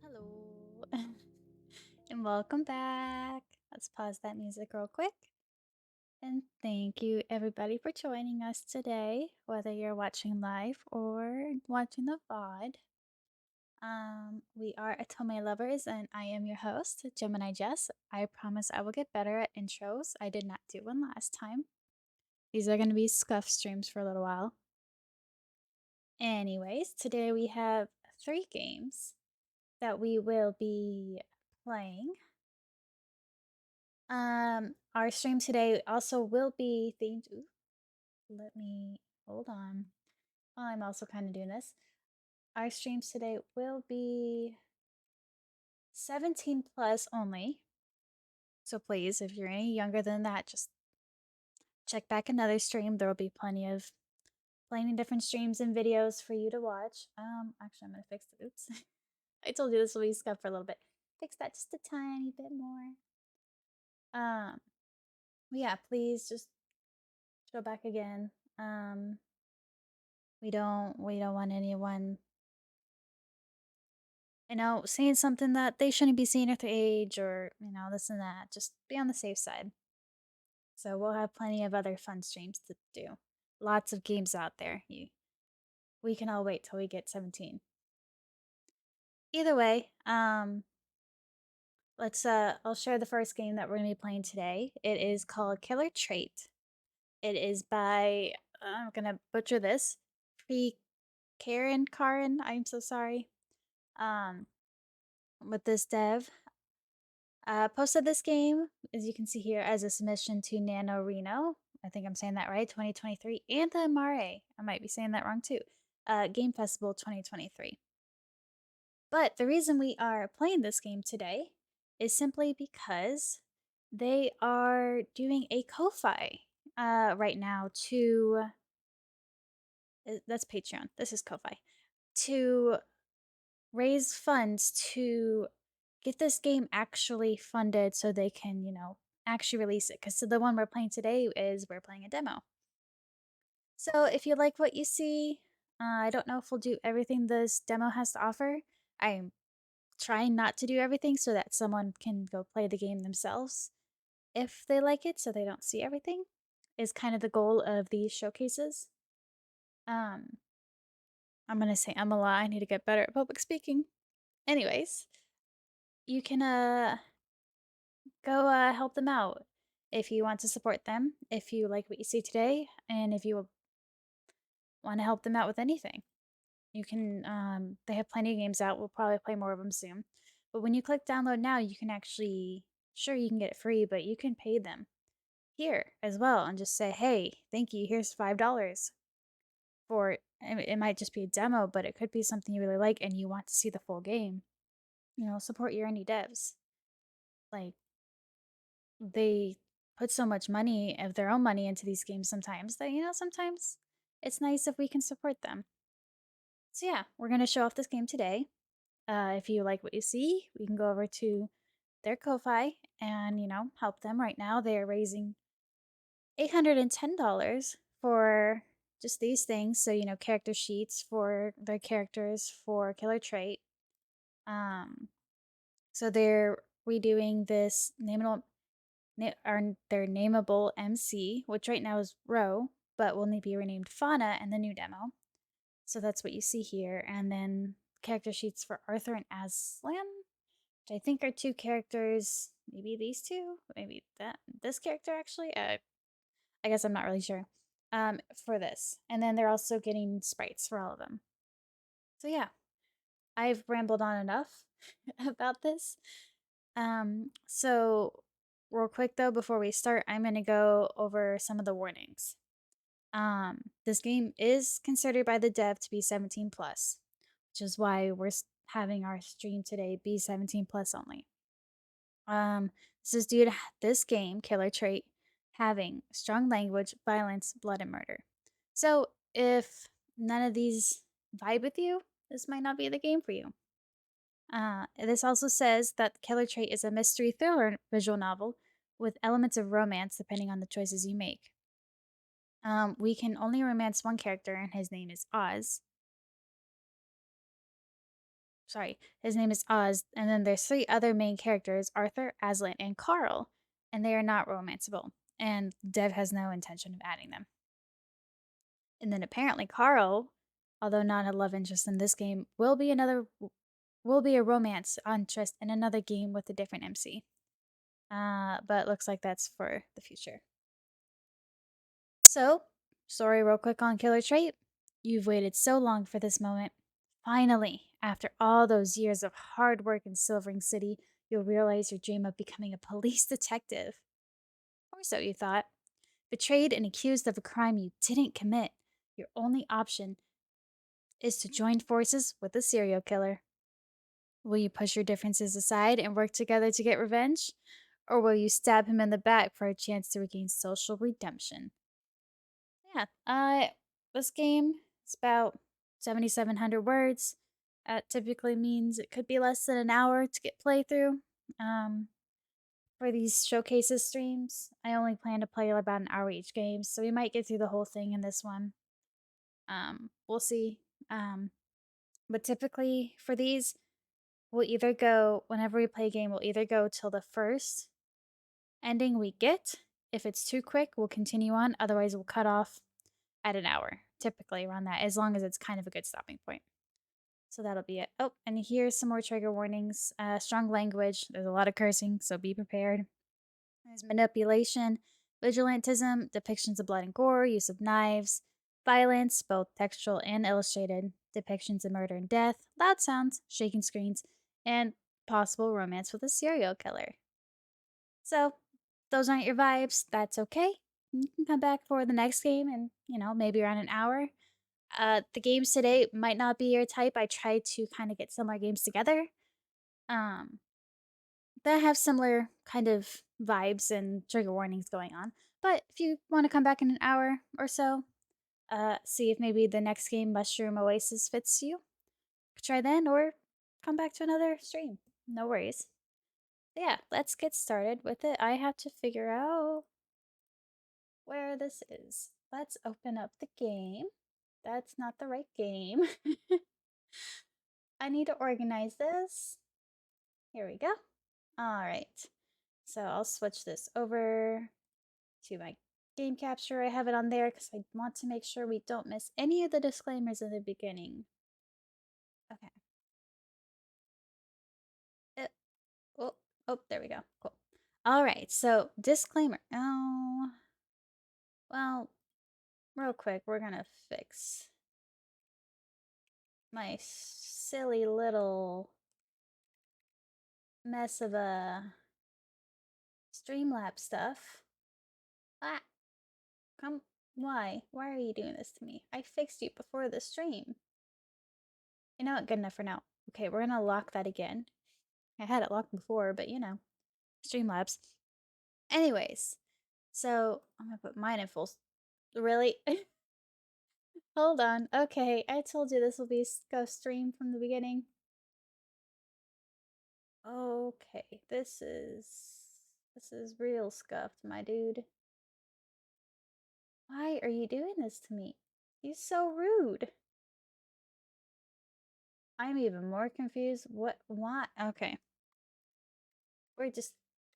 Hello, and welcome back. Let's pause that music real quick. And thank you, everybody, for joining us today, whether you're watching live or watching the VOD. We are Otome lovers, and I am your host, JeminiJess. I promise I will get better at intros. I did not do one last time. These are going to be scuff streams for a little while. Anyways, today we have 3 games that we will be playing. Our stream today also will be themed. Ooh, let me hold on. While I'm also kind of doing this. Our streams today will be 17 plus only. So please, if you're any younger than that, just check back another stream. There will be plenty different streams and videos for you to watch. Actually, I'm gonna fix the oops. I told you this will be scuffed for a little bit. Fix that just a tiny bit more. But yeah, please just go back again. We don't want anyone, saying something that they shouldn't be seeing at their age or, this and that. Just be on the safe side. So we'll have plenty of other fun streams to do. Lots of games out there. We can all wait till we get 17. Either way, I'll share the first game that we're gonna be playing today. It is called Killer Trait. It is by, I'm gonna butcher this, Karen, I'm so sorry. With this dev. Posted this game, as you can see here, as a submission to NaNoReno. I think I'm saying that right, 2023, and the Mare. I might be saying that wrong too. Game Festival 2023. But the reason we are playing this game today is simply because they are doing a Ko-Fi right now to. That's Patreon. This is Ko-Fi. To raise funds to get this game actually funded so they can, actually release it. Because the one we're playing today we're playing a demo. So if you like what you see, I don't know if we'll do everything this demo has to offer. I'm trying not to do everything so that someone can go play the game themselves if they like it, so they don't see everything, is kind of the goal of these showcases. Um, I'm gonna say I'm a lie. I need to get better at public speaking. Anyways, you can go help them out if you want to support them, if you like what you see today, and if you want to help them out with anything. You can, they have plenty of games out. We'll probably play more of them soon. But when you click download now, you can actually, sure, you can get it free, but you can pay them here as well and just say, hey, thank you, here's $5 for it. It might just be a demo, but it could be something you really like and you want to see the full game. Support your indie devs. Like, they put so much money of their own money into these games sometimes that, sometimes it's nice if we can support them. So yeah, we're going to show off this game today. If you like what you see, we can go over to their Ko-Fi and, help them. Right now they're raising $810 for just these things. So, character sheets for their characters for Killer Trait. So they're redoing this their nameable MC, which right now is Ro, but will be renamed Fauna in the new demo. So that's what you see here. And then character sheets for Arthur and Aslan, which I think are 2 characters. Maybe these 2, maybe this character actually. I guess I'm not really sure. For this, and then they're also getting sprites for all of them. So yeah, I've rambled on enough about this. So real quick though, before we start, I'm gonna go over some of the warnings. This game is considered by the dev to be 17 plus, which is why we're having our stream today be 17 plus only. This is due to this game, Killer Trait, having strong language, violence, blood, and murder. So if none of these vibe with you, this might not be the game for you. This also says that Killer Trait is a mystery thriller visual novel with elements of romance depending on the choices you make. We can only romance one character, and his name is Oz. Sorry, his name is Oz, and then there's three other main characters, Arthur, Aslan, and Carl, and they are not romanceable, and Dev has no intention of adding them. And then apparently Carl, although not a love interest in this game, will be a romance interest in another game with a different MC. But looks like that's for the future. So, story real quick on Killer Trait. You've waited so long for this moment. Finally, after all those years of hard work in Silvering City, you'll realize your dream of becoming a police detective. Or so you thought. Betrayed and accused of a crime you didn't commit, your only option is to join forces with a serial killer. Will you push your differences aside and work together to get revenge? Or will you stab him in the back for a chance to regain social redemption? Yeah, this game is about 7,700 words. That typically means it could be less than an hour to get playthrough. Um, for these showcases streams, I only plan to play about an hour each game, so we might get through the whole thing in this one. We'll see. Um, but typically for these, we'll either go whenever we play a game. We'll either go till the first ending we get. If it's too quick, we'll continue on. Otherwise, we'll cut off at an hour, typically around that, as long as it's kind of a good stopping point. So that'll be it. Oh, and here's some more trigger warnings. Strong language. There's a lot of cursing, so be prepared. There's manipulation, vigilantism, depictions of blood and gore, use of knives, violence, both textual and illustrated, depictions of murder and death, loud sounds, shaking screens, and possible romance with a serial killer. So, those aren't your vibes. That's okay. You can come back for the next game and, maybe around an hour. The games today might not be your type. I tried to kind of get similar games together um, that have similar kind of vibes and trigger warnings going on. But if you want to come back in an hour or so, see if maybe the next game, Mushroom Oasis, fits you, try then or come back to another stream. No worries. But yeah, let's get started with it. I have to figure out where this is. Let's open up the game. That's not the right game. I need to organize this. Here we go. All right. So I'll switch this over to my game capture. I have it on there because I want to make sure we don't miss any of the disclaimers in the beginning. Okay. Uh, oh, oh, there we go. Cool. All right. So disclaimer. Oh, well, real quick, we're going to fix my silly little mess of a Streamlab stuff. Ah, come. Why? Why are you doing this to me? I fixed you before the stream. You know what? Good enough for now. Okay, we're gonna lock that again. I had it locked before, but Streamlabs. Anyways, so I'm gonna put mine in full. Really? Hold on. Okay, I told you this will be go stream from the beginning. Okay, this is real scuffed, my dude. Why are you doing this to me? He's so rude. I'm even more confused. What? Why? Okay. We're just,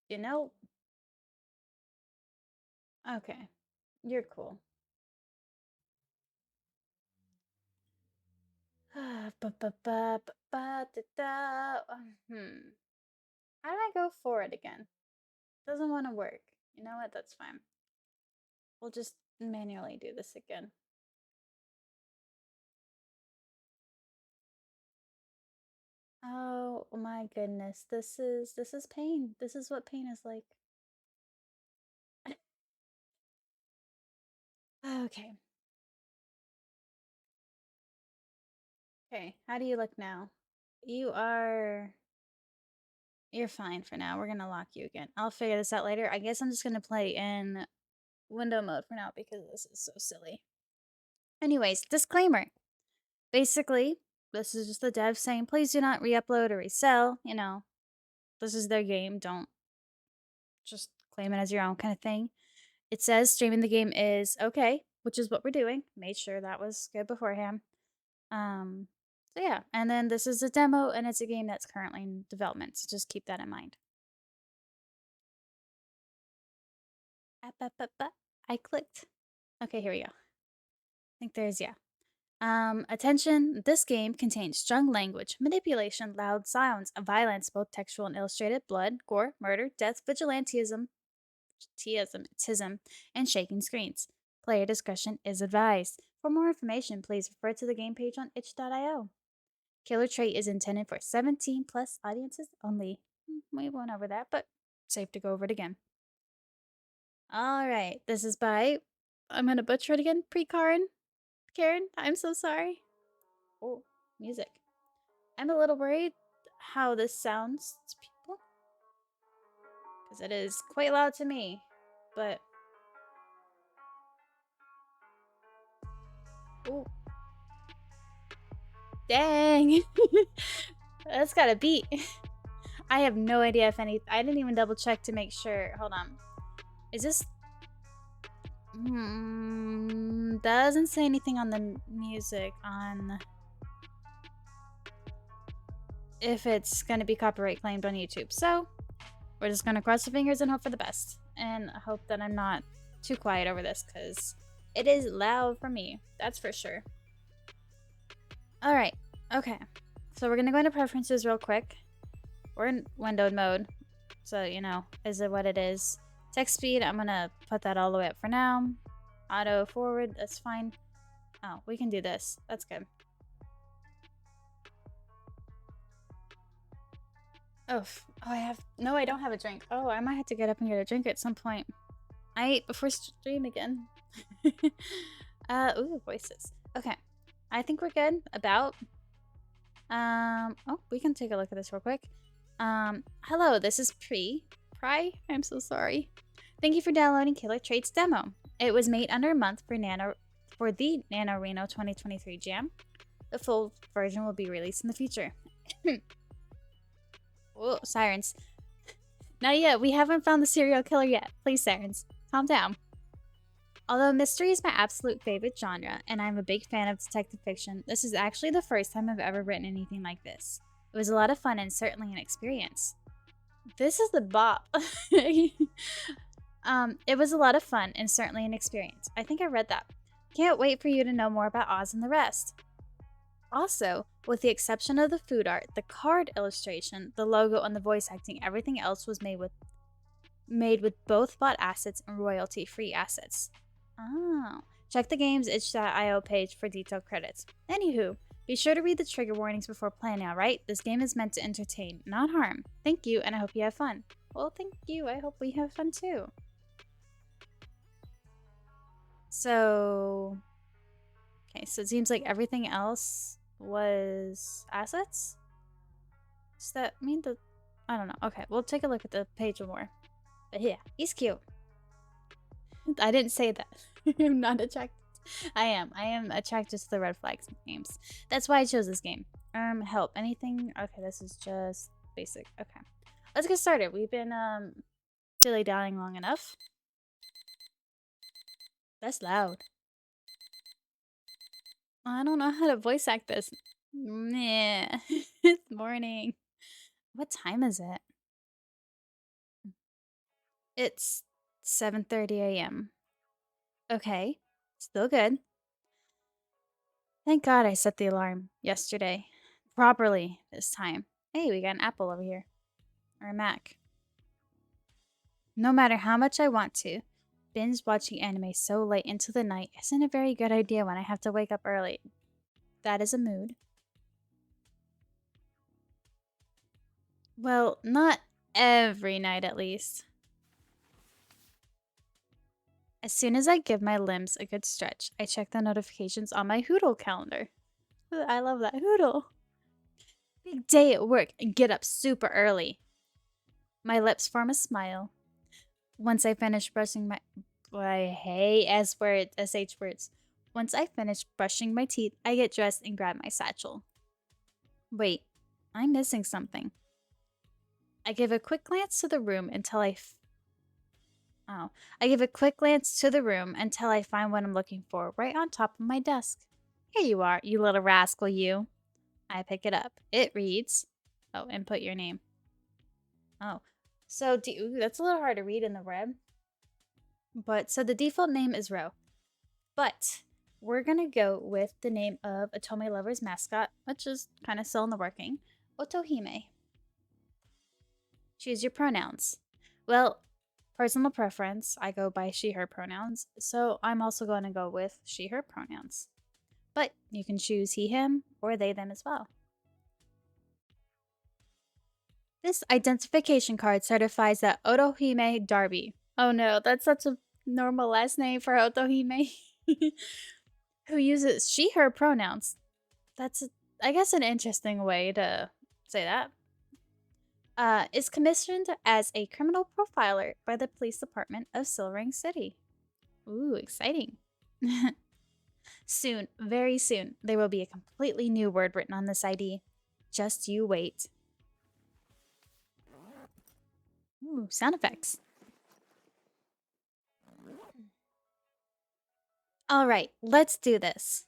you know. Okay. You're cool. Hmm. How do I go forward again? Doesn't want to work. You know what? That's fine. We'll just manually do this again. Oh my goodness. This is pain. This is what pain is like. Okay. Okay. How do you look now? You are you're fine for now. We're gonna lock you again. I'll figure this out later. I guess I'm just gonna play in window mode for now because this is so silly. Anyways, disclaimer. Basically, this is just the dev saying, please do not re-upload or resell. This is their game. Don't just claim it as your own kind of thing. It says streaming the game is okay, which is what we're doing. Made sure that was good beforehand. Um, So yeah, and then this is a demo, and it's a game that's currently in development, so just keep that in mind. Up, up, up, up. I clicked. Okay, here we go. I think there's, yeah. Attention, this game contains strong language, manipulation, loud sounds, violence, both textual and illustrated, blood, gore, murder, death, vigilantism, tism, and shaking screens. Player discretion is advised. For more information, please refer to the game page on itch.io. Killer Trait is intended for 17 plus audiences only. We went over that, but safe to go over it again. All right, this is by, I'm gonna butcher it again, Karen. Karen, I'm so sorry. Oh, music. I'm a little worried how this sounds to people because it is quite loud to me, but oh, dang, that's got a beat. I have no idea if any. I didn't even double check to make sure. Hold on, is this? Doesn't say anything on the music on if it's gonna be copyright claimed on YouTube. So we're just gonna cross our fingers and hope for the best, and hope that I'm not too quiet over this because it is loud for me. That's for sure. All right. Okay. So we're gonna go into preferences real quick. We're in windowed mode, so you know, is it what it is? Text speed, I'm gonna put that all the way up for now. Auto forward, that's fine. Oh, we can do this. That's good. Oh, I don't have a drink. Oh, I might have to get up and get a drink at some point. I ate before stream again. Ooh, voices. Okay. I think we're good. About. Oh, we can take a look at this real quick. Hello, this is Pri. I'm so sorry. Thank you for downloading Killer Traits demo. It was made under a month for the NaNoRenO 2023 Jam. The full version will be released in the future. Oh, sirens. Not yet. We haven't found the serial killer yet. Please, sirens, calm down. Although mystery is my absolute favorite genre, and I'm a big fan of detective fiction, this is actually the first time I've ever written anything like this. It was a lot of fun and certainly an experience. This is the bop. It was a lot of fun and certainly an experience. I think I read that. Can't wait for you to know more about Oz and the rest. Also, with the exception of the food art, the card illustration, the logo, and the voice acting, everything else was made with both bought assets and royalty-free assets. Oh. Check the game's itch.io page for detailed credits. Anywho, be sure to read the trigger warnings before playing, alright? This game is meant to entertain, not harm. Thank you, and I hope you have fun. Well, thank you. I hope we have fun too. So... Okay, so it seems like everything else was assets? Does that mean that... I don't know. Okay, we'll take a look at the page more. But yeah, he's cute. I didn't say that. I'm not attracted. I am attracted to the red flags games. That's why I chose this game. Help. Anything? Okay, this is just basic. Okay. Let's get started. We've been dilly-dallying long enough. That's loud. I don't know how to voice act this. Meh. It's morning. What time is it? It's 7:30 a.m. Okay. Still good. Thank God I set the alarm yesterday. Properly this time. Hey, we got an apple over here. Or a Mac. No matter how much I want to, binge watching anime so late into the night isn't a very good idea when I have to wake up early. That is a mood. Well, not every night at least. As soon as I give my limbs a good stretch, I check the notifications on my Hoodle calendar. I love that Hoodle. Big day at work and get up super early. My lips form a smile. Once I finish brushing my... I hate SH words. Once I finish brushing my teeth, I get dressed and grab my satchel. Wait, I'm missing something. I give a quick glance to the room until I give a quick glance to the room until I find what I'm looking for, right on top of my desk. Here you are, you little rascal, you. I pick it up. It reads, oh, input your name. Oh, so ooh, that's a little hard to read in the web. But so the default name is Ro. But we're gonna go with the name of Otome Lover's mascot, which is kind of still in the working, Otohime. Choose your pronouns. Well, personal preference, I go by she, her pronouns, so I'm also going to go with she, her pronouns. But you can choose he, him, or they, them as well. This identification card certifies that Otohime Darby. Oh no, that's such a normal last name for Otohime. Who uses she, her pronouns. That's, I guess, an interesting way to say that. Is commissioned as a criminal profiler by the police department of Silvering City. Ooh, exciting. Soon, very soon, there will be a completely new word written on this ID. Just you wait. Ooh, sound effects. All right, let's do this.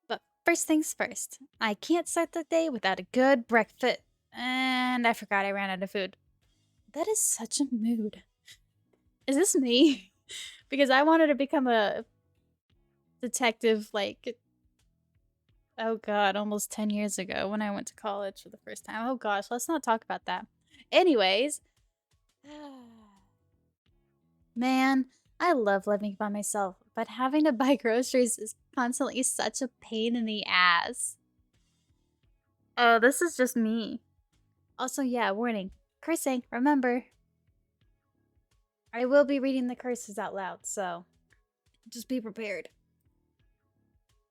But first things first, I can't start the day without a good breakfast. And I forgot I ran out of food. That is such a mood. Is this me? Because I wanted to become a detective like, oh god, almost 10 years ago when I went to college for the first time. Oh gosh, let's not talk about that. Anyways, man, I love living by myself, but having to buy groceries is constantly such a pain in the ass. Oh, this is just me. Also, yeah, warning. Cursing, remember. I will be reading the curses out loud, so just be prepared.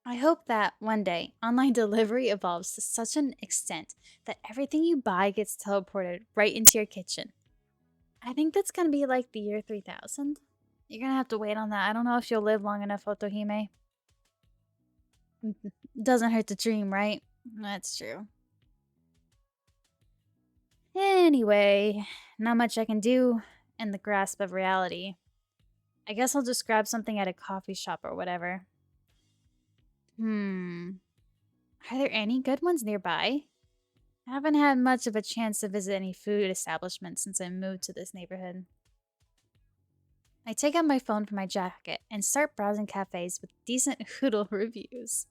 I hope that one day online delivery evolves to such an extent that everything you buy gets teleported right into your kitchen. I think that's gonna be like the year 3000. You're gonna have to wait on that. I don't know if you'll live long enough, Otohime. Doesn't hurt to dream, right? That's true. Anyway, not much I can do in the grasp of reality. I guess I'll just grab something at a coffee shop or whatever. Are there any good ones nearby? I haven't had much of a chance to visit any food establishments since I moved to this neighborhood. I take out my phone from my jacket and start browsing cafes with decent Hoodle reviews.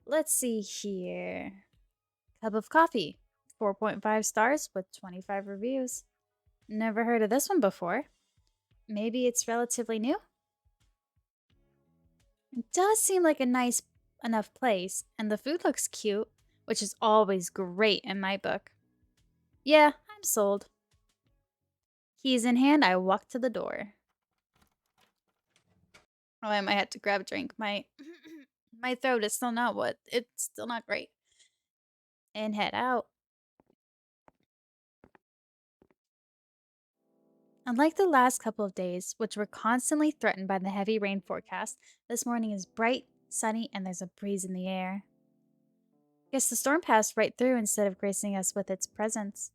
Let's see here. Cup of coffee, 4.5 stars with 25 reviews. Never heard of this one before. Maybe it's relatively new? It does seem like a nice enough place, and the food looks cute, which is always great in my book. Yeah, I'm sold. Keys in hand, I walk to the door. Oh, I might have to grab a drink. My my throat is still not what. It's still not great. And head out. Unlike the last couple of days, which were constantly threatened by the heavy rain forecast, this morning is bright, sunny, and there's a breeze in the air. Guess the storm passed right through instead of gracing us with its presence.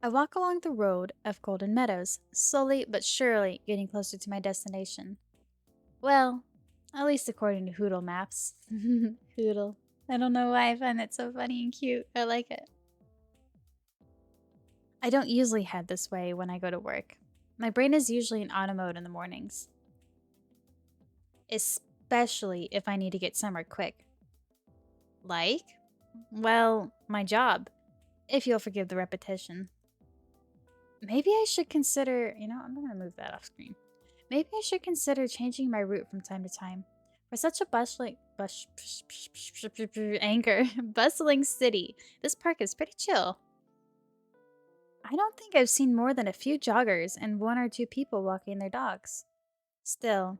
I walk along the road of Golden Meadows, slowly but surely getting closer to my destination. Well, at least according to Hoodle Maps. Hoodle. I don't know why I find that so funny and cute. I like it. I don't usually head this way when I go to work. My brain is usually in auto mode in the mornings. Especially if I need to get somewhere quick. Like? Well, my job. If you'll forgive the repetition. Maybe I should consider, I'm gonna move that off screen. Maybe I should consider changing my route from time to time. For such a bustling city, this park is pretty chill. I don't think I've seen more than a few joggers and one or two people walking their dogs. Still,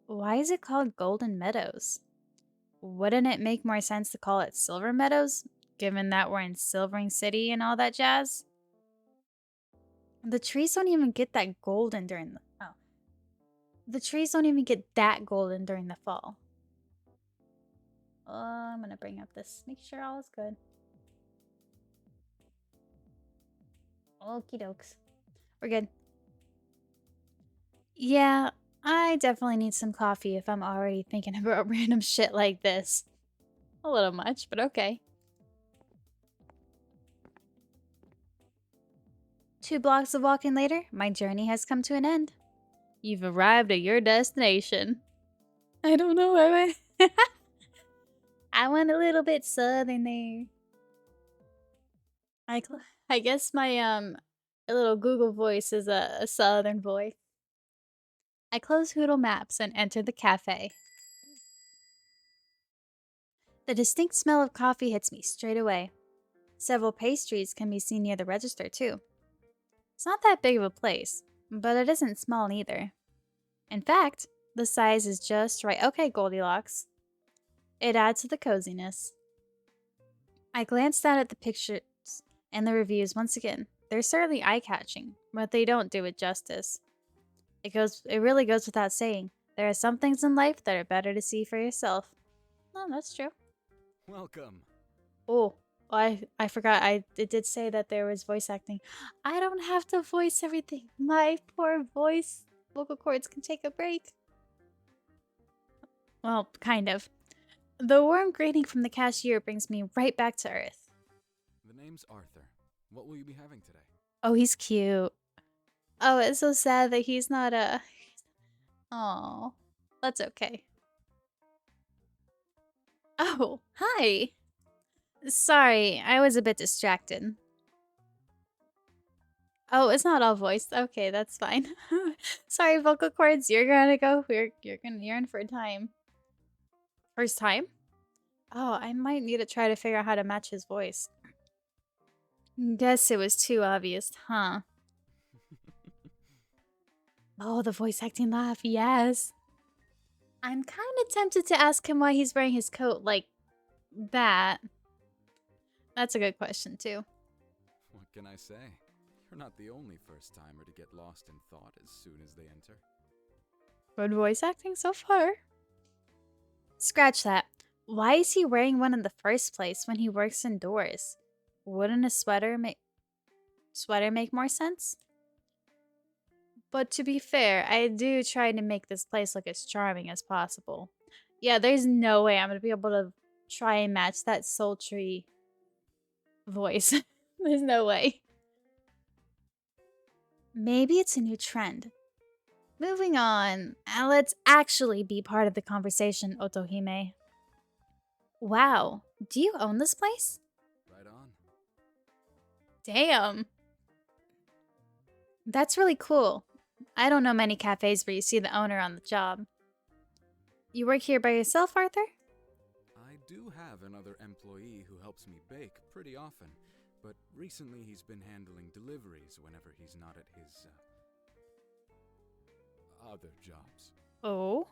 why is it called Golden Meadows? Wouldn't it make more sense to call it Silver Meadows, given that we're in Silvering City and all that jazz? The trees don't even get that golden during the trees don't even get that golden during the fall. I'm gonna bring up this. Make sure all is good. Okie dokes. We're good. Yeah, I definitely need some coffee if I'm already thinking about random shit like this. A little much, but okay. 2 blocks of walking later, my journey has come to an end. You've arrived at your destination. I don't know why I went a little bit southern there. I, I guess my little Google voice is a southern voice. I close Hoodle Maps and enter the cafe. The distinct smell of coffee hits me straight away. Several pastries can be seen near the register, too. It's not that big of a place, but it isn't small either. In fact, the size is just right. Okay, Goldilocks. It adds to the coziness. I glanced down at the pictures and the reviews once again. They're certainly eye-catching, but they don't do it justice. It really goes without saying. There are some things in life that are better to see for yourself. No, that's true. Welcome. Oh, I forgot. It did say that there was voice acting. I don't have to voice everything. My poor voice vocal cords can take a break. Well, kind of. The warm greeting from the cashier brings me right back to Earth. The name's Arthur. What will you be having today? Oh, he's cute. Oh, it's so sad that he's not a. Oh, that's okay. Oh, hi. Sorry, I was a bit distracted. Oh, it's not all voiced. Okay, that's fine. Sorry, vocal cords. You're gonna go. You're in for a time. First time? Oh, I might need to try to figure out how to match his voice. Guess it was too obvious, huh? Oh, the voice acting laugh. Yes. I'm kind of tempted to ask him why he's wearing his coat like that. That's a good question too. What can I say? You're not the only first-timer to get lost in thought as soon as they enter. Good voice acting so far. Scratch that. Why is he wearing one in the first place when he works indoors? Wouldn't a sweater make more sense? But to be fair, I do try to make this place look as charming as possible. Yeah, there's no way I'm gonna be able to try and match that sultry voice. There's no way. Maybe it's a new trend. Moving on, let's actually be part of the conversation, Otohime. Wow, do you own this place? Right on. Damn. That's really cool. I don't know many cafes where you see the owner on the job. You work here by yourself, Arthur? I do have another employee who helps me bake pretty often, but recently he's been handling deliveries whenever he's not at his, other jobs. Oh?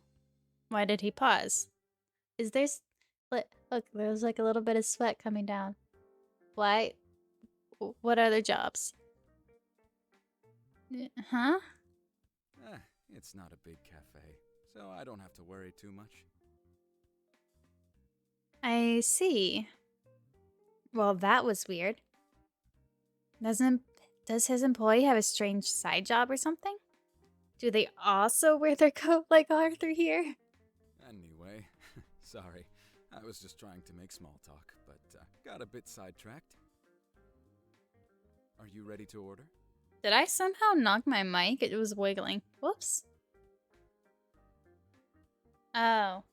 Why did he pause? Is there... Look, there's like a little bit of sweat coming down. Why? What other jobs? Huh? It's not a big cafe, so I don't have to worry too much. I see. Well, that was weird. Does his employee have a strange side job or something? Do they also wear their coat like Arthur here? Anyway, sorry. I was just trying to make small talk, but got a bit sidetracked. Are you ready to order? Did I somehow knock my mic? It was wiggling. Whoops. Oh.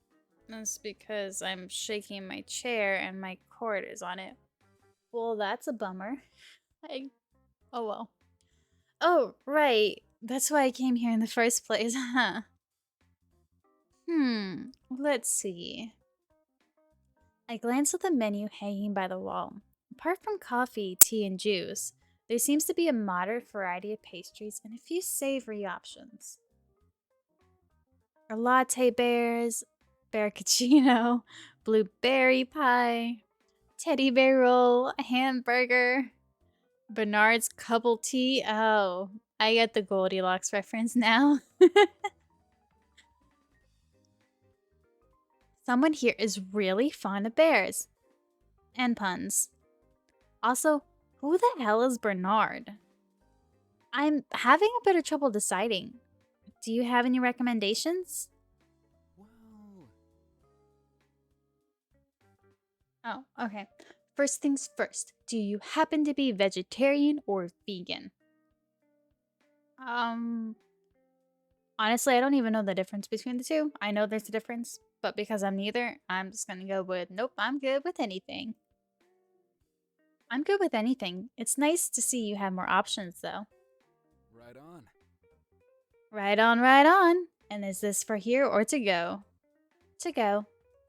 That's because I'm shaking my chair and my cord is on it. Well, that's a bummer. Oh well. Oh, right. That's why I came here in the first place, huh? Let's see. I glance at the menu hanging by the wall. Apart from coffee, tea, and juice, there seems to be a moderate variety of pastries and a few savory options. Latte bears, bear cappuccino, blueberry pie, teddy bear roll, a hamburger, Bernard's couple tea. Oh, I get the Goldilocks reference now. Someone here is really fond of bears. And puns. Also, who the hell is Bernard? I'm having a bit of trouble deciding. Do you have any recommendations? Well, Oh, okay. First things first, do you happen to be vegetarian or vegan? Um, Honestly, I don't even know the difference between the two. I know there's a difference, but because I'm neither, I'm just gonna go with nope, I'm good with anything. I'm good with anything. It's nice to see you have more options though. right on. Right on, right on. And is this for here or to go? To go.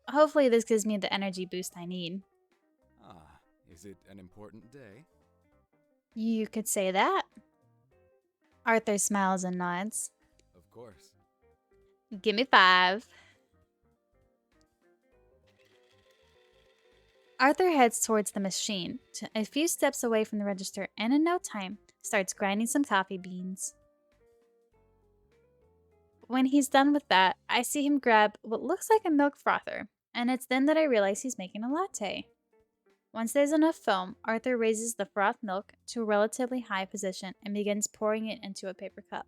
Hopefully this gives me the energy boost I need. Ah, is it an important day? You could say that. Arthur smiles and nods. Of course. Give me 5. Arthur heads towards the machine, a few steps away from the register, and in no time, starts grinding some coffee beans. When he's done with that, I see him grab what looks like a milk frother, and it's then that I realize he's making a latte. Once there's enough foam, Arthur raises the frothed milk to a relatively high position and begins pouring it into a paper cup.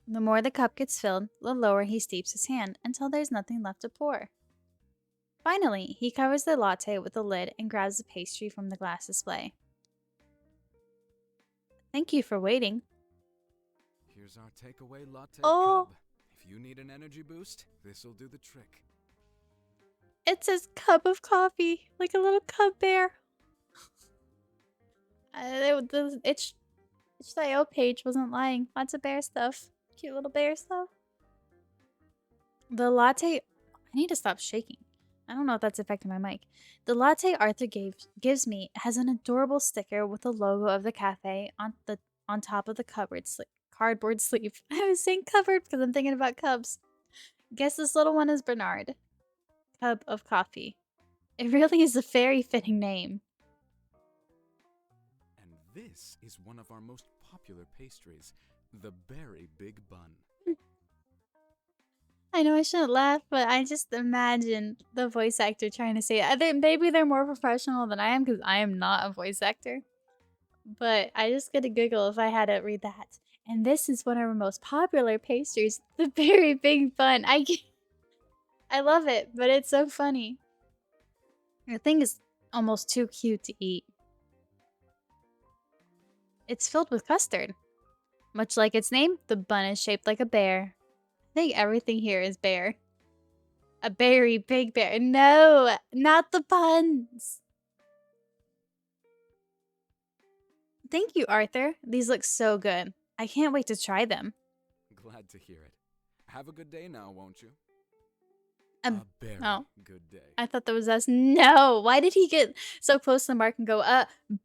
The more the cup gets filled, the lower he steeps his hand until there's nothing left to pour. Finally, he covers the latte with the lid and grabs the pastry from the glass display. Thank you for waiting. Here's our takeaway latte Oh, cub. If you need an energy boost, this'll do the trick. it says cup of coffee, like a little cub bear. The itch.io page wasn't lying. Lots of bear stuff. Cute little bear stuff. The latte... I need to stop shaking. I don't know if that's affecting my mic. The latte Arthur gives me has an adorable sticker with the logo of the cafe on top of the cardboard sleeve. I was saying cupboard because I'm thinking about cubs. Guess this little one is Bernard. Cub of coffee. It really is a very fitting name. And this is one of our most popular pastries, the Berry Big Bun. I know I shouldn't laugh, but I just imagine the voice actor trying to say it. I think maybe they're more professional than I am because I am not a voice actor. But I just get a giggle if I had to read that. And this is one of our most popular pastries, the Berry Big Bun. I love it, but it's so funny. The thing is almost too cute to eat. It's filled with custard. Much like its name, the bun is shaped like a bear. I think everything here is bear. A berry big bear. No, not the buns. Thank you, Arthur. These look so good. I can't wait to try them. Glad to hear it. Have a good day now, won't you? Um, A very oh, good day. I thought that was us. No, why did he get so close to the mark and go,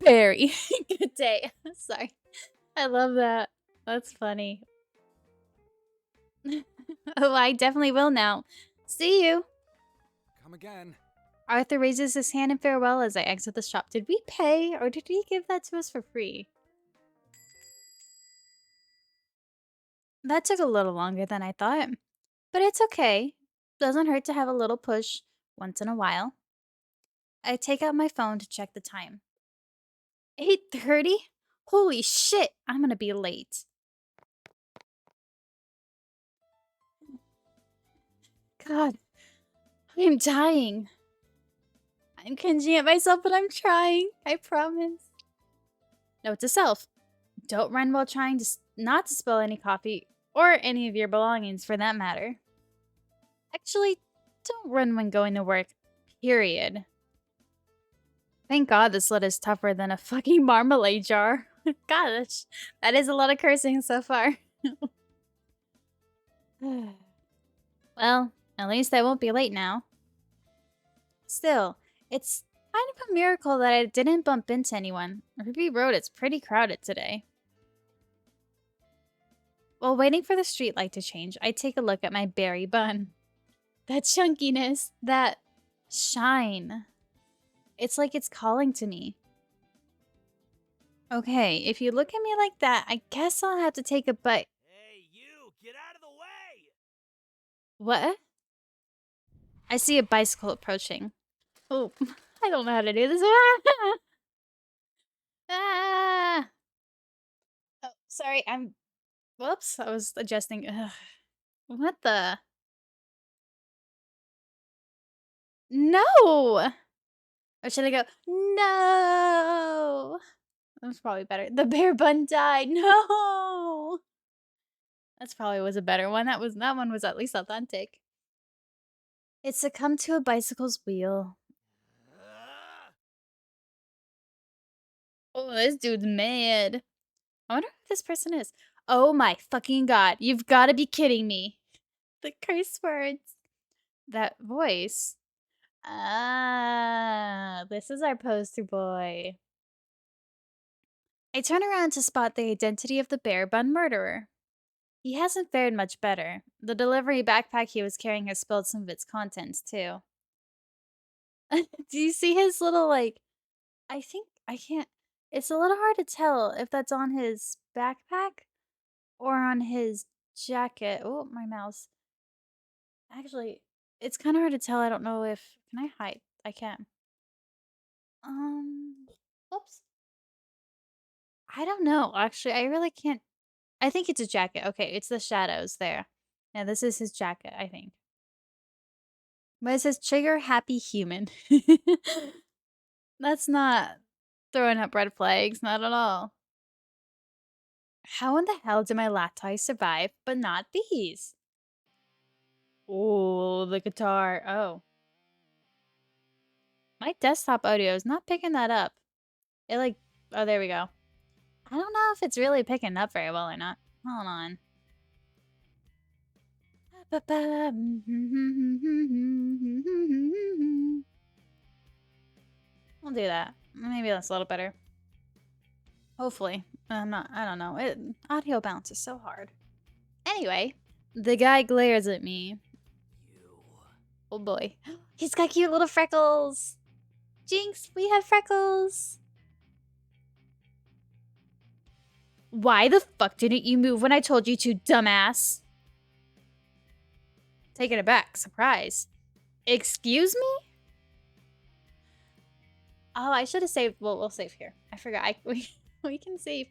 berry. Good day. Sorry. I love that. That's funny. Oh, I definitely will now. See you. Come again. Arthur raises his hand in farewell as I exit the shop. Did we pay, or did he give that to us for free? That took a little longer than I thought. But it's okay. Doesn't hurt to have a little push once in a while. I take out my phone to check the time. 8:30? Holy shit, I'm gonna be late. God, I am dying. I'm cringing at myself, but I'm trying. I promise. Note to self. Don't run while trying to not to spill any coffee, or any of your belongings for that matter. Actually, don't run when going to work. Period. Thank God this lid is tougher than a fucking marmalade jar. Gosh, that is a lot of cursing so far. Well, at least I won't be late now. Still, it's kind of a miracle that I didn't bump into anyone. Ruby Road is pretty crowded today. While waiting for the streetlight to change, I take a look at my berry bun. That chunkiness, that shine. It's like it's calling to me. Okay, if you look at me like that, I guess I'll have to take a bite. Hey, you! Get out of the way! What? I see a bicycle approaching. Oh, I don't know how to do this. Ah! Oh, sorry, I'm Whoops, I was adjusting. Ugh. What the? No! Or should I go, no? That's probably better. The bear bun died. No! That's probably was a better one. That one was at least authentic. It succumbed to a bicycle's wheel. Oh, this dude's mad. I wonder who this person is. Oh my fucking god. You've got to be kidding me. The curse words. That voice. Ah, this is our poster boy. I turn around to spot the identity of the bear bun murderer. He hasn't fared much better. The delivery backpack he was carrying has spilled some of its contents, too. Do you see his little, like, I think, I can't, it's a little hard to tell if that's on his backpack or on his jacket. Oh, my mouse. Actually, it's kind of hard to tell. I don't know if, can I hide? I can. Um, Oops. I don't know. Actually, I really can't. I think it's a jacket. Okay, it's the shadows there. Yeah, this is his jacket, I think. But it says trigger happy human. That's not throwing up red flags, not at all. How in the hell did my lacti survive, but not these? Oh, the guitar. Oh. My desktop audio is not picking that up. It like, oh, there we go. I don't know if it's really picking up very well or not. Hold on. We'll do that. Maybe that's a little better. Hopefully. I don't know. Audio bounce is so hard. Anyway, the guy glares at me. Oh boy. He's got cute little freckles. Jinx, we have freckles. Why the fuck didn't you move when I told you to, dumbass? Taken aback. Surprise. Excuse me? Oh, I should have saved. Well, we'll save here. I forgot. We can save.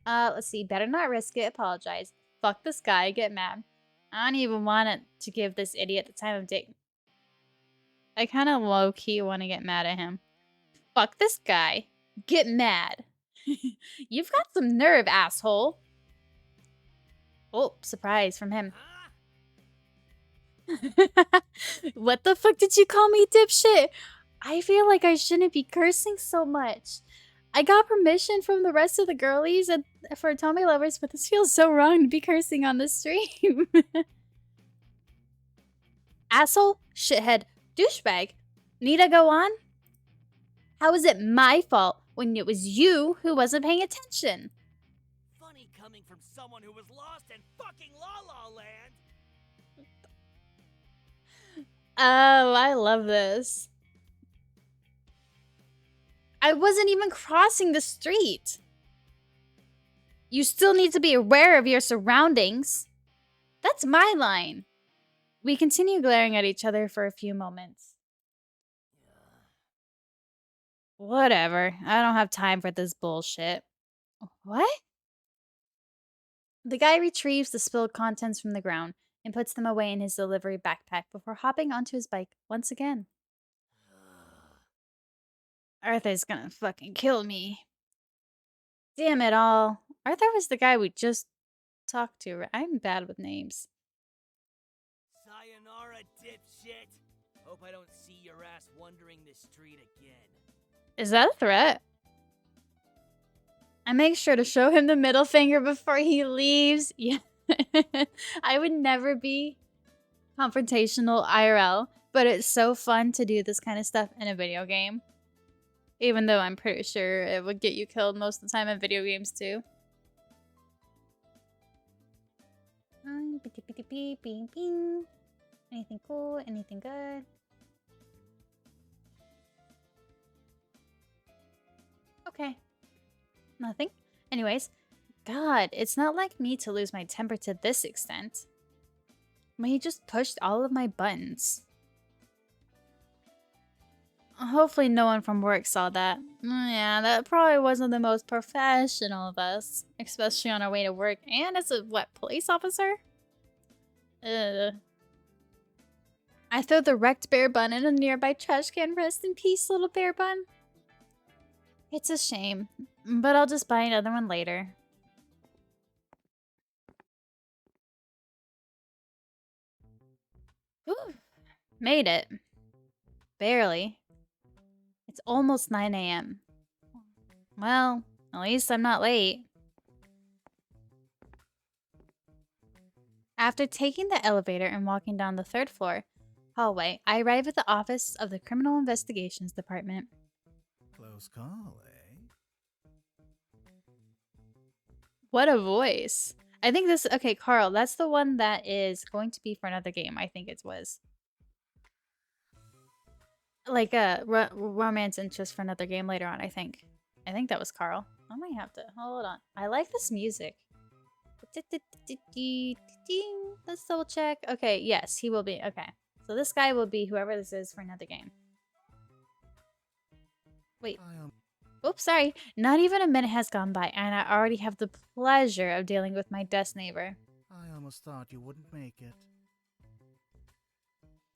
Let's see. Better not risk it. Apologize. Fuck this guy. Get mad. I don't even want it to give this idiot the time of day. I kind of low-key want to get mad at him. Fuck this guy. Get mad. You've got some nerve, asshole. Oh, surprise from him. What the fuck did you call me, dipshit? I feel like I shouldn't be cursing so much. I got permission from the rest of the girlies and for Otome lovers, but this feels so wrong to be cursing on the stream. Asshole, shithead, douchebag. Need I go on? How is it my fault when it was you who wasn't paying attention? Funny coming from someone who was lost in fucking La La Land. Oh, I love this. I wasn't even crossing the street. You still need to be aware of your surroundings. That's my line. We continue glaring at each other for a few moments. Whatever. I don't have time for this bullshit. What? The guy retrieves the spilled contents from the ground and puts them away in his delivery backpack before hopping onto his bike once again. Arthur's gonna fucking kill me. Damn it all. Arthur was the guy we just talked to. I'm bad with names. Sayonara, dipshit. Hope I don't see your ass wandering this street again. Is that a threat? I make sure to show him the middle finger before he leaves. Yeah. I would never be confrontational IRL, but it's so fun to do this kind of stuff in a video game. Even though I'm pretty sure it would get you killed most of the time in video games too. Anything cool? Anything good? Okay. Nothing. Anyways, God, it's not like me to lose my temper to this extent. But he just pushed all of my buttons. Hopefully no one from work saw that. Yeah, that probably wasn't the most professional of us. Especially on our way to work. And as a, what, police officer? Ugh. I throw the wrecked bear bun in a nearby trash can. Rest in peace, little bear bun. It's a shame. But I'll just buy another one later. Whew. Made it. Barely. It's almost 9 a.m. Well, at least I'm not late. After taking the elevator and walking down the 3rd floor hallway, I arrive at the office of the Criminal Investigations Department. Close call, eh? What a voice. I think this... Okay, Carl, that's the one that is going to be for another game, I think it was. Like a romance interest for another game later on, I think. I think that was Carl. I might have to... Hold on. I like this music. Let's double check. Okay, yes, he will be. Okay. So this guy will be whoever this is for another game. Wait. Oops, sorry. Not even a minute has gone by, and I already have the pleasure of dealing with my desk neighbor. I almost thought you wouldn't make it.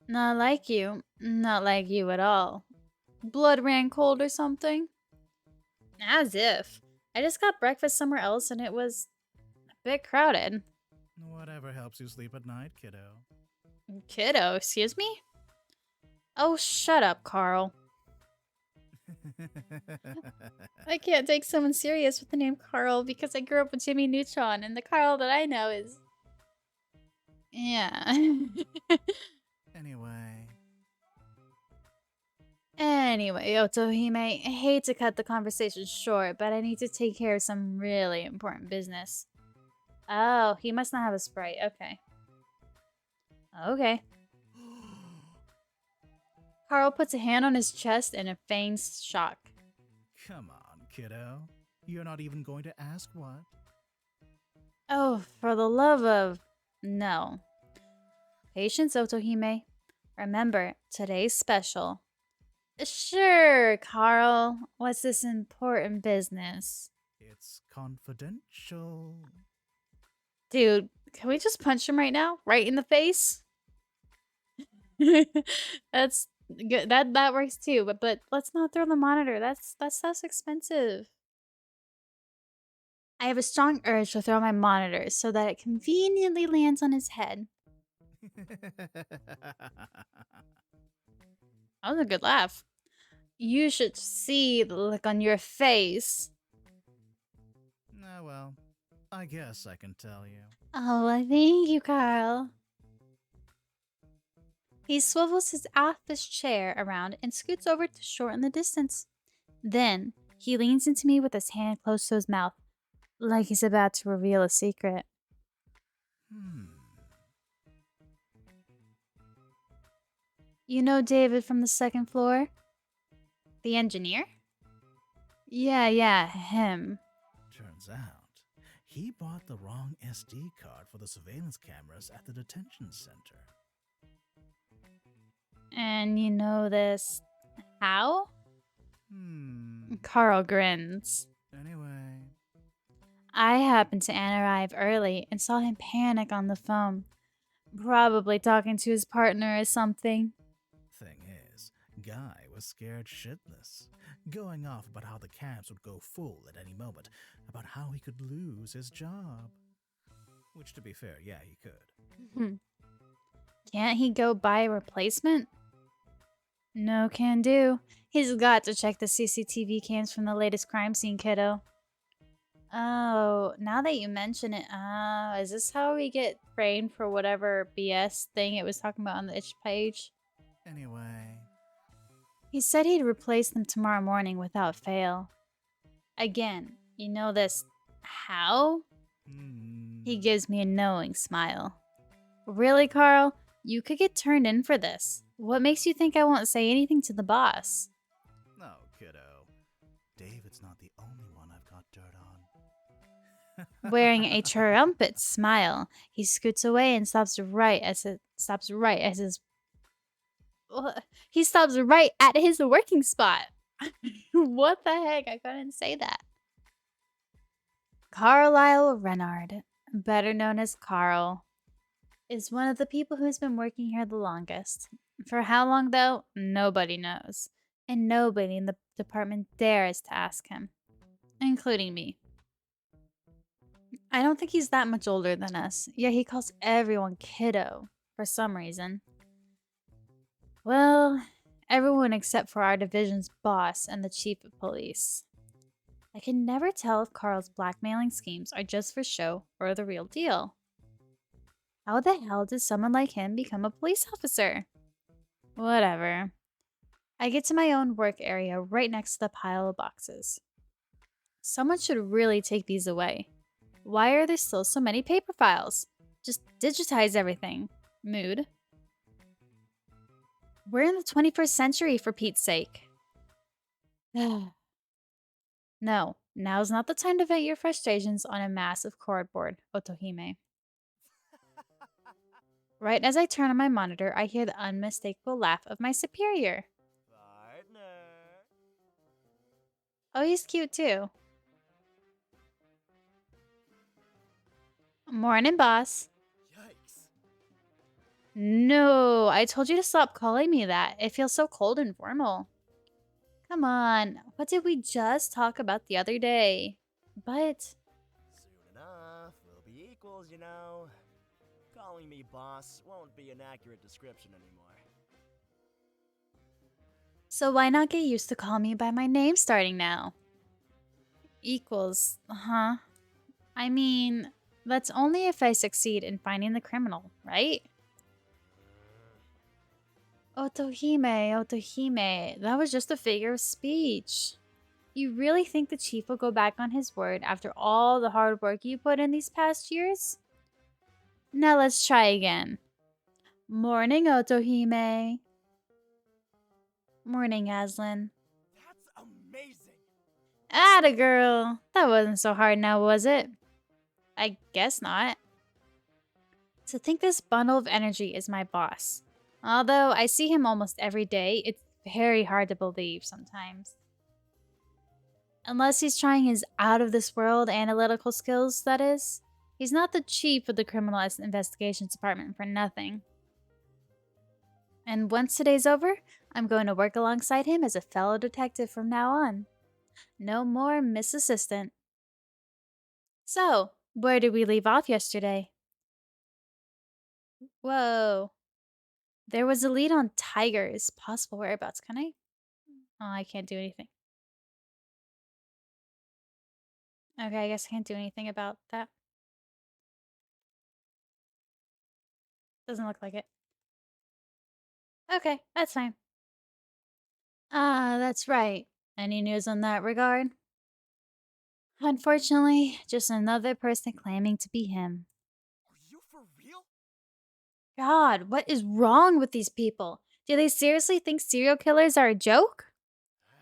Not like you. Not like you at all. Blood ran cold or something? As if. I just got breakfast somewhere else, and it was a bit crowded. Whatever helps you sleep at night, kiddo. Kiddo, excuse me? Oh, shut up, Carl. I can't take someone serious with the name Carl because I grew up with Jimmy Neutron, and the Carl that I know is... Yeah. Anyway, Otome, I hate to cut the conversation short, but I need to take care of some really important business. Oh, he must not have a Sprite. Okay. Okay. Carl puts a hand on his chest and feigns shock. Come on, kiddo. You're not even going to ask what? Oh, for the love of... No. Patience, Otohime. Remember, today's special. Sure, Carl. What's this important business? It's confidential. Dude, can we just punch him right now? Right in the face? That's good. That works too, but let's not throw the monitor. That's expensive. I have a strong urge to throw my monitor so that it conveniently lands on his head. That was a good laugh. You should see the look on your face. Ah, well, I guess I can tell you. Oh, well, thank you, Carl. He swivels his office chair around and scoots over to shorten the distance. Then, he leans into me with his hand close to his mouth, like he's about to reveal a secret. You know David from the 2nd floor? The engineer? Yeah, him. Turns out, he bought the wrong SD card for the surveillance cameras at the detention center. And you know this... How? Carl grins. Anyway. I happened to arrive early and saw him panic on the phone. Probably talking to his partner or something. Thing is, Guy was scared shitless, going off about how the cams would go full at any moment, about how he could lose his job. Which, to be fair, yeah, he could. Can't he go buy a replacement? No can do. He's got to check the CCTV cams from the latest crime scene, kiddo. Oh, now that you mention it, is this how we get framed for whatever BS thing it was talking about on the itch page? Anyway. He said he'd replace them tomorrow morning without fail. Again, you know this... How? He gives me a knowing smile. Really, Carl? You could get turned in for this. What makes you think I won't say anything to the boss? No, kiddo. David's not the only one I've got dirt on. Wearing a triumphant smile, he scoots away and stops right as his... He stops right at his working spot. What the heck? I couldn't say that. Carlisle Renard, better known as Carl, is one of the people who's been working here the longest. For how long, though, nobody knows. And nobody in the department dares to ask him, including me. I don't think he's that much older than us, yet he calls everyone kiddo for some reason. Well, everyone except for our division's boss and the chief of police. I can never tell if Carl's blackmailing schemes are just for show or the real deal. How the hell did someone like him become a police officer? Whatever. I get to my own work area right next to the pile of boxes. Someone should really take these away. Why are there still so many paper files? Just digitize everything. Mood. We're in the 21st century, for Pete's sake. No, now's not the time to vent your frustrations on a massive cardboard, Otohime. Right as I turn on my monitor, I hear the unmistakable laugh of my superior. Partner. Oh, he's cute too. Morning, boss. Yikes. No, I told you to stop calling me that. It feels so cold and formal. Come on, what did we just talk about the other day? But Soon enough, we'll be equals, you know. Calling me boss won't be an accurate description anymore. so why not get used to calling me by my name starting now? Equals, huh? I mean, that's only if I succeed in finding the criminal, right? Otohime, Otohime, that was just a figure of speech. You really think the chief will go back on his word after all the hard work you put in these past years? Now let's try again. Morning, Otohime. Morning, Aslan. That's amazing. Atta girl. That wasn't so hard now, was it? I guess not. To think this bundle of energy is my boss. Although I see him almost every day, it's very hard to believe sometimes. Unless he's trying his out-of-this-world analytical skills, that is. He's not the chief of the Criminal Investigations Department for nothing. And once today's over, I'm going to work alongside him as a fellow detective from now on. No more Miss Assistant. So, where did we leave off yesterday? Whoa. There was a lead on Tiger's possible whereabouts. Can I? Oh, I can't do anything. Okay, I guess I can't do anything about that. Doesn't look like it. Okay, that's fine. Ah, that's right. Any news on that regard? Unfortunately, just another person claiming to be him. Are you for real? God, what is wrong with these people? Do they seriously think serial killers are a joke?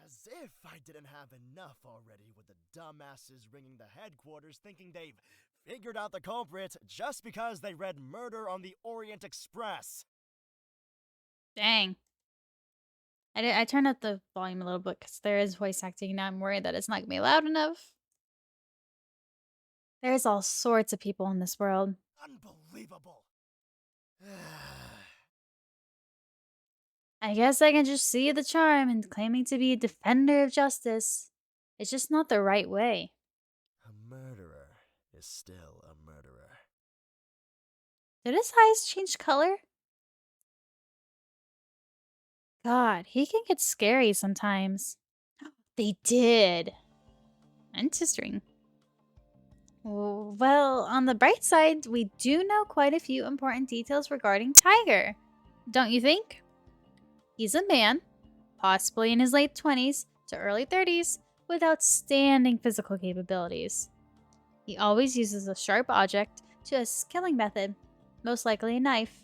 As if I didn't have enough already with the dumbasses ringing the headquarters thinking they've figured out the culprit just because they read Murder on the Orient Express. Dang. I turned up the volume a little bit because there is voice acting. Now I'm worried that it's not going to be loud enough. There's all sorts of people in this world. Unbelievable. I guess I can just see the charm in claiming to be a defender of justice. It's just not the right way. A murderer is still a murderer. Did his eyes change color? God, he can get scary sometimes. They did. Interesting. Well, on the bright side, we do know quite a few important details regarding Tiger. Don't you think? He's a man, possibly in his late 20s to early 30s, with outstanding physical capabilities. He always uses a sharp object to assist his killing method, most likely a knife.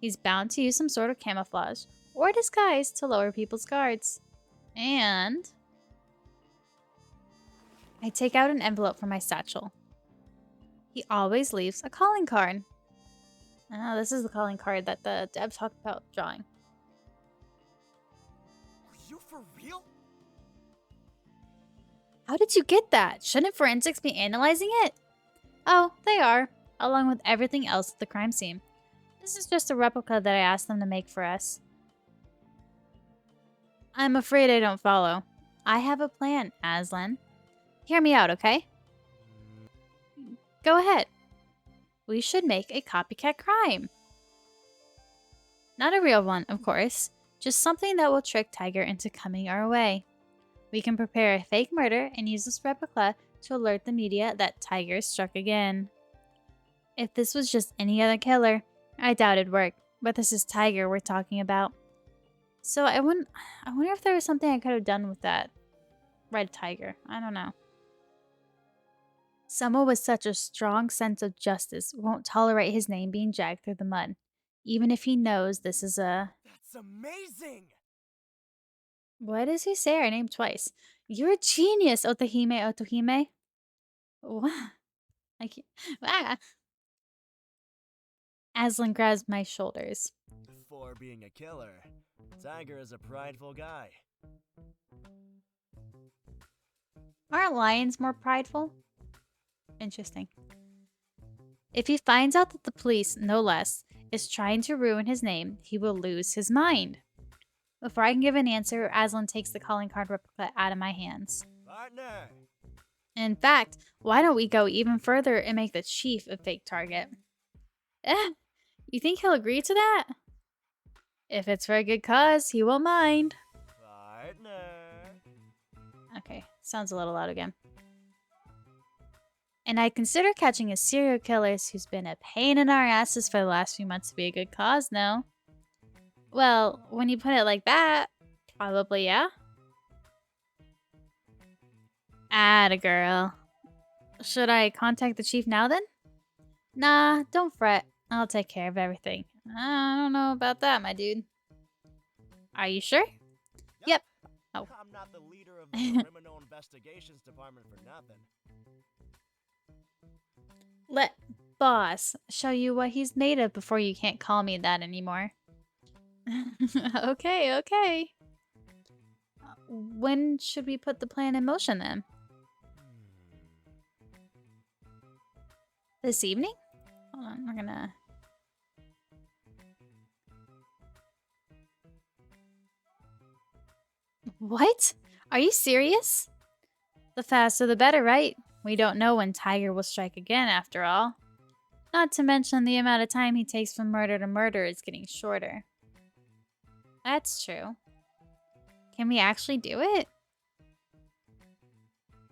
He's bound to use some sort of camouflage or disguise to lower people's guards. And I take out an envelope from my satchel. He always leaves a calling card. Oh, this is the calling card that the dev talked about drawing. for real? How did you get that? Shouldn't forensics be analyzing it? Oh, they are, along with everything else at the crime scene. This is just a replica that I asked them to make for us. I'm afraid I don't follow. I have a plan, Aslan. Hear me out, okay? Go ahead. We should make a copycat crime. Not a real one, of course. Just something that will trick Tiger into coming our way. We can prepare a fake murder and use this replica to alert the media that Tiger struck again. If this was just any other killer, I doubt it'd work. But this is Tiger we're talking about. So I wonder if there was something I could have done with that red tiger. I don't know. Someone with such a strong sense of justice won't tolerate his name being dragged through the mud, even if he knows this is a... That's amazing! Why does he say our name twice? You're a genius, Otome. What? I can't... Ah. Aslan grabs my shoulders. For being a killer, Tiger is a prideful guy. Aren't lions more prideful? Interesting. If he finds out that the police, no less, is trying to ruin his name, he will lose his mind. Before I can give an answer, Aslan takes the calling card replica out of my hands. Partner! In fact, why don't we go even further and make the chief a fake target? You think he'll agree to that? If it's for a good cause, he won't mind. Partner! Okay, sounds a little loud again. And I'd consider catching a serial killer who's been a pain in our asses for the last few months to be a good cause, no? Well, when you put it like that, probably yeah. Atta girl. Should I contact the chief now then? Nah, don't fret. I'll take care of everything. I don't know about that, my dude. Are you sure? Yep. Oh. I'm not the leader of the Criminal Investigations Department for nothing. Let boss show you what he's made of before you can't call me that anymore. Okay. When should we put the plan in motion then? This evening? Hold on, we're gonna... What? Are you serious? The faster the better, right? We don't know when Tiger will strike again, after all. Not to mention the amount of time he takes from murder to murder is getting shorter. That's true. Can we actually do it?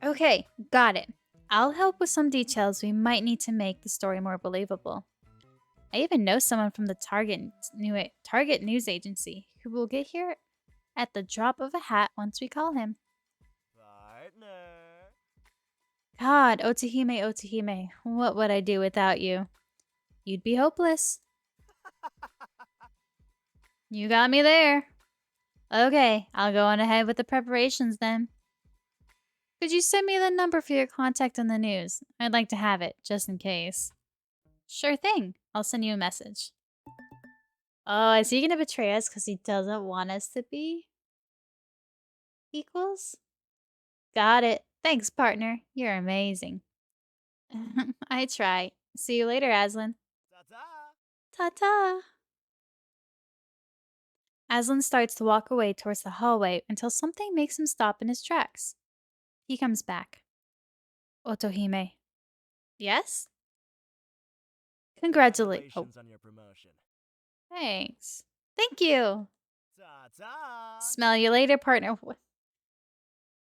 Okay, got it. I'll help with some details we might need to make the story more believable. I even know someone from the Target News Agency who will get here at the drop of a hat once we call him. Partner! God, Otome, what would I do without you? You'd be hopeless. You got me there. Okay, I'll go on ahead with the preparations then. Could you send me the number for your contact in the news? I'd like to have it, just in case. Sure thing. I'll send you a message. Oh, is he gonna betray us because he doesn't want us to be equals? Got it. Thanks, partner. You're amazing. I try. See you later, Aslan. Ta-ta! Ta-ta! Aslan starts to walk away towards the hallway until something makes him stop in his tracks. He comes back. Otohime. Yes? Congratulations. Oh, Congratulations on your promotion. thanks. Thank you. Ta-ta! Smell you later, partner.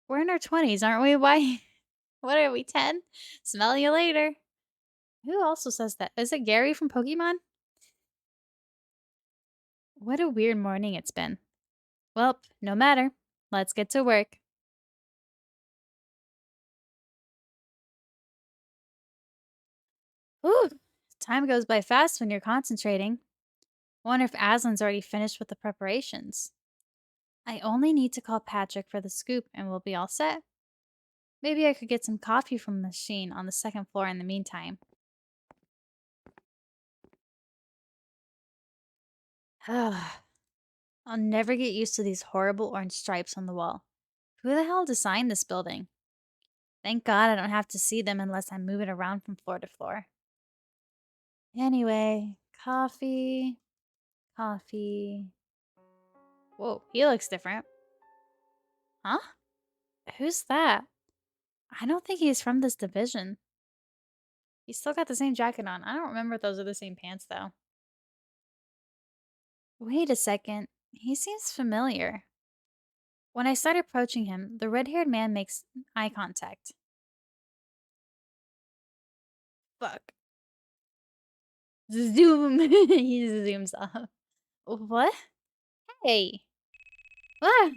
We're in our 20s, aren't we? Why? What are we, 10? Smell you later. Who also says that? Is it Gary from Pokemon? What a weird morning it's been. Well, no matter. Let's get to work. Ooh, time goes by fast when you're concentrating. Wonder if Aslan's already finished with the preparations. I only need to call Patrick for the scoop and we'll be all set. Maybe I could get some coffee from the machine on the second floor in the meantime. I'll never get used to these horrible orange stripes on the wall. Who the hell designed this building? Thank God I don't have to see them unless I'm moving around from floor to floor. Anyway, coffee, coffee. Whoa, he looks different. Huh? Who's that? I don't think he's from this division. He's still got the same jacket on. I don't remember if those are the same pants, though. Wait a second. He seems familiar. When I start approaching him, the red haired man makes eye contact. Fuck. Zoom. He zooms off. What? Hey. What?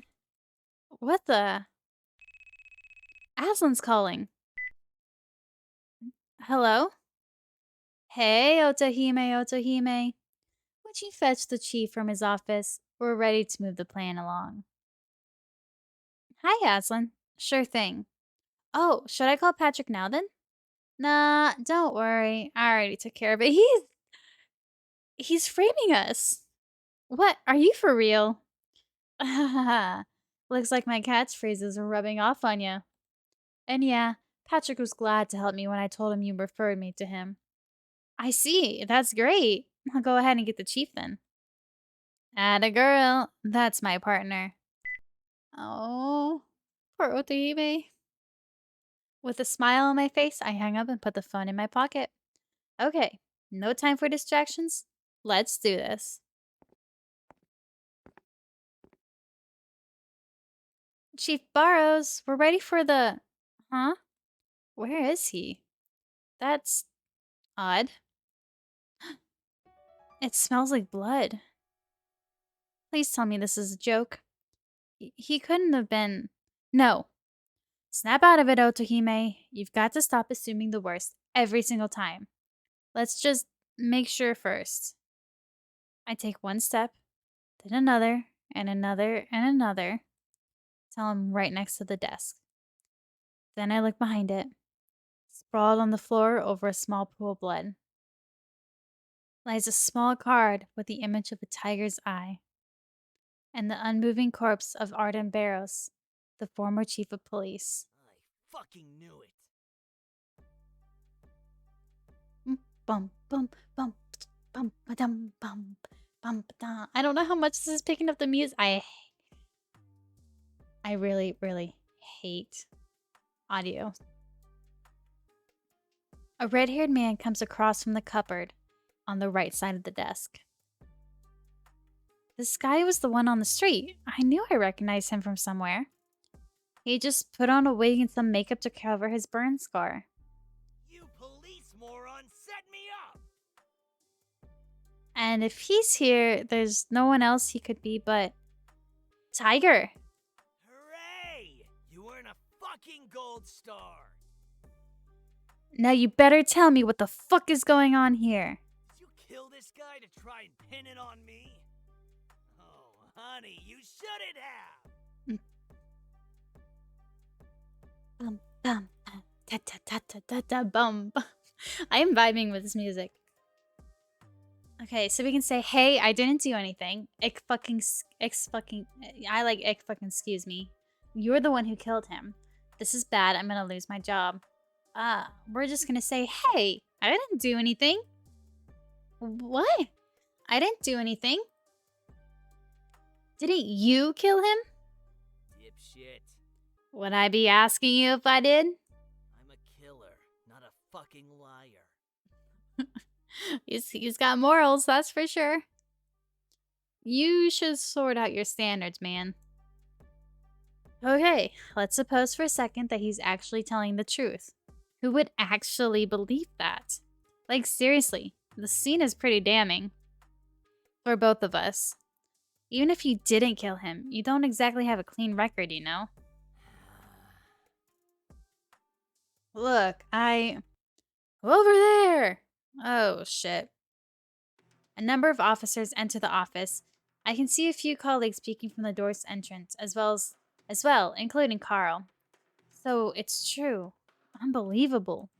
What the? Aslan's calling. Hello? Hey, Otome, Otome. Would you fetch the chief from his office? We're ready to move the plan along. Hi, Aslan. Sure thing. Oh, should I call Patrick now then? Nah, don't worry. I already took care of it. He's framing us. What? Are you for real? Looks like my catchphrases are rubbing off on you. And yeah, Patrick was glad to help me when I told him you referred me to him. I see. That's great. I'll go ahead and get the chief then. Atta girl. That's my partner. Oh, poor Otome. With a smile on my face, I hung up and put the phone in my pocket. Okay, no time for distractions. Let's do this. Chief Barrows, we're ready for the... Huh? Where is he? That's odd. It smells like blood. Please tell me this is a joke. He couldn't have been... No. Snap out of it, Otohime. You've got to stop assuming the worst every single time. Let's just make sure first. I take one step, then another, and another, and another, till I'm right next to the desk. Then I look behind it, sprawled on the floor over a small pool of blood, lies a small card with the image of a tiger's eye, and the unmoving corpse of Arden Barrows, the former chief of police. I fucking knew it. Bum, bum, bum, bum, ba-dum, bum, bum, ba-dum. I don't know how much this is picking up the music. I really, really hate audio. A red-haired man comes across from the cupboard on the right side of the desk. This guy was the one on the street. I knew I recognized him from somewhere. He just put on a wig and some makeup to cover his burn scar. You police moron set me up! And if he's here, there's no one else he could be but Tiger. Hooray! You earn a fucking gold star! Now you better tell me what the fuck is going on here. Did you kill this guy to try and pin it on me? Oh, honey, you shouldn't have! Bum, bum, ta ta ta ta ta ta bum. I am vibing with this music. Okay, so we can say, hey, I didn't do anything. I like ick fucking excuse me. You're the one who killed him. This is bad. I'm gonna lose my job. We're just gonna say, hey, I didn't do anything. What? I didn't do anything. Didn't you kill him? Dipshit. Would I be asking you if I did? I'm a killer, not a fucking liar. He's got morals, that's for sure. You should sort out your standards, man. Okay, let's suppose for a second that he's actually telling the truth. Who would actually believe that? Like, seriously, the scene is pretty damning. For both of us. Even if you didn't kill him, you don't exactly have a clean record, you know? Look, Over there! Oh, shit. A number of officers enter the office. I can see a few colleagues peeking from the door's entrance, as well, including Carl. So, it's true. Unbelievable.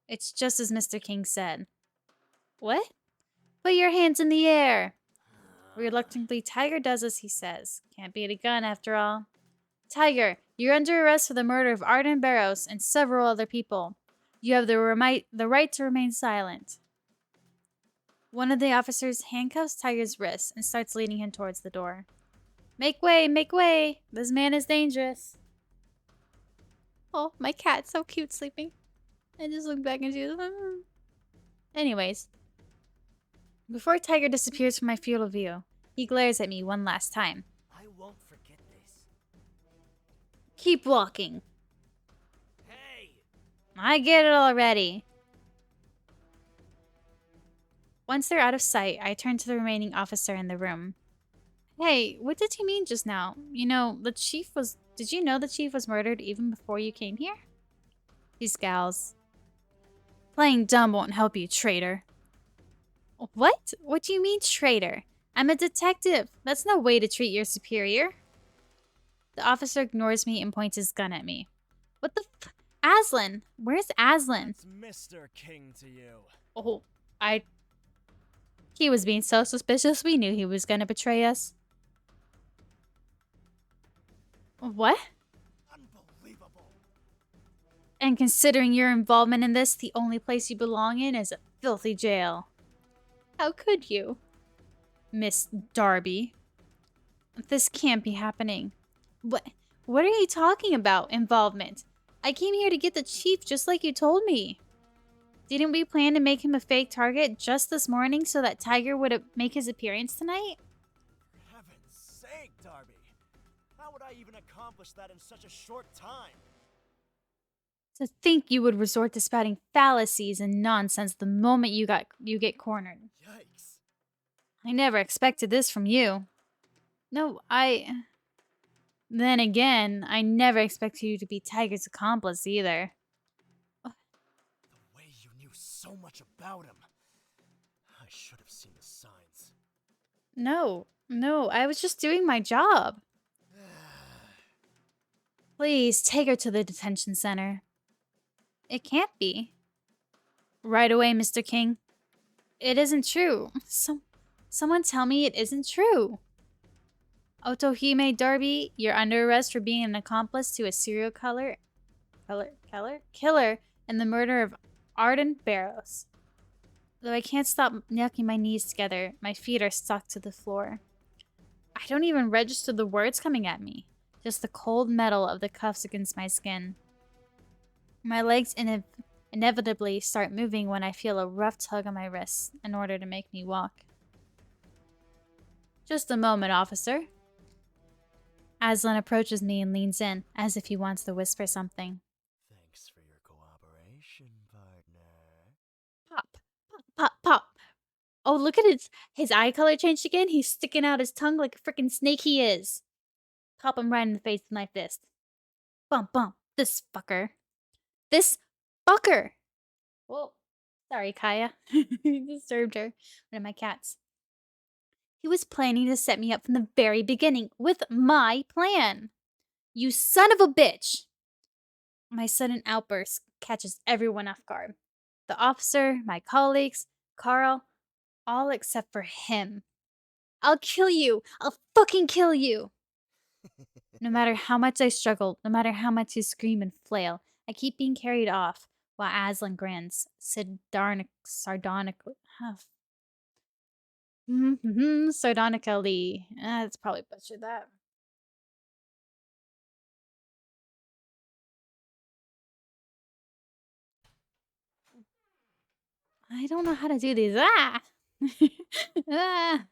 It's just as Mr. King said. What? Put your hands in the air! Reluctantly, Tiger does as he says. Can't beat a gun after all. Tiger, you're under arrest for the murder of Arden Barrows and several other people. You have the right to remain silent. One of the officers handcuffs Tiger's wrists and starts leading him towards the door. Make way, make way! This man is dangerous. Oh, my cat's so cute sleeping. I just look back and she's... Anyways. Before Tiger disappears from my field of view, he glares at me one last time. I won't forget this. Keep walking. Hey! I get it already. Once they're out of sight, I turn to the remaining officer in the room. Hey, what did he mean just now? You know, the chief was... Did you know the chief was murdered even before you came here? He scowls. Playing dumb won't help you, traitor. What? What do you mean, traitor? I'm a detective. That's no way to treat your superior. The officer ignores me and points his gun at me. What the f... Aslan! Where's Aslan? It's Mr. King to you. Oh, He was being so suspicious, we knew he was gonna betray us. What? Unbelievable. And considering your involvement in this, the only place you belong in is a filthy jail. How could you? Miss Darby. This can't be happening. What are you talking about, involvement? I came here to get the chief just like you told me. Didn't we plan to make him a fake target just this morning so that Tiger would make his appearance tonight? For heaven's sake, Darby. How would I even accomplish that in such a short time? To think you would resort to spouting fallacies and nonsense the moment you get cornered. Yikes. I never expected this from you. No, Then again, I never expected you to be Tiger's accomplice either. The way you knew so much about him. I should have seen the signs. No, I was just doing my job. Please, take her to the detention center. It can't be. Right away, Mr. King. It isn't true. Someone tell me it isn't true. Otome Darby, you're under arrest for being an accomplice to a serial killer in the murder of Arden Barrows. Though I can't stop knocking my knees together, my feet are stuck to the floor. I don't even register the words coming at me, just the cold metal of the cuffs against my skin. My legs inevitably start moving when I feel a rough tug on my wrists in order to make me walk. Just a moment, officer. Aslan approaches me and leans in, as if he wants to whisper something. Thanks for your cooperation, partner. Pop, pop, pop, pop. Oh, look at his eye color changed again. He's sticking out his tongue like a freaking snake he is. Pop him right in the face with my fist. Bump, bump. This fucker. This fucker! Whoa. Sorry, Kaya. Disturbed her. One of my cats. He was planning to set me up from the very beginning with my plan. You son of a bitch! My sudden outburst catches everyone off guard. The officer, my colleagues, Carl, all except for him. I'll kill you! I'll fucking kill you! No matter how much I struggle, no matter how much I scream and flail, I keep being carried off while Aslan grins, sardonically. Sardonically. It's probably butchered that. I don't know how to do these. Ah!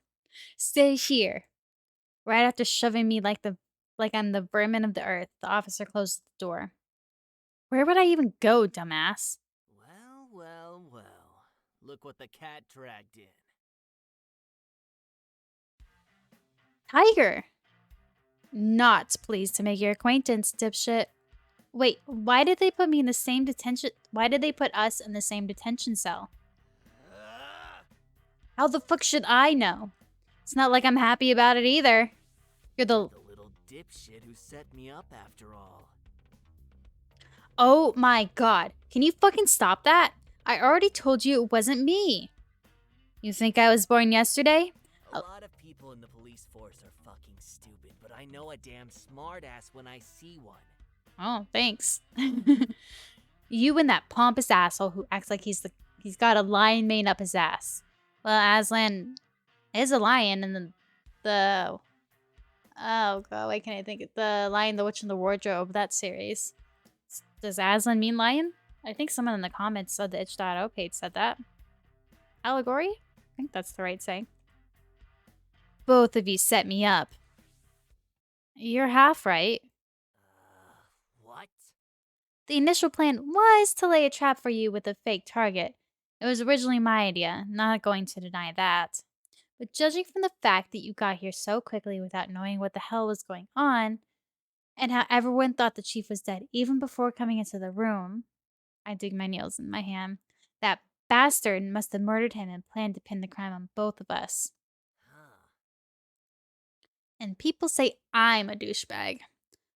Stay here. Right after shoving me like I'm the vermin of the earth, the officer closes the door. Where would I even go, dumbass? Well, well, well. Look what the cat dragged in. Tiger! Not pleased to make your acquaintance, dipshit. Wait, why did they put me in the same detention? Why did they put us in the same detention cell? How the fuck should I know? It's not like I'm happy about it either. You're the little dipshit who set me up after all. Oh my god. Can you fucking stop that? I already told you it wasn't me. You think I was born yesterday? A lot of people people in the police force are fucking stupid, but I know a damn smartass when I see one. Oh, thanks. You and that pompous asshole who acts like he's got a lion mane up his ass. Well, Aslan is a lion, and the oh god, why can't I think of the Lion, the Witch, and the Wardrobe, that series. Does Aslan mean lion? I think someone in the comments of the itch.io page said that. Allegory? I think that's the right saying. Both of you set me up. You're half right. What? The initial plan was to lay a trap for you with a fake target. It was originally my idea, not going to deny that. But judging from the fact that you got here so quickly without knowing what the hell was going on, and how everyone thought the chief was dead even before coming into the room, I dig my nails in my hand. That bastard must have murdered him and planned to pin the crime on both of us. Huh. And people say I'm a douchebag.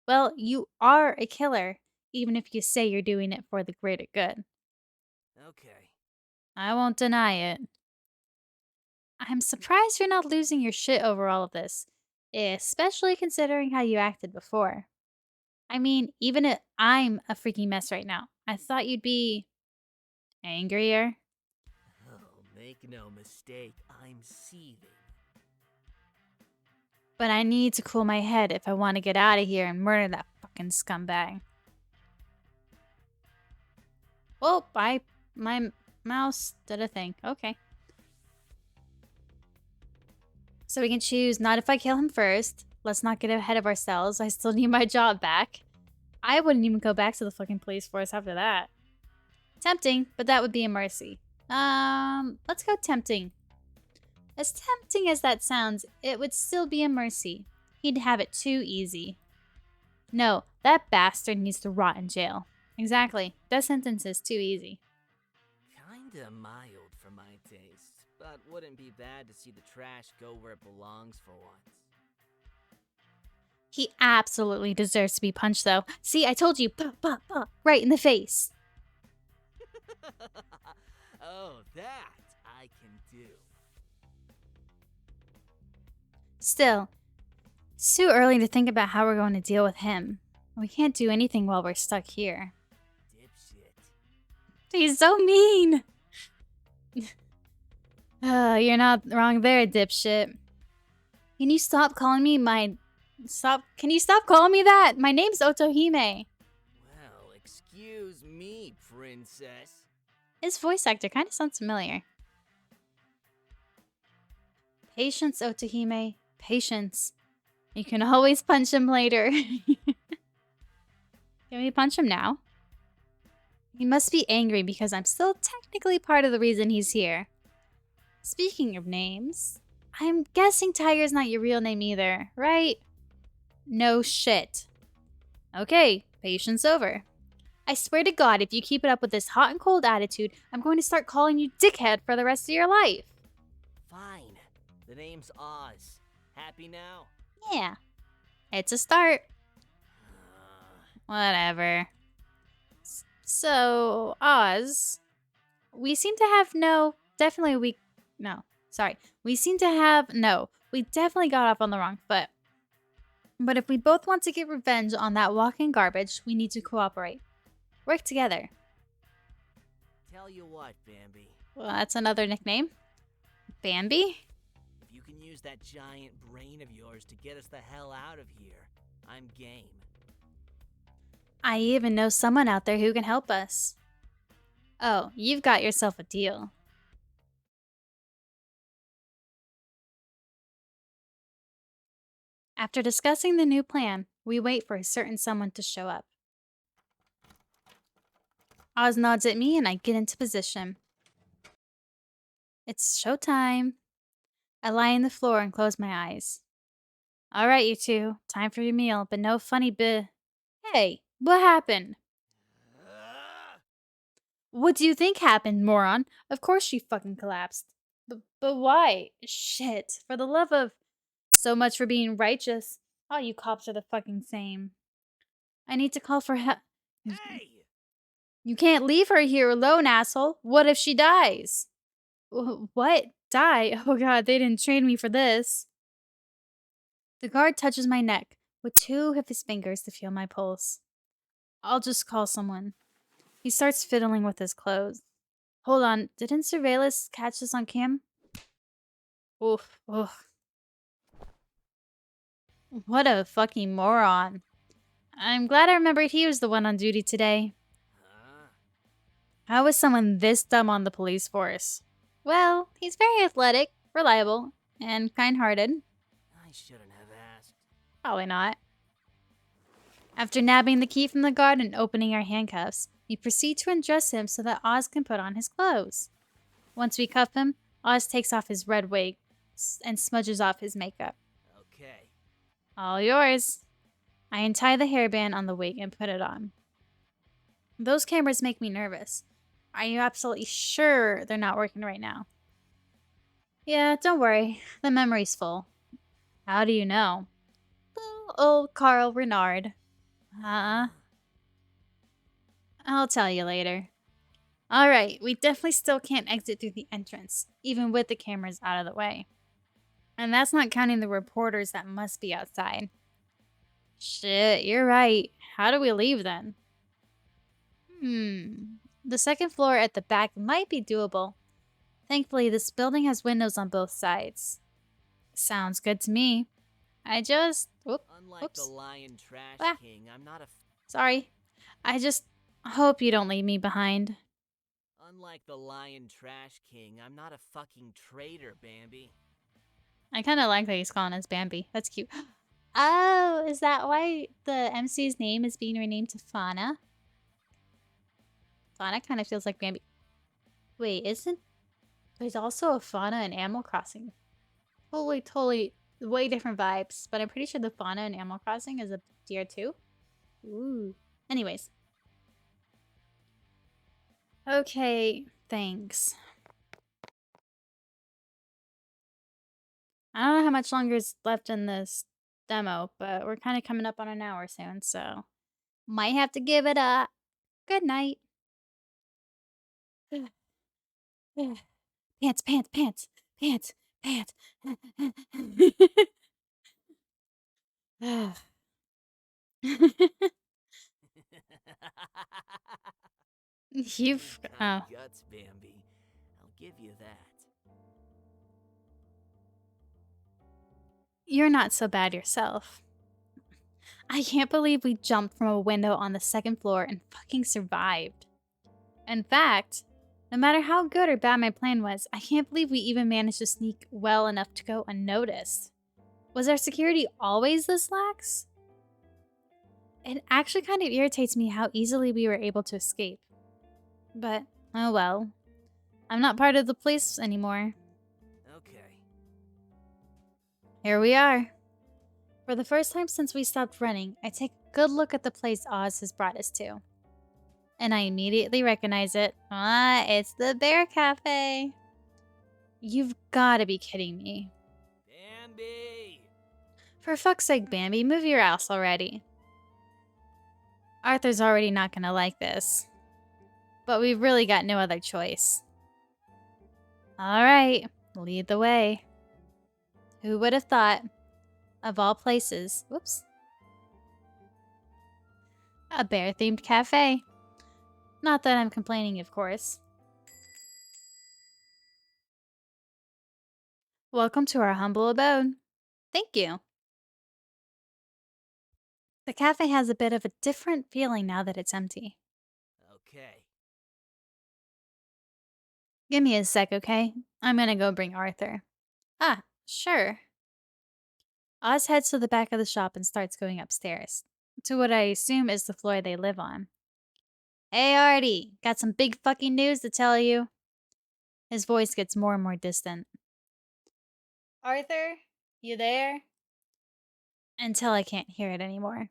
Well, you are a killer, even if you say you're doing it for the greater good. Okay. I won't deny it. I'm surprised you're not losing your shit over all of this, especially considering how you acted before. I mean, even if I'm a freaking mess right now, I thought you'd be angrier. Oh, make no mistake, I'm seething. But I need to cool my head if I want to get out of here and murder that fucking scumbag. Oh, my mouse did a thing. Okay. So we can choose not if I kill him first. Let's not get ahead of ourselves. I still need my job back. I wouldn't even go back to the fucking police force after that. Tempting, but that would be a mercy. Let's go tempting. As tempting as that sounds, it would still be a mercy. He'd have it too easy. No, that bastard needs to rot in jail. Exactly. That sentence is too easy. Kinda mild for my taste, but wouldn't be bad to see the trash go where it belongs for once. He absolutely deserves to be punched, though. See, I told you, right in the face. Oh, that I can do. Still, it's too early to think about how we're going to deal with him. We can't do anything while we're stuck here. Dipshit. He's so mean! You're not wrong there, dipshit. Can you stop calling me Can you stop calling me that? My name's Otome. Well, excuse me, princess. His voice actor kind of sounds familiar. Patience, Otome. Patience. You can always punch him later. Can we punch him now? He must be angry because I'm still technically part of the reason he's here. Speaking of names, I'm guessing Tiger's not your real name either, right? No shit. Okay, patience over. I swear to God, if you keep it up with this hot and cold attitude, I'm going to start calling you dickhead for the rest of your life. Fine. The name's Oz. Happy now? Yeah, it's a start. Whatever. So, Oz, we seem to have we definitely got off on the wrong foot. But if we both want to get revenge on that walking garbage, we need to cooperate. Work together. Tell you what, Bambi. Well, that's another nickname. Bambi? If you can use that giant brain of yours to get us the hell out of here, I'm game. I even know someone out there who can help us. Oh, you've got yourself a deal. After discussing the new plan, we wait for a certain someone to show up. Oz nods at me and I get into position. It's showtime. I lie on the floor and close my eyes. All right, you two, time for your meal, but no funny Hey, what happened? What do you think happened, moron? Of course she fucking collapsed. But why? Shit, for the love of... So much for being righteous. All you cops are the fucking same. I need to call for help. Hey! You can't leave her here alone, asshole. What if she dies? What? Die? Oh god, they didn't train me for this. The guard touches my neck with two of his fingers to feel my pulse. I'll just call someone. He starts fiddling with his clothes. Hold on, didn't surveillance catch this on cam? Oof, oof. What a fucking moron. I'm glad I remembered he was the one on duty today. Huh? How is someone this dumb on the police force? Well, he's very athletic, reliable, and kind-hearted. I shouldn't have asked. Probably not. After nabbing the key from the guard and opening our handcuffs, we proceed to undress him so that Oz can put on his clothes. Once we cuff him, Oz takes off his red wig and smudges off his makeup. Okay. All yours. I untie the hairband on the wig and put it on. Those cameras make me nervous. Are you absolutely sure they're not working right now? Yeah, don't worry. The memory's full. How do you know? Little old Carl Renard. I'll tell you later. Alright, we definitely still can't exit through the entrance, even with the cameras out of the way. And that's not counting the reporters that must be outside. Shit, you're right. How do we leave then? The second floor at the back might be doable. Thankfully, this building has windows on both sides. Sounds good to me. Unlike the Whoops. lion trash Ah. king, I'm not a. Sorry. I just hope you don't leave me behind. Unlike the lion trash king, I'm not a fucking traitor, Bambi. I kind of like that he's calling us Bambi. That's cute. Oh, is that why the MC's name is being renamed to Fauna? Fauna kind of feels like Bambi. Wait, isn't... There's also a Fauna in Animal Crossing. Totally, way different vibes. But I'm pretty sure the Fauna in Animal Crossing is a deer too. Ooh. Anyways. Okay, thanks. I don't know how much longer is left in this demo, but we're kind of coming up on an hour soon, so might have to give it a good night. Pants, pants, pants, pants, pants. You've Got guts, Bambi. I'll give you that. You're not so bad yourself. I can't believe we jumped from a window on the second floor and fucking survived. In fact, no matter how good or bad my plan was, I can't believe we even managed to sneak well enough to go unnoticed. Was our security always this lax? It actually kind of irritates me how easily we were able to escape. But, oh well. I'm not part of the police anymore. Okay. Here we are. For the first time since we stopped running, I take a good look at the place Oz has brought us to. And I immediately recognize it. Ah, it's the Bear Cafe. You've gotta be kidding me. Bambi! For fuck's sake, Bambi, move your ass already. Arthur's already not gonna like this. But we've really got no other choice. Alright, lead the way. Who would have thought? Of all places, whoops. A bear-themed cafe. Not that I'm complaining, of course. Welcome to our humble abode. Thank you. The cafe has a bit of a different feeling now that it's empty. Okay. Give me a sec, okay? I'm gonna go bring Arthur. Ah, sure. Oz heads to the back of the shop and starts going upstairs, to what I assume is the floor they live on. Hey, Artie, got some big fucking news to tell you. His voice gets more and more distant. Arthur, you there? Until I can't hear it anymore.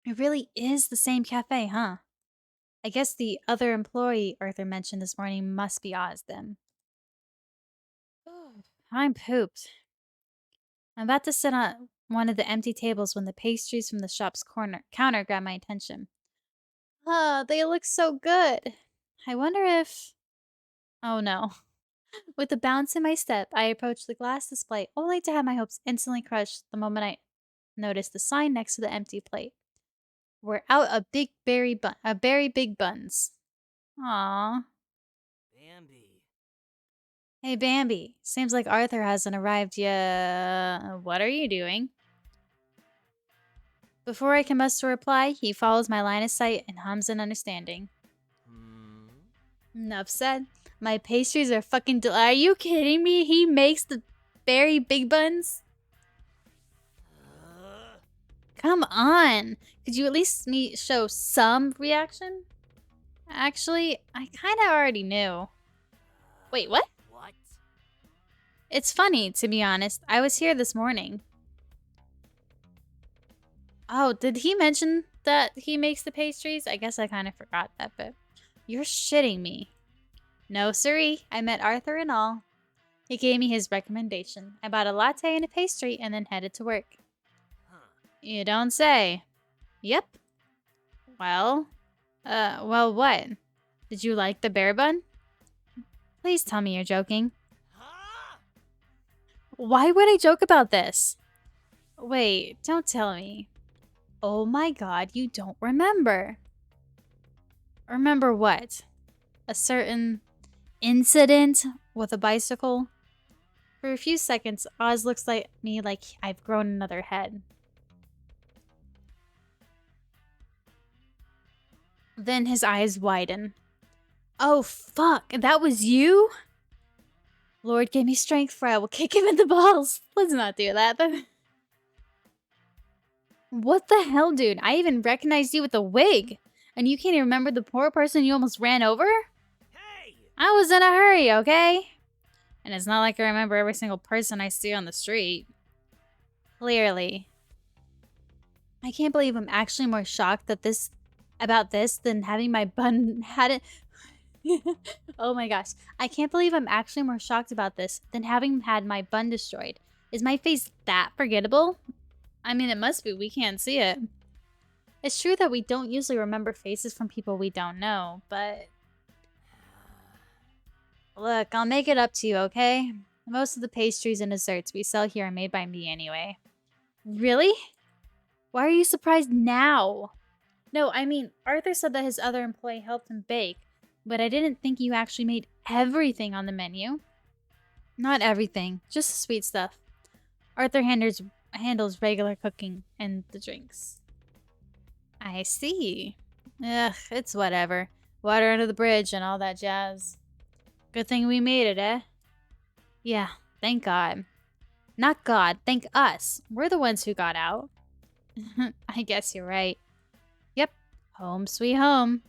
It really is the same cafe, huh? I guess the other employee Arthur mentioned this morning must be Oz then. I'm pooped. I'm about to sit on one of the empty tables when the pastries from the shop's counter grab my attention. Ah, they look so good. I wonder if... Oh no. With a bounce in my step, I approached the glass display, only to have my hopes instantly crushed the moment I noticed the sign next to the empty plate. We're out a big berry big buns. Aww. Bambi. Hey Bambi, seems like Arthur hasn't arrived yet. What are you doing? Before I can muster a reply, he follows my line of sight and hums in understanding. Hmm. Enough said. My pastries are fucking are you kidding me? He makes the berry big buns? Come on. Could you at least show some reaction? Actually, I kinda already knew. Wait, what? What? It's funny, to be honest. I was here this morning. Oh, did he mention that he makes the pastries? I guess I kind of forgot that bit. You're shitting me. No, siree. I met Arthur and all. He gave me his recommendation. I bought a latte and a pastry and then headed to work. Huh. You don't say. Yep. Well, well what? Did you like the bear bun? Please tell me you're joking. Huh? Why would I joke about this? Wait, don't tell me. Oh my god, you don't remember. Remember what? A certain incident with a bicycle? For a few seconds, Oz looks like me like I've grown another head. Then his eyes widen. Oh fuck, that was you? Lord, give me strength for I will kick him in the balls. Let's not do that. What the hell, dude? I even recognized you with the wig. And you can't even remember the poor person you almost ran over? Hey! I was in a hurry, okay? And it's not like I remember every single person I see on the street. Clearly. I can't believe I'm actually more shocked about this than having my bun had it. Oh my gosh. I can't believe I'm actually more shocked about this than having had my bun destroyed. Is my face that forgettable? I mean, it must be. We can't see it. It's true that we don't usually remember faces from people we don't know, but... Look, I'll make it up to you, okay? Most of the pastries and desserts we sell here are made by me anyway. Really? Why are you surprised now? No, I mean, Arthur said that his other employee helped him bake, but I didn't think you actually made everything on the menu. Not everything, just the sweet stuff. Arthur handles regular cooking and the drinks. I see. Ugh, it's whatever. Water under the bridge and all that jazz. Good thing we made it, eh? Yeah, thank God. Not God, thank us. We're the ones who got out. I guess you're right. Yep, home sweet home.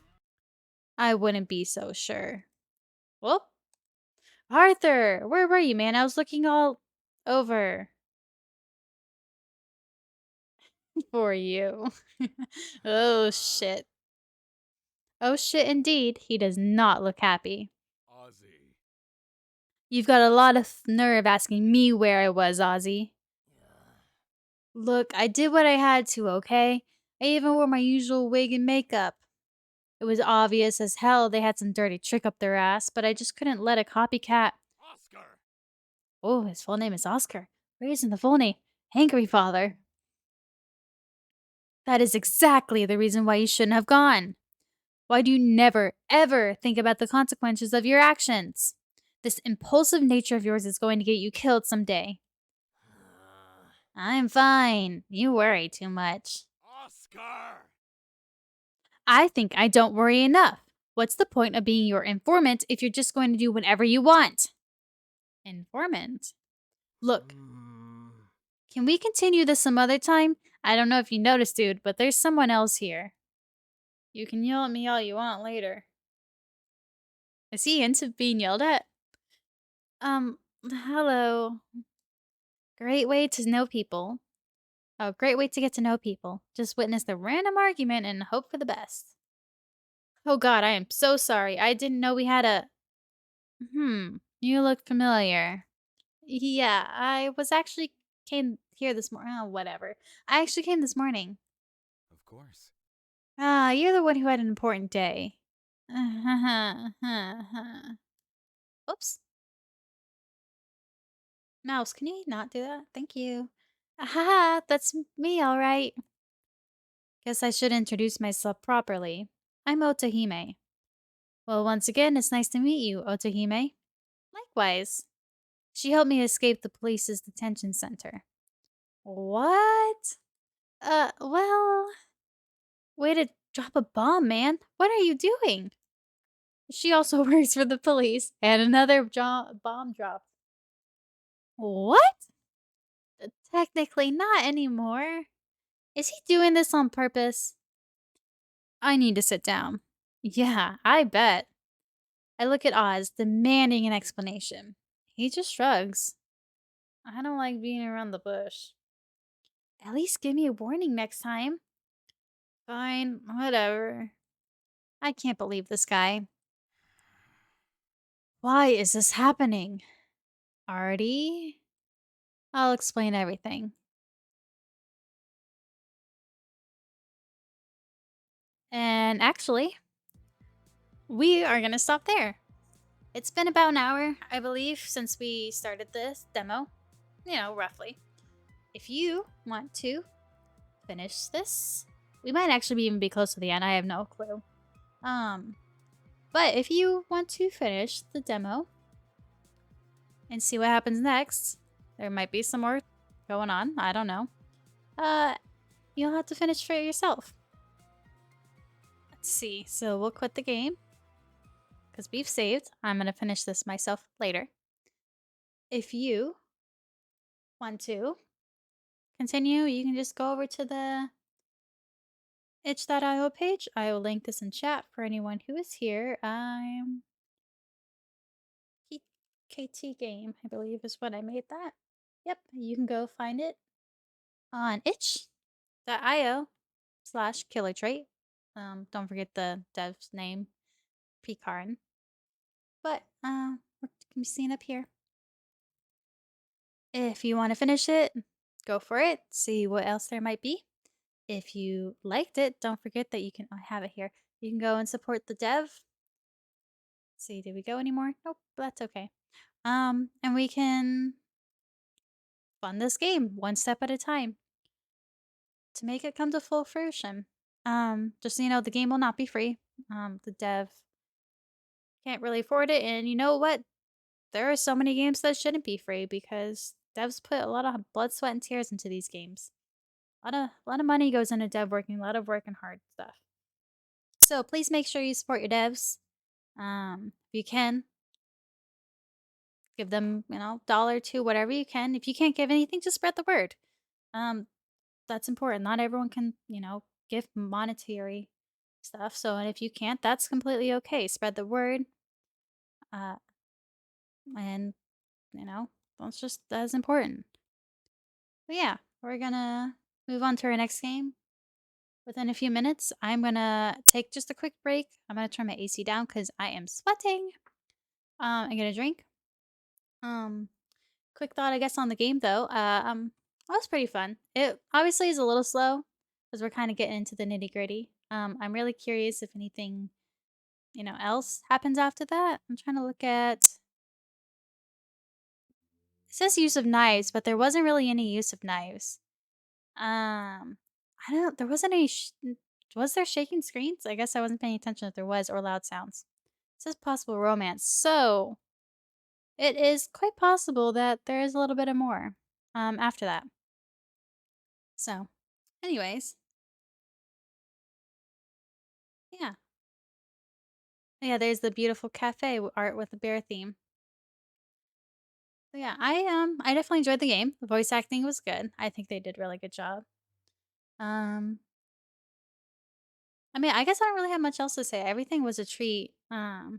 I wouldn't be so sure. Whoop. Arthur, where were you, man? I was looking all over for you. Oh, shit. Oh, shit, indeed. He does not look happy. Ozzy. You've got a lot of nerve asking me where I was, Ozzy. Look, I did what I had to, okay? I even wore my usual wig and makeup. It was obvious as hell they had some dirty trick up their ass, but I just couldn't let a copycat. Oscar! Oh, his full name is Oscar. Raising the full name. Angry father. That is exactly the reason why you shouldn't have gone. Why do you never, ever think about the consequences of your actions? This impulsive nature of yours is going to get you killed someday. I'm fine. You worry too much. Oscar! I think I don't worry enough. What's the point of being your informant if you're just going to do whatever you want? Informant? Look, can we continue this some other time? I don't know if you noticed, dude, but there's someone else here. You can yell at me all you want later. Is he into being yelled at? Hello. Great way to know people. A great way to get to know people. Just witness the random argument and hope for the best. Oh god, I am so sorry. I didn't know we had a... You look familiar. Yeah, I was actually came here this morning. Oh, whatever. I actually came this morning. Of course. Ah, you're the one who had an important day. Oops. Mouse, can you not do that? Thank you. Aha, that's me, all right. Guess I should introduce myself properly. I'm Otahime. Well, once again, it's nice to meet you, Otahime. Likewise. She helped me escape the police's detention center. What? Well, way to drop a bomb, man. What are you doing? She also works for the police, and another bomb dropped. What? Technically, not anymore. Is he doing this on purpose? I need to sit down. Yeah, I bet. I look at Oz, demanding an explanation. He just shrugs. I don't like being around the bush. At least give me a warning next time. Fine, whatever. I can't believe this guy. Why is this happening? Artie? I'll explain everything. And actually, we are gonna stop there. It's been about an hour, I believe, since we started this demo. You know, roughly. If you want to finish this, we might actually even be close to the end. I have no clue. But if you want to finish the demo and see what happens next, there might be some more going on. I don't know. You'll have to finish for yourself. Let's see. So we'll quit the game because we've saved. I'm gonna finish this myself later. If you want to continue, you can just go over to the itch.io page. I will link this in chat for anyone who is here. I'm KT Game, I believe is what I made that. Yep, you can go find it on itch.io/killer trait. Don't forget the dev's name, Picard. But what can be seen up here? If you want to finish it, go for it. See what else there might be. If you liked it, don't forget that you can have it here. You can go and support the dev. See, did we go anymore? Nope, that's okay. And we can fund this game one step at a time to make it come to full fruition. Just so you know, the game will not be free. The dev can't really afford it, and you know what? There are so many games that shouldn't be free because devs put a lot of blood, sweat, and tears into these games. A lot of money goes into dev working, a lot of work and hard stuff. So please make sure you support your devs. If you can, give them, dollar or two, whatever you can. If you can't give anything, just spread the word. That's important. Not everyone can, give monetary stuff. So, and if you can't, that's completely okay. Spread the word. Uh, and, that's important. But yeah, we're gonna move on to our next game within a few minutes. I'm gonna take just a quick break. I'm gonna turn my AC down because I am sweating. I get a drink. Quick thought, I guess, on the game though. That was pretty fun. It obviously is a little slow because we're kind of getting into the nitty gritty. I'm really curious if anything, else happens after that. I'm trying to look at. It says use of knives, but there wasn't really any use of knives. I don't. There wasn't any. Was there shaking screens? I guess I wasn't paying attention if there was, or loud sounds. It says possible romance, so it is quite possible that there is a little bit of more after that. So, anyways, yeah. Yeah, there's the beautiful cafe art with the bear theme. So yeah, I definitely enjoyed the game. The voice acting was good. I think they did a really good job. Um I mean, I guess I don't really have much else to say. Everything was a treat. I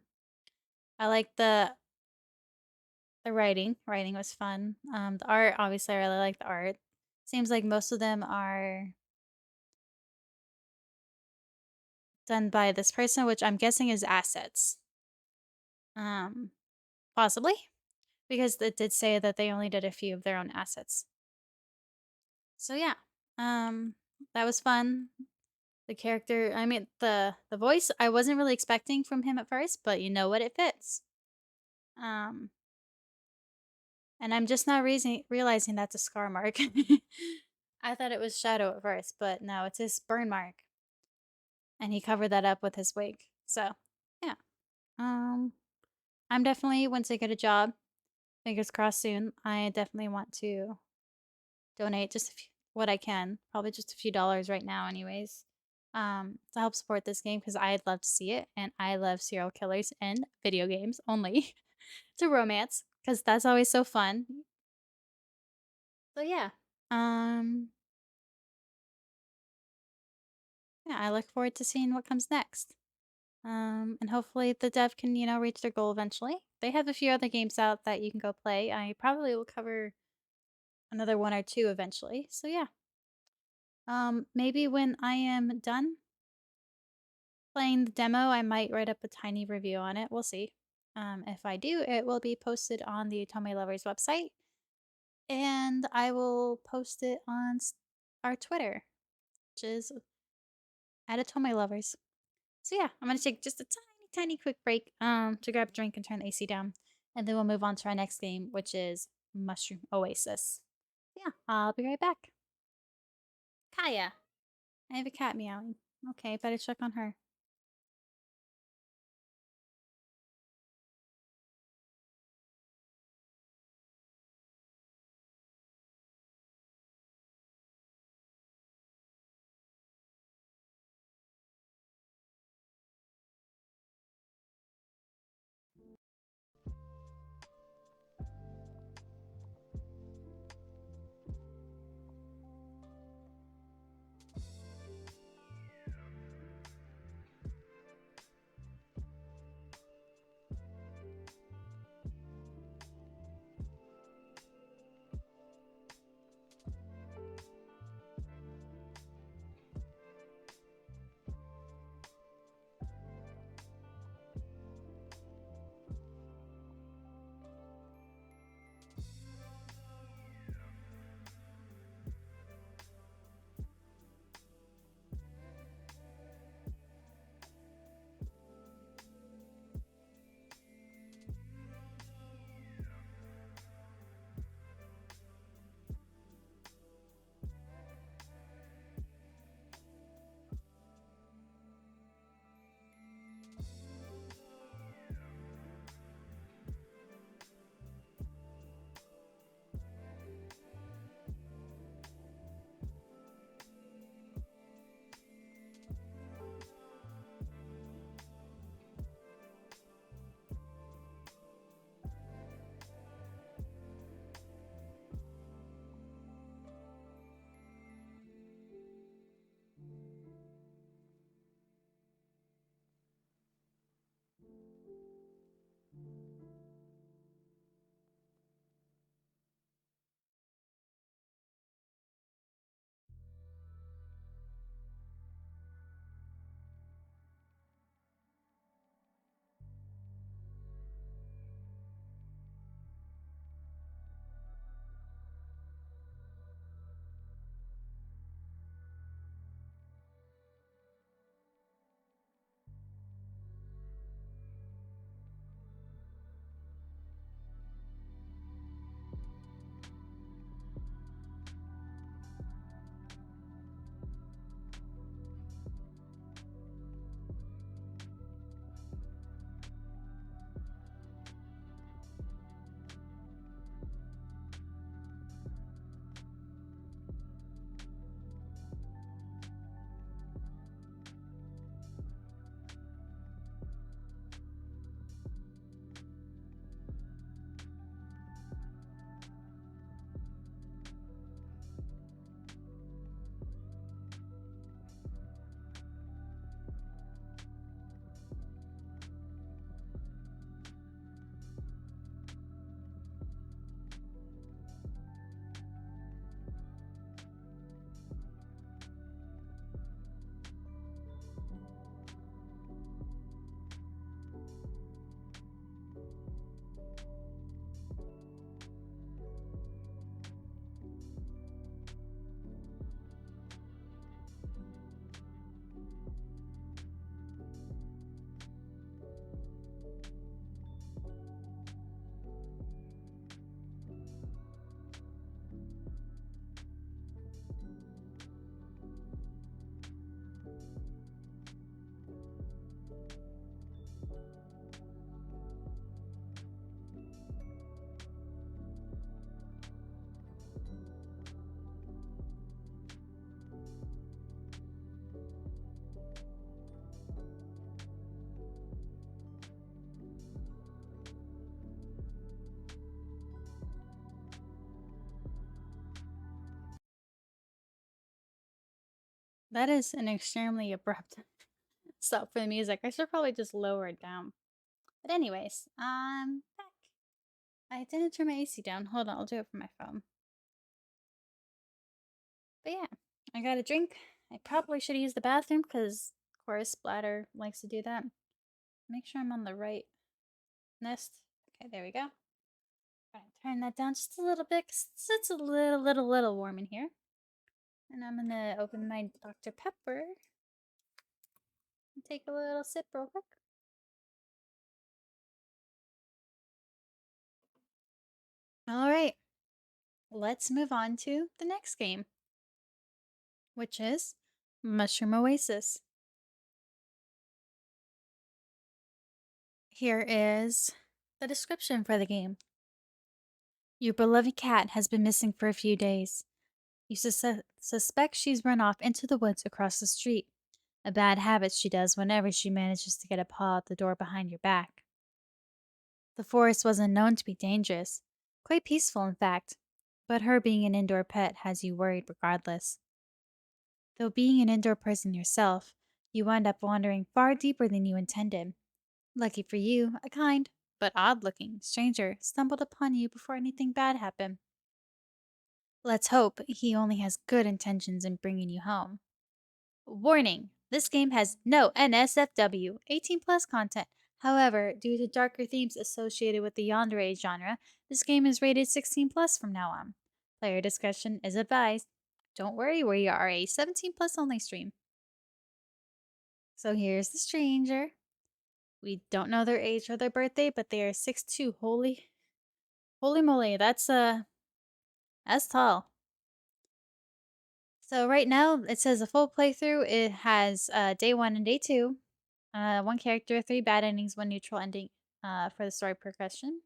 like the writing. Writing was fun. The art, obviously I really like the art. Seems like most of them are done by this person, which I'm guessing is assets. Um Possibly, because it did say that they only did a few of their own assets. So yeah, um, that was fun. The character, I mean, the voice, I wasn't really expecting from him at first, but you know what, it fits. Um, And I'm just now realizing that's a scar mark. I thought it was shadow at first, but no, it's his burn mark. And he covered that up with his wig. So, yeah. Um, I'm definitely, once I get a job, fingers crossed soon, I definitely want to donate just what I can. Probably just a few dollars right now, anyways. To help support this game because I'd love to see it, and I love serial killers and video games only. To romance because that's always so fun. So yeah, um, yeah, I look forward to seeing what comes next. And hopefully the dev can, reach their goal eventually. They have a few other games out that you can go play. I probably will cover another one or two eventually. So yeah. Maybe when I am done playing the demo, I might write up a tiny review on it. We'll see. If I do, it will be posted on the Otome Lovers website, and I will post it on our Twitter, which is at Otome Lovers. So yeah, I'm gonna take just a tiny, tiny quick break to grab a drink and turn the AC down, and then we'll move on to our next game, which is Mushroom Oasis. Yeah, I'll be right back. Kaya, I have a cat meowing. Okay, better check on her. That is an extremely abrupt stop for the music. I should probably just lower it down. But anyways, back. I didn't turn my AC down. Hold on, I'll do it from my phone. But yeah, I got a drink. I probably should use the bathroom because, of course, Bladder likes to do that. Make sure I'm on the right nest. Okay, there we go. Alright, turn that down just a little bit 'cause it's a little warm in here. And I'm gonna open my Dr. Pepper and take a little sip real quick. Alright, let's move on to the next game, which is Mushroom Oasis. Here is the description for the game. Your beloved cat has been missing for a few days. You suspect she's run off into the woods across the street, a bad habit she does whenever she manages to get a paw at the door behind your back. The forest wasn't known to be dangerous, quite peaceful in fact, but her being an indoor pet has you worried regardless. Though being an indoor person yourself, you wind up wandering far deeper than you intended. Lucky for you, a kind, but odd looking, stranger stumbled upon you before anything bad happened. Let's hope he only has good intentions in bringing you home. Warning! This game has no NSFW, 18 plus content. However, due to darker themes associated with the yandere genre, this game is rated 16 plus from now on. Player discretion is advised. Don't worry, we are a 17 plus only stream. So here's the stranger. We don't know their age or their birthday, but they are 6'2". Holy moly, that's tall. So right now it says a full playthrough. It has day 1 and day 2. One character, 3 bad endings, 1 neutral ending for the story progression.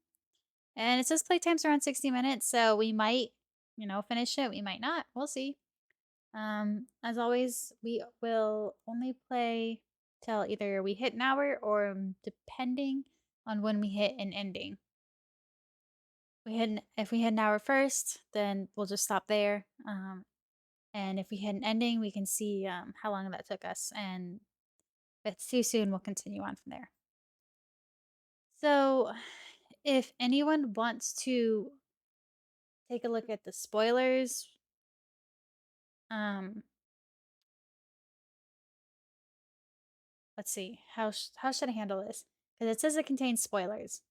And it says playtime's around 60 minutes, so we might, finish it. We might not. We'll see. As always, we will only play till either we hit an hour or depending on when we hit an ending. If we hit an hour first, then we'll just stop there. And if we hit an ending, we can see how long that took us. And if it's too soon, we'll continue on from there. So, if anyone wants to take a look at the spoilers, um, let's see how should I handle this? Because it says it contains spoilers.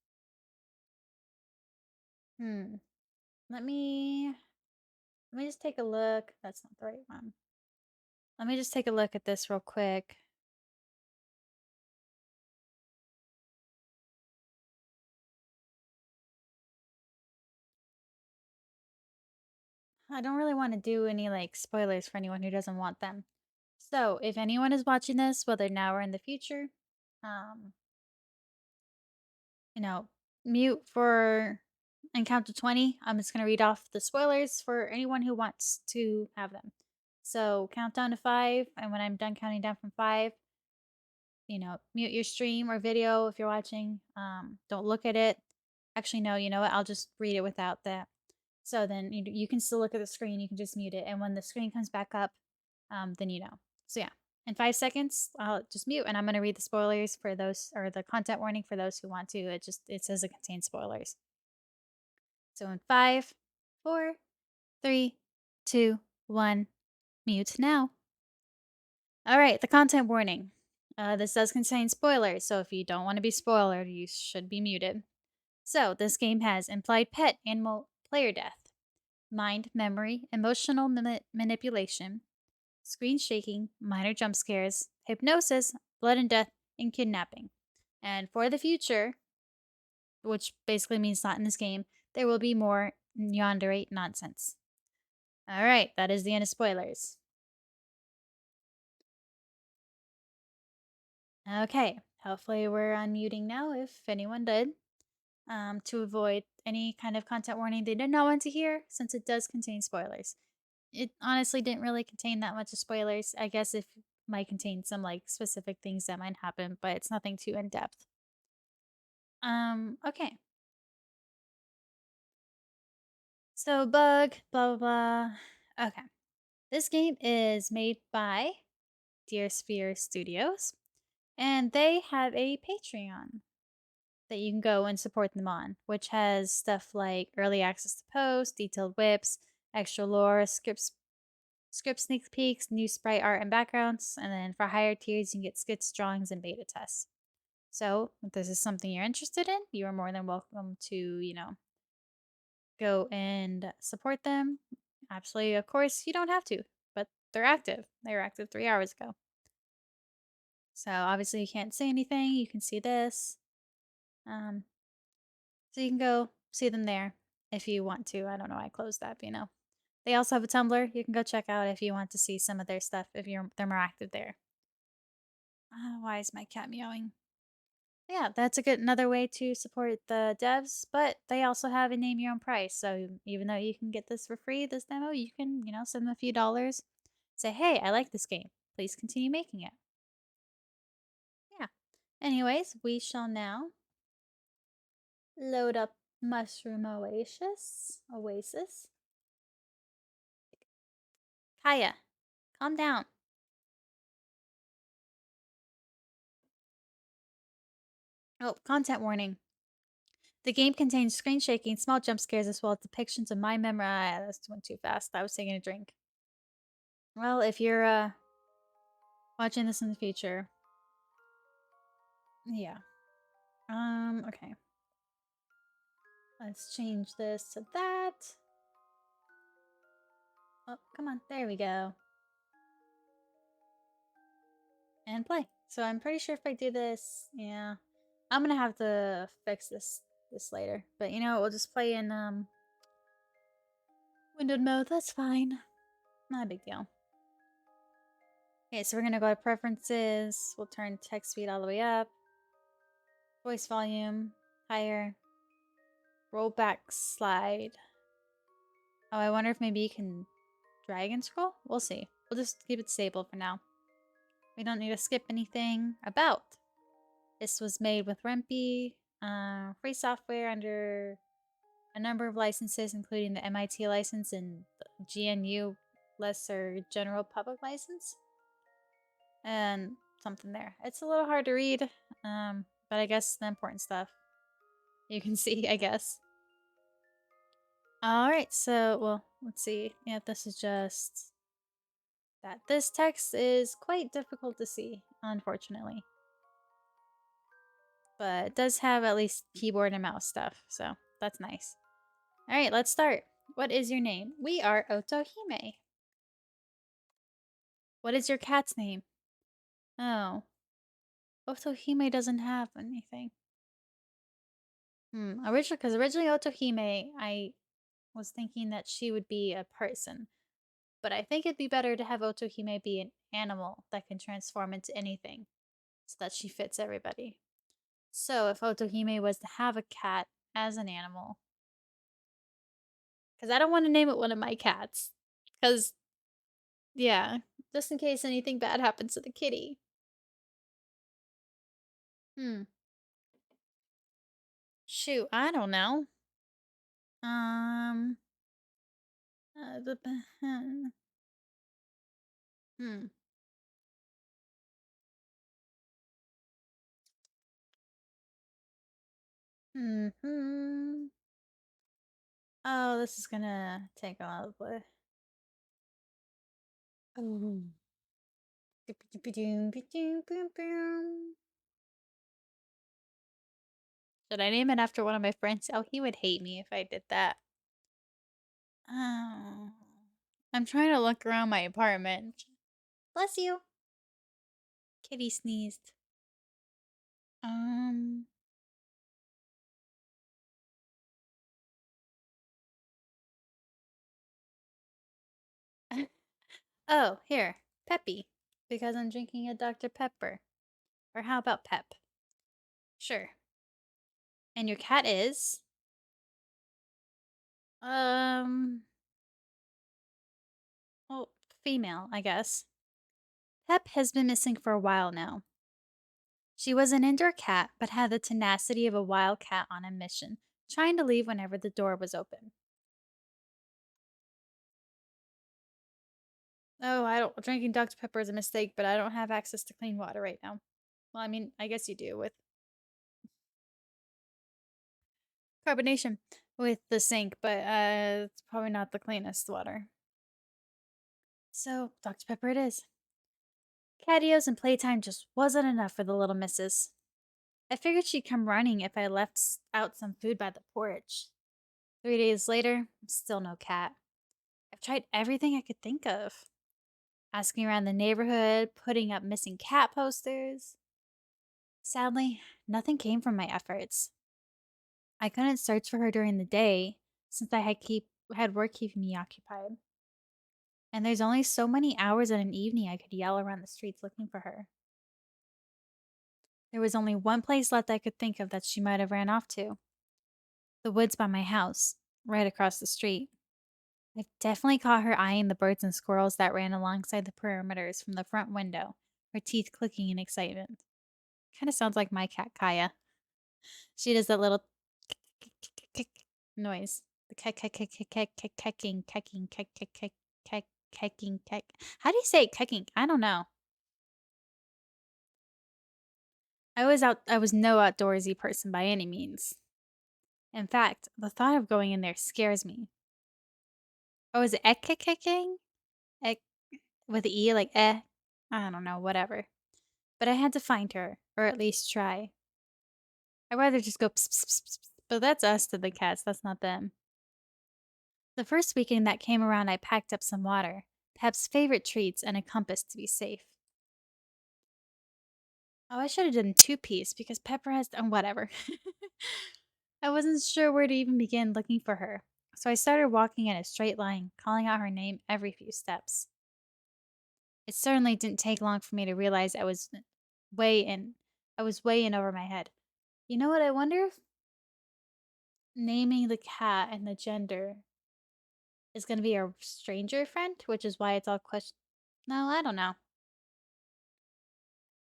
Hmm. Let me just take a look. That's not the right one. Let me just take a look at this real quick. I don't really want to do any like spoilers for anyone who doesn't want them. So, if anyone is watching this, whether now or in the future, um, you know, mute for and count to 20. I'm just going to read off the spoilers for anyone who wants to have them. So, count down to 5, and when I'm done counting down from 5, mute your stream or video if you're watching. Don't look at it. Actually, no, you know what? I'll just read it without that. So then you can still look at the screen. You can just mute it. And when the screen comes back up, then you know. So yeah, in 5 seconds, I'll just mute and I'm going to read the spoilers for those or the content warning for those who want to. It says it contains spoilers. So in 5, 4, 3, 2, 1, mute now. All right, the content warning. This does contain spoilers, so if you don't want to be spoiled, you should be muted. So, this game has implied pet animal player death, mind, memory, emotional manipulation, screen shaking, minor jump scares, hypnosis, blood and death, and kidnapping. And for the future, which basically means not in this game, there will be more yandere nonsense. Alright, that is the end of spoilers. Okay, hopefully we're unmuting now if anyone did. To avoid any kind of content warning they did not want to hear, since it does contain spoilers. It honestly didn't really contain that much of spoilers. I guess it might contain some like specific things that might happen, but it's nothing too in depth. Okay. So bug, blah blah blah. Okay. This game is made by Dear Sphere Studios, and they have a Patreon that you can go and support them on, which has stuff like early access to posts, detailed whips, extra lore, script sneak peeks, new sprite art and backgrounds, and then for higher tiers, you can get skits, drawings, and beta tests. So, if this is something you're interested in, you are more than welcome to, go and support them. Absolutely, of course, you don't have to, but they're active. They were active 3 hours ago. So, obviously, you can't say anything. You can see this. Um, so, you can go see them there if you want to. I don't know. I closed that, but They also have a Tumblr you can go check out if you want to see some of their stuff if they're more active there. Why is my cat meowing? Yeah, that's another way to support the devs, but they also have a name your own price. So even though you can get this for free, this demo, you can, send them a few dollars. Say, hey, I like this game. Please continue making it. Yeah. Anyways, we shall now load up Mushroom Oasis. Oasis. Kaya, calm down. Oh, content warning. The game contains screen shaking, small jump scares, as well as depictions of my memory. That went too fast. I was taking a drink. Well, if you're watching this in the future, yeah. Okay. Let's change this to that. Oh, come on. There we go. And play. So I'm pretty sure if I do this, yeah. I'm gonna have to fix this later. But we'll just play in windowed mode. That's fine. Not a big deal. Okay, so we're gonna go to preferences. We'll turn text speed all the way up. Voice volume higher. Rollback slide. Oh, I wonder if maybe you can drag and scroll? We'll see. We'll just keep it stable for now. We don't need to skip anything. About. This was made with Rempe. Free software under a number of licenses, including the MIT license and the GNU Lesser General Public License. And something there. It's a little hard to read, but I guess the important stuff you can see, I guess. Alright, so, well, let's see. Yeah, this is just that. This text is quite difficult to see, unfortunately. But it does have at least keyboard and mouse stuff, so that's nice. Alright, let's start. What is your name? We are Otohime. What is your cat's name? Oh. Otohime doesn't have anything. Because originally Otohime, I was thinking that she would be a person. But I think it'd be better to have Otohime be an animal that can transform into anything so that she fits everybody. So if Otohime was to have a cat as an animal, because I don't want to name it one of my cats. Because, yeah, just in case anything bad happens to the kitty. Hmm. Shoot, I don't know. Um. The. Hmm. Hmm. Oh, this is gonna take a while to play. Oh. Should I name it after one of my friends? Oh, he would hate me if I did that. Oh. I'm trying to look around my apartment. Bless you. Kitty sneezed. Um. Oh, here. Peppy. Because I'm drinking a Dr. Pepper. Or how about Pep? Sure. And your cat is? Um. Well, female, I guess. Pep has been missing for a while now. She was an indoor cat, but had the tenacity of a wild cat on a mission, trying to leave whenever the door was open. Oh, I don't. Drinking Dr. Pepper is a mistake, but I don't have access to clean water right now. Well, I mean, I guess you do with carbonation with the sink, but it's probably not the cleanest water. So, Dr. Pepper it is. Catios and playtime just wasn't enough for the little missus. I figured she'd come running if I left out some food by the porch. 3 days later, still no cat. I've tried everything I could think of. Asking around the neighborhood, putting up missing cat posters. Sadly, nothing came from my efforts. I couldn't search for her during the day since I had work keeping me occupied. And there's only so many hours in an evening I could yell around the streets looking for her. There was only one place left I could think of that she might have ran off to. The woods by my house, right across the street. I've definitely caught her eyeing the birds and squirrels that ran alongside the perimeters from the front window, her teeth clicking in excitement. Kind of sounds like my cat Kaya. She does that little noise. The kecking, kecking, keck. How do you say kecking? I don't know. I was no outdoorsy person by any means. In fact, the thought of going in there scares me. Oh, is it kecking? Ek with the E like eh? I don't know, whatever. But I had to find her, or at least try. I'd rather just go pss, pss, pss, pss, pss, but that's us to the cats, that's not them. The first weekend that came around, I packed up some water, Pep's favorite treats, and a compass to be safe. Oh, I should have done two-piece because Pepper has whatever. I wasn't sure where to even begin looking for her, so I started walking in a straight line, calling out her name every few steps. It certainly didn't take long for me to realize way in. I was way in over my head. You know what? I wonder if naming the cat and the gender is going to be a stranger friend, which is why it's all question. No, I don't know.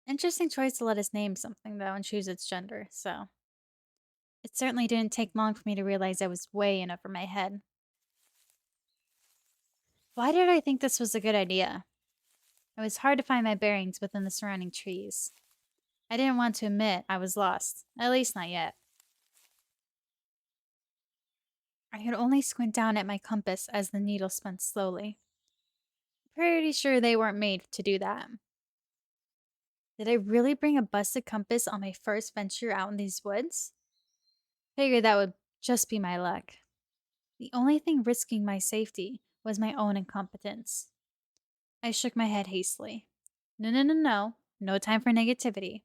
Interesting choice to let us name something, though, and choose its gender, so. It certainly didn't take long for me to realize I was way in over my head. Why did I think this was a good idea? It was hard to find my bearings within the surrounding trees. I didn't want to admit I was lost, at least not yet. I could only squint down at my compass as the needle spun slowly. Pretty sure they weren't made to do that. Did I really bring a busted compass on my first venture out in these woods? Figured that would just be my luck. The only thing risking my safety was my own incompetence. I shook my head hastily. No, no, no, no. No time for negativity.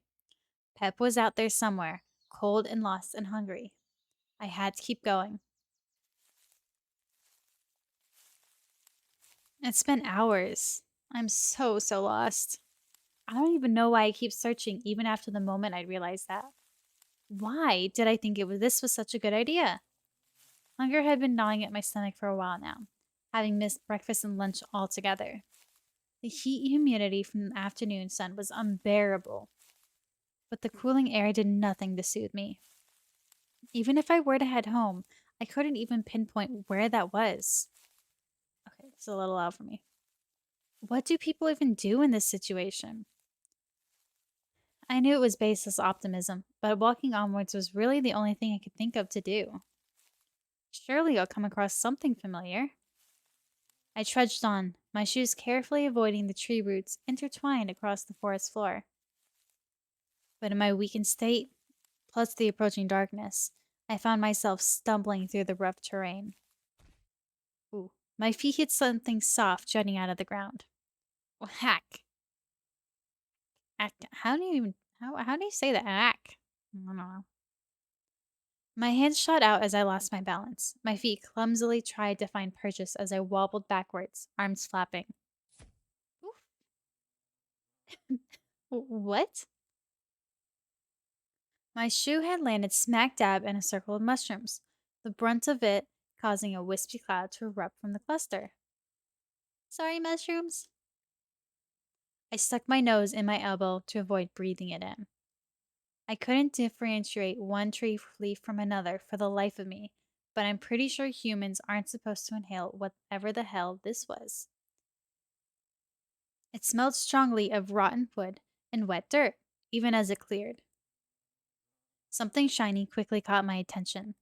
Pep was out there somewhere, cold and lost and hungry. I had to keep going. It's been hours. I'm so lost. I don't even know why I keep searching even after the moment I realized that. Why did I think this was such a good idea? Hunger had been gnawing at my stomach for a while now, having missed breakfast and lunch altogether. The heat and humidity from the afternoon sun was unbearable, but the cooling air did nothing to soothe me. Even if I were to head home, I couldn't even pinpoint where that was. Okay, it's a little loud for me. What do people even do in this situation? I knew it was baseless optimism, but walking onwards was really the only thing I could think of to do. Surely I'll come across something familiar. I trudged on, my shoes carefully avoiding the tree roots intertwined across the forest floor. But in my weakened state, plus the approaching darkness, I found myself stumbling through the rough terrain. Ooh, my feet hit something soft jutting out of the ground. Whack! How do you say that? Hack. I don't know. My hands shot out as I lost my balance. My feet clumsily tried to find purchase as I wobbled backwards, arms flapping. What? My shoe had landed smack dab in a circle of mushrooms, the brunt of it causing a wispy cloud to erupt from the cluster. Sorry, mushrooms. I stuck my nose in my elbow to avoid breathing it in. I couldn't differentiate one tree leaf from another for the life of me, but I'm pretty sure humans aren't supposed to inhale whatever the hell this was. It smelled strongly of rotten wood and wet dirt, even as it cleared. Something shiny quickly caught my attention.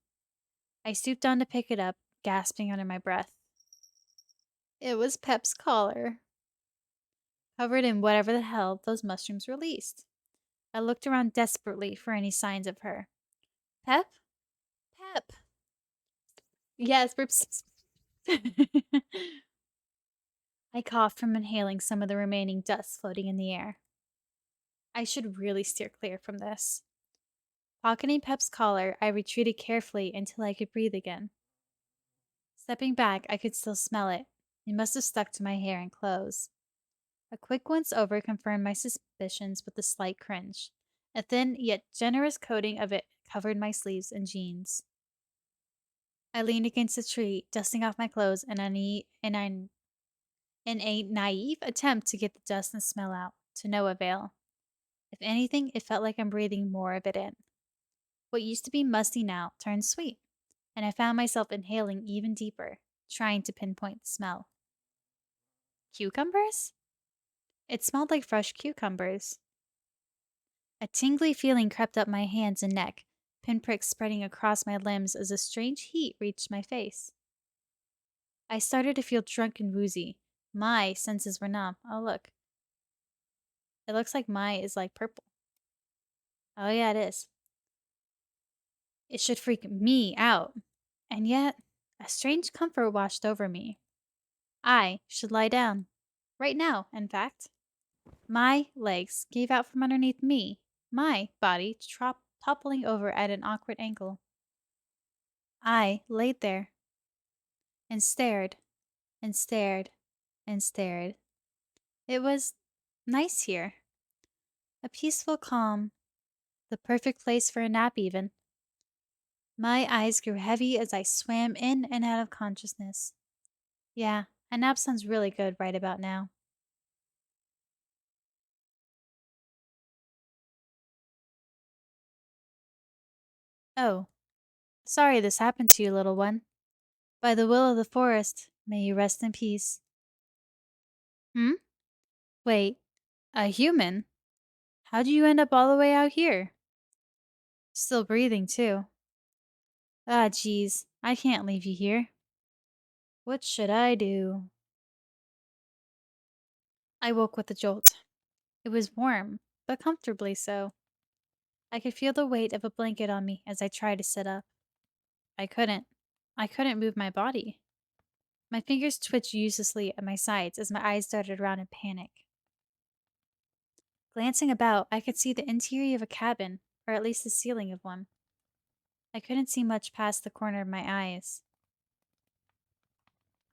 I stooped down to pick it up, gasping under my breath. It was Pep's collar, covered in whatever the hell those mushrooms released. I looked around desperately for any signs of her. Pep? Pep! Yes, we're. I coughed from inhaling some of the remaining dust floating in the air. I should really steer clear from this. Pocketing Pep's collar, I retreated carefully until I could breathe again. Stepping back, I could still smell it. It must have stuck to my hair and clothes. A quick once over confirmed my suspicions with a slight cringe. A thin yet generous coating of it covered my sleeves and jeans. I leaned against a tree, dusting off my clothes in a naive attempt to get the dust and smell out, to no avail. If anything, it felt like I'm breathing more of it in. What used to be musty now turned sweet, and I found myself inhaling even deeper, trying to pinpoint the smell. Cucumbers? It smelled like fresh cucumbers. A tingly feeling crept up my hands and neck, pinpricks spreading across my limbs as a strange heat reached my face. I started to feel drunk and woozy. My senses were numb. Oh, look. It looks like my is like purple. Oh, yeah, it is. It should freak me out. And yet, a strange comfort washed over me. I should lie down. Right now, in fact. My legs gave out from underneath me, my body toppling over at an awkward angle. I laid there and stared and stared and stared. It was nice here. A peaceful calm, the perfect place for a nap, even. My eyes grew heavy as I swam in and out of consciousness. Yeah, a nap sounds really good right about now. Oh, sorry this happened to you, little one. By the will of the forest, may you rest in peace. Hmm? Wait, a human? How'd you end up all the way out here? Still breathing, too. Ah, geez, I can't leave you here. What should I do? I woke with a jolt. It was warm, but comfortably so. I could feel the weight of a blanket on me as I tried to sit up. I couldn't. I couldn't move my body. My fingers twitched uselessly at my sides as my eyes darted around in panic. Glancing about, I could see the interior of a cabin, or at least the ceiling of one. I couldn't see much past the corner of my eyes.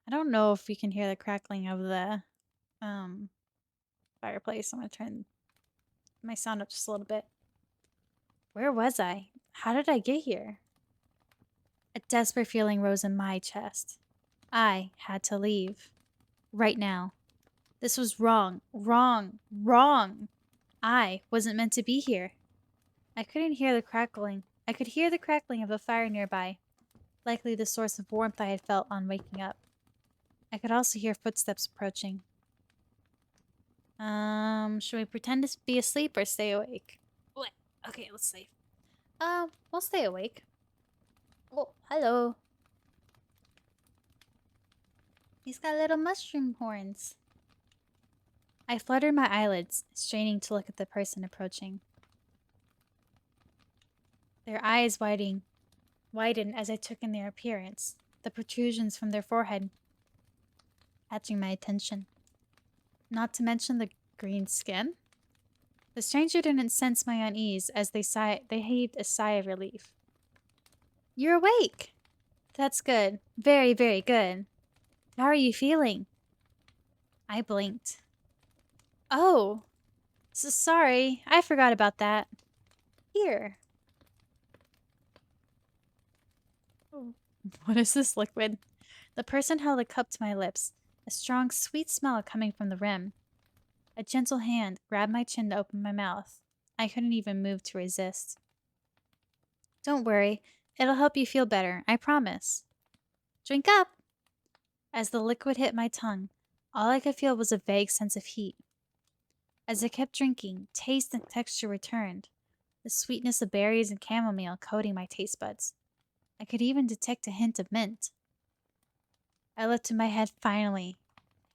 I don't know if you can hear the crackling of the fireplace. I'm going to turn my sound up just a little bit. Where was I? How did I get here? A desperate feeling rose in my chest. I had to leave. Right now. This was wrong. Wrong. Wrong. I wasn't meant to be here. I couldn't hear the crackling. I could hear the crackling of a fire nearby, likely the source of warmth I had felt on waking up. I could also hear footsteps approaching. Should we pretend to be asleep or stay awake? What? Okay, let's sleep. We'll stay awake. Oh, hello. He's got little mushroom horns. I fluttered my eyelids, straining to look at the person approaching. Their eyes widened as I took in their appearance, the protrusions from their forehead catching my attention. Not to mention the green skin. The stranger didn't sense my unease as they heaved a sigh of relief. You're awake! That's good. Very, very good. How are you feeling? I blinked. Oh! Sorry, I forgot about that. Here. What is this liquid? The person held a cup to my lips, a strong, sweet smell coming from the rim. A gentle hand grabbed my chin to open my mouth. I couldn't even move to resist. Don't worry, it'll help you feel better, I promise. Drink up! As the liquid hit my tongue, all I could feel was a vague sense of heat, As I kept drinking, taste and texture returned, the sweetness of berries and chamomile coating my taste buds. I could even detect a hint of mint. I lifted my head finally,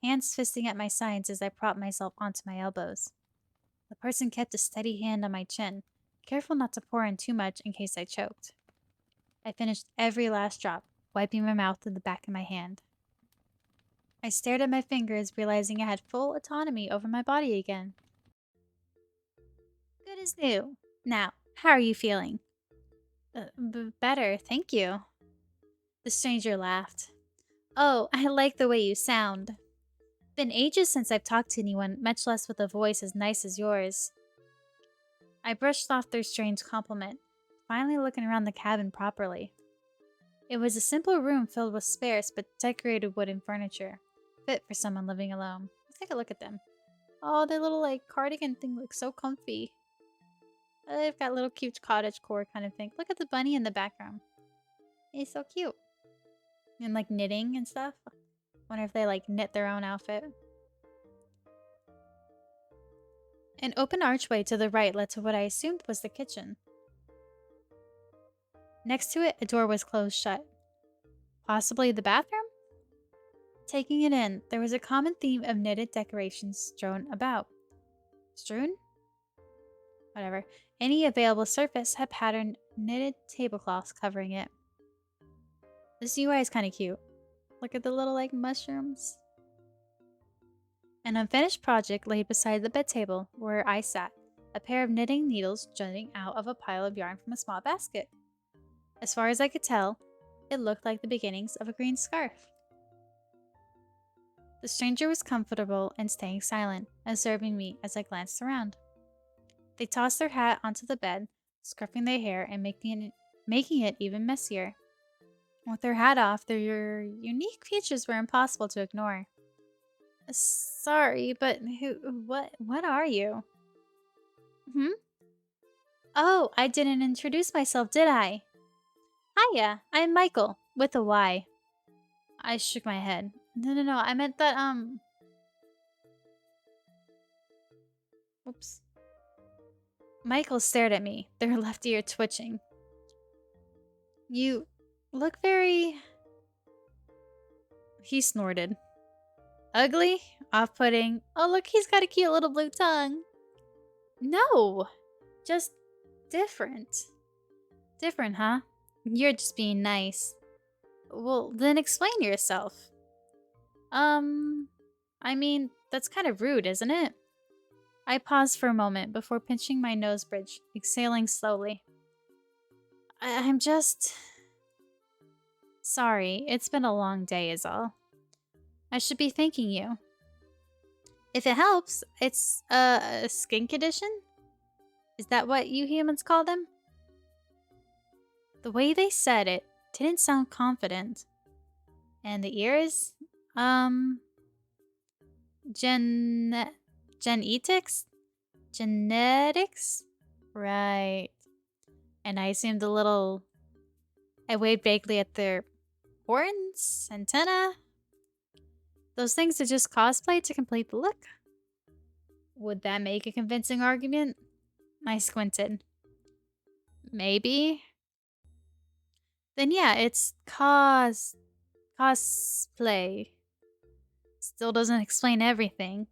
hands fisting at my sides as I propped myself onto my elbows. The person kept a steady hand on my chin, careful not to pour in too much in case I choked. I finished every last drop, wiping my mouth with the back of my hand. I stared at my fingers, realizing I had full autonomy over my body again. Good as new. Now, how are you feeling? Better, thank you. The stranger laughed. Oh, I like the way you sound. Been ages since I've talked to anyone, much less with a voice as nice as yours. I brushed off their strange compliment, finally looking around the cabin properly. It was a simple room filled with sparse but decorated wooden furniture, fit for someone living alone. Let's take a look at them. Oh, their little cardigan thing looks so comfy. They've got little cute cottagecore kind of thing. Look at the bunny in the background. He's so cute. And knitting and stuff. Wonder if they knit their own outfit. An open archway to the right led to what I assumed was the kitchen. Next to it, a door was closed shut. Possibly the bathroom? Taking it in, there was a common theme of knitted decorations strewn about. Strewn? Whatever. Any available surface had patterned knitted tablecloths covering it. This UI is kind of cute. Look at the little mushrooms. An unfinished project laid beside the bed table where I sat, a pair of knitting needles jutting out of a pile of yarn from a small basket. As far as I could tell, it looked like the beginnings of a green scarf. The stranger was comfortable and staying silent, observing me as I glanced around. They tossed their hat onto the bed, scruffing their hair and making it even messier. With their hat off, their unique features were impossible to ignore. Sorry, but what are you? Oh, I didn't introduce myself, did I? Hiya, I'm Michael, with a Y. I shook my head. No, I meant that, Oops. Michael stared at me, their left ear twitching. You look very... He snorted. Ugly? Off-putting? Oh, look, he's got a cute little blue tongue. No! Just different. Different, huh? You're just being nice. Well, then explain yourself. I mean, that's kind of rude, isn't it? I paused for a moment before pinching my nose bridge, exhaling slowly. I'm just... Sorry, it's been a long day is all. I should be thanking you. If it helps, it's a skin condition? Is that what you humans call them? The way they said it didn't sound confident. And the ears? Genetics? Genetics? Right. And I assumed I waved vaguely at their horns? Antenna? Those things are just cosplay to complete the look. Would that make a convincing argument? I squinted. Maybe. Then yeah, it's cosplay. Still doesn't explain everything.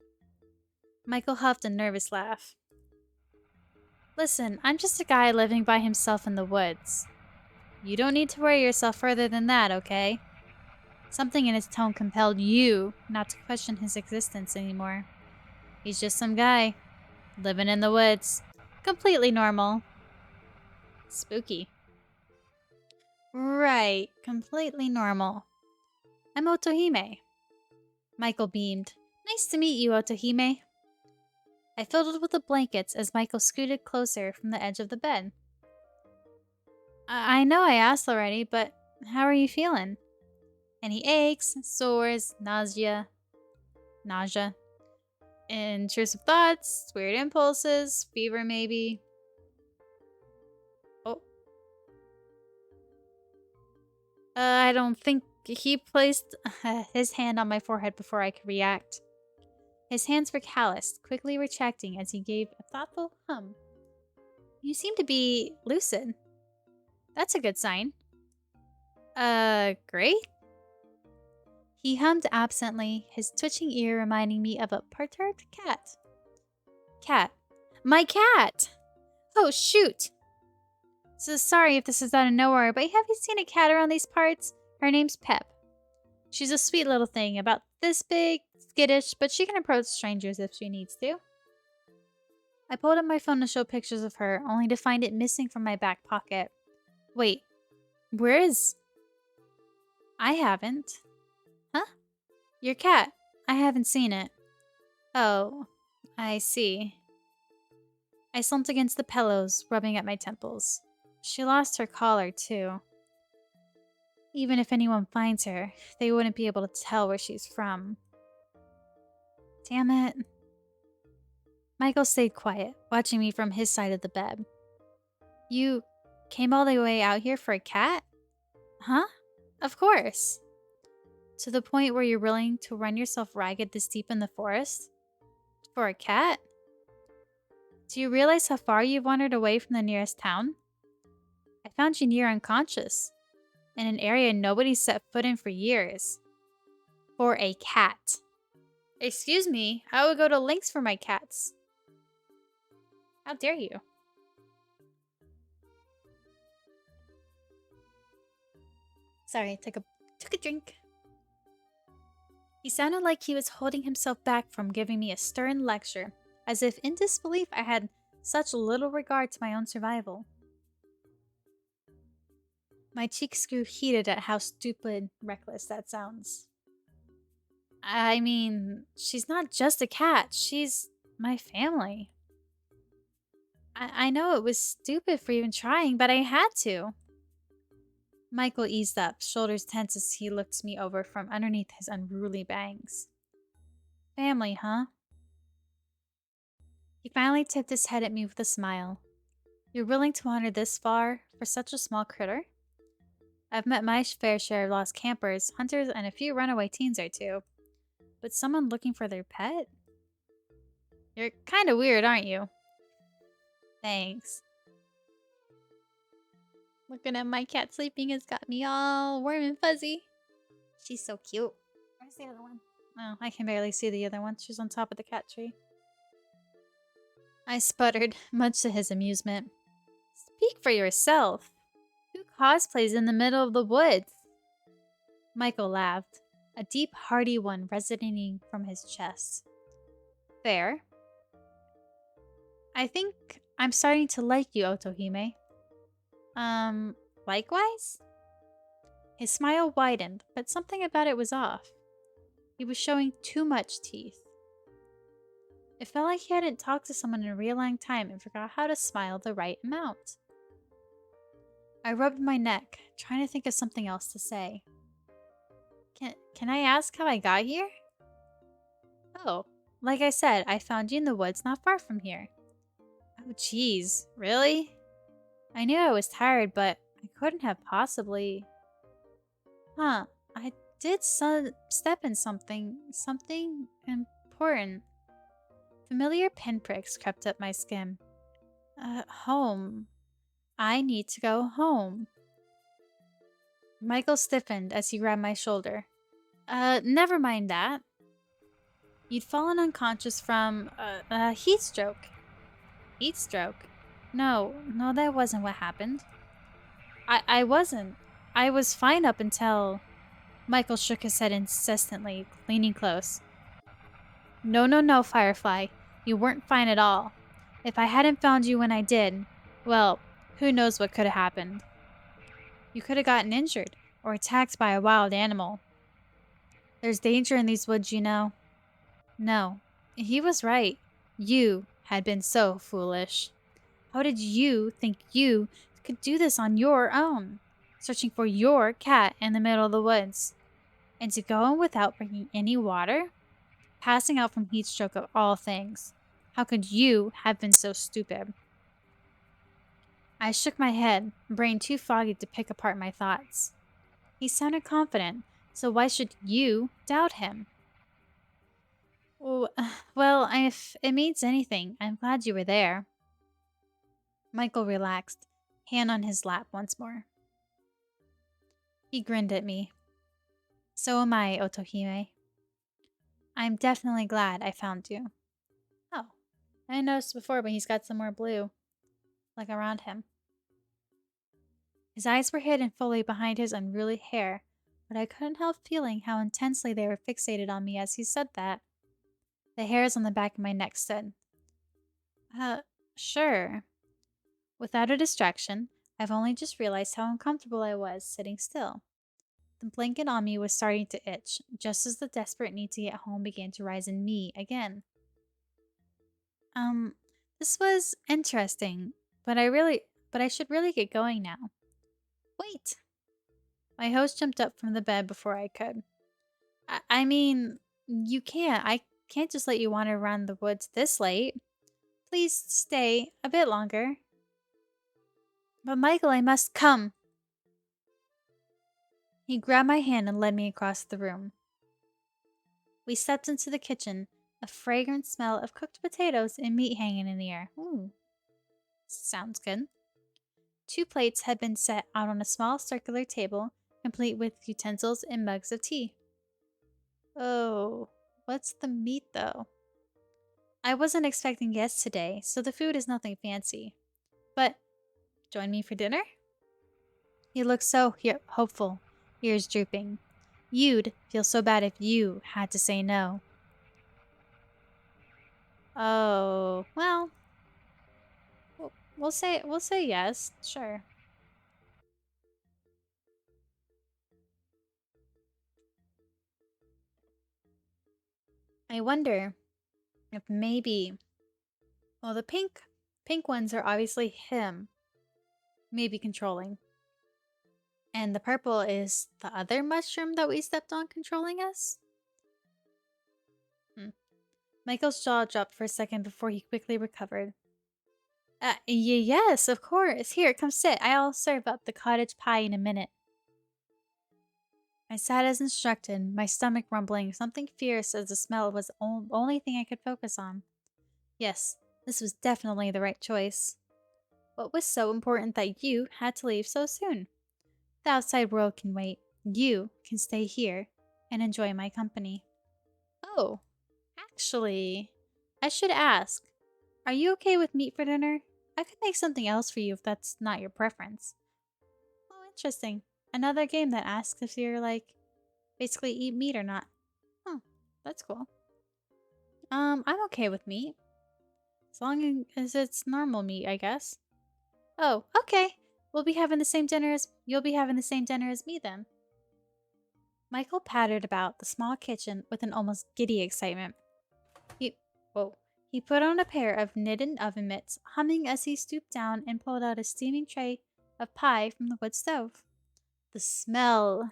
Michael huffed a nervous laugh. Listen, I'm just a guy living by himself in the woods. You don't need to worry yourself further than that, okay? Something in his tone compelled you not to question his existence anymore. He's just some guy, living in the woods. Completely normal. Spooky. Right, completely normal. I'm Otome. Michael beamed. Nice to meet you, Otome. I fiddled with the blankets as Michael scooted closer from the edge of the bed. I know I asked already, but how are you feeling? Any aches, sores, nausea, intrusive thoughts, weird impulses, fever maybe? Oh. I don't think he placed his hand on my forehead before I could react. His hands were calloused, quickly retracting as he gave a thoughtful hum. You seem to be lucid. That's a good sign. Great? He hummed absently, his twitching ear reminding me of a perturbed cat. Cat. My cat! Oh, shoot! So sorry if this is out of nowhere, but have you seen a cat around these parts? Her name's Pep. She's a sweet little thing, about this big, skittish, but she can approach strangers if she needs to. I pulled up my phone to show pictures of her, only to find it missing from my back pocket. Wait, where is... I haven't. Huh? Your cat. I haven't seen it. Oh, I see. I slumped against the pillows, rubbing at my temples. She lost her collar, too. Even if anyone finds her, they wouldn't be able to tell where she's from. Damn it. Michael stayed quiet, watching me from his side of the bed. You came all the way out here for a cat? Huh? Of course. To the point where you're willing to run yourself ragged this deep in the forest? For a cat? Do you realize how far you've wandered away from the nearest town? I found you near unconscious, in an area nobody's set foot in for years. For a cat. Excuse me, I would go to lengths for my cats. How dare you? Sorry, took a drink. He sounded like he was holding himself back from giving me a stern lecture, as if in disbelief I had such little regard to my own survival. My cheeks grew heated at how stupid, reckless that sounds. I mean, she's not just a cat, she's my family. I know it was stupid for even trying, but I had to. Michael eased up, shoulders tense as he looked me over from underneath his unruly bangs. Family, huh? He finally tipped his head at me with a smile. You're willing to wander this far for such a small critter? I've met my fair share of lost campers, hunters, and a few runaway teens or two. But someone looking for their pet? You're kinda weird, aren't you? Thanks. Looking at my cat sleeping has got me all warm and fuzzy. She's so cute. Where's the other one? Oh, I can barely see the other one. She's on top of the cat tree. I sputtered, much to his amusement. Speak for yourself. Who cosplays in the middle of the woods? Michael laughed, a deep, hearty one resonating from his chest. Fair. I think I'm starting to like you, Otome. Likewise? His smile widened, but something about it was off. He was showing too much teeth. It felt like he hadn't talked to someone in a real long time and forgot how to smile the right amount. I rubbed my neck, trying to think of something else to say. Can I ask how I got here? Oh, like I said, I found you in the woods not far from here. Oh, jeez, really? I knew I was tired, but I couldn't have possibly... Huh, I did step in something important. Familiar pinpricks crept up my skin. Home. I need to go home. Michael stiffened as he grabbed my shoulder. Never mind that. You'd fallen unconscious from, a heat stroke. Heat stroke? No, that wasn't what happened. I wasn't. I was fine up until... Michael shook his head insistently, leaning close. No, Firefly. You weren't fine at all. If I hadn't found you when I did, well, who knows what could have happened. You could have gotten injured, or attacked by a wild animal. There's danger in these woods, you know. No, he was right. You had been so foolish. How did you think you could do this on your own? Searching for your cat in the middle of the woods. And to go in without bringing any water? Passing out from heat stroke of all things. How could you have been so stupid? I shook my head, brain too foggy to pick apart my thoughts. He sounded confident, so why should you doubt him? Oh, If it means anything, I'm glad you were there. Michael relaxed, hand on his lap once more. He grinned at me. So am I, Otohime. I'm definitely glad I found you. Oh, I noticed before, but he's got some more blue, like around him. His eyes were hidden fully behind his unruly hair, but I couldn't help feeling how intensely they were fixated on me as he said that. The hairs on the back of my neck stood. Uh, sure. Without a distraction, I've only just realized how uncomfortable I was sitting still. The blanket on me was starting to itch, just as the desperate need to get home began to rise in me again. Um, this was interesting, but I should really get going now. Wait! My host jumped up from the bed before I could. I mean, you can't. I can't just let you wander around the woods this late. Please stay a bit longer. But Michael, I must come. He grabbed my hand and led me across the room. We stepped into the kitchen, a fragrant smell of cooked potatoes and meat hanging in the air. Ooh, sounds good. 2 plates had been set out on a small circular table, complete with utensils and mugs of tea. Oh, what's the meat though? I wasn't expecting guests today, so the food is nothing fancy. But join me for dinner? He looked so hopeful, ears drooping. You'd feel so bad if you had to say no. Oh, well, we'll say yes, sure. I wonder if maybe, well, the pink ones are obviously him, maybe controlling. And the purple is the other mushroom that we stepped on controlling us? Michael's jaw dropped for a second before he quickly recovered. Yes, of course. Here, come sit. I'll serve up the cottage pie in a minute. I sat as instructed, my stomach rumbling, something fierce as the smell was the only thing I could focus on. Yes, this was definitely the right choice. What was so important that you had to leave so soon? The outside world can wait. You can stay here and enjoy my company. Oh, actually, I should ask, are you okay with meat for dinner? I could make something else for you if that's not your preference. Oh, interesting. Another game that asks if you're like, basically eat meat or not. Huh, that's cool. I'm okay with meat. As long as it's normal meat, I guess. Oh, okay. You'll be having the same dinner as me then. Michael pattered about the small kitchen with an almost giddy excitement. He put on a pair of knitted oven mitts, humming as he stooped down and pulled out a steaming tray of pie from the wood stove. The smell!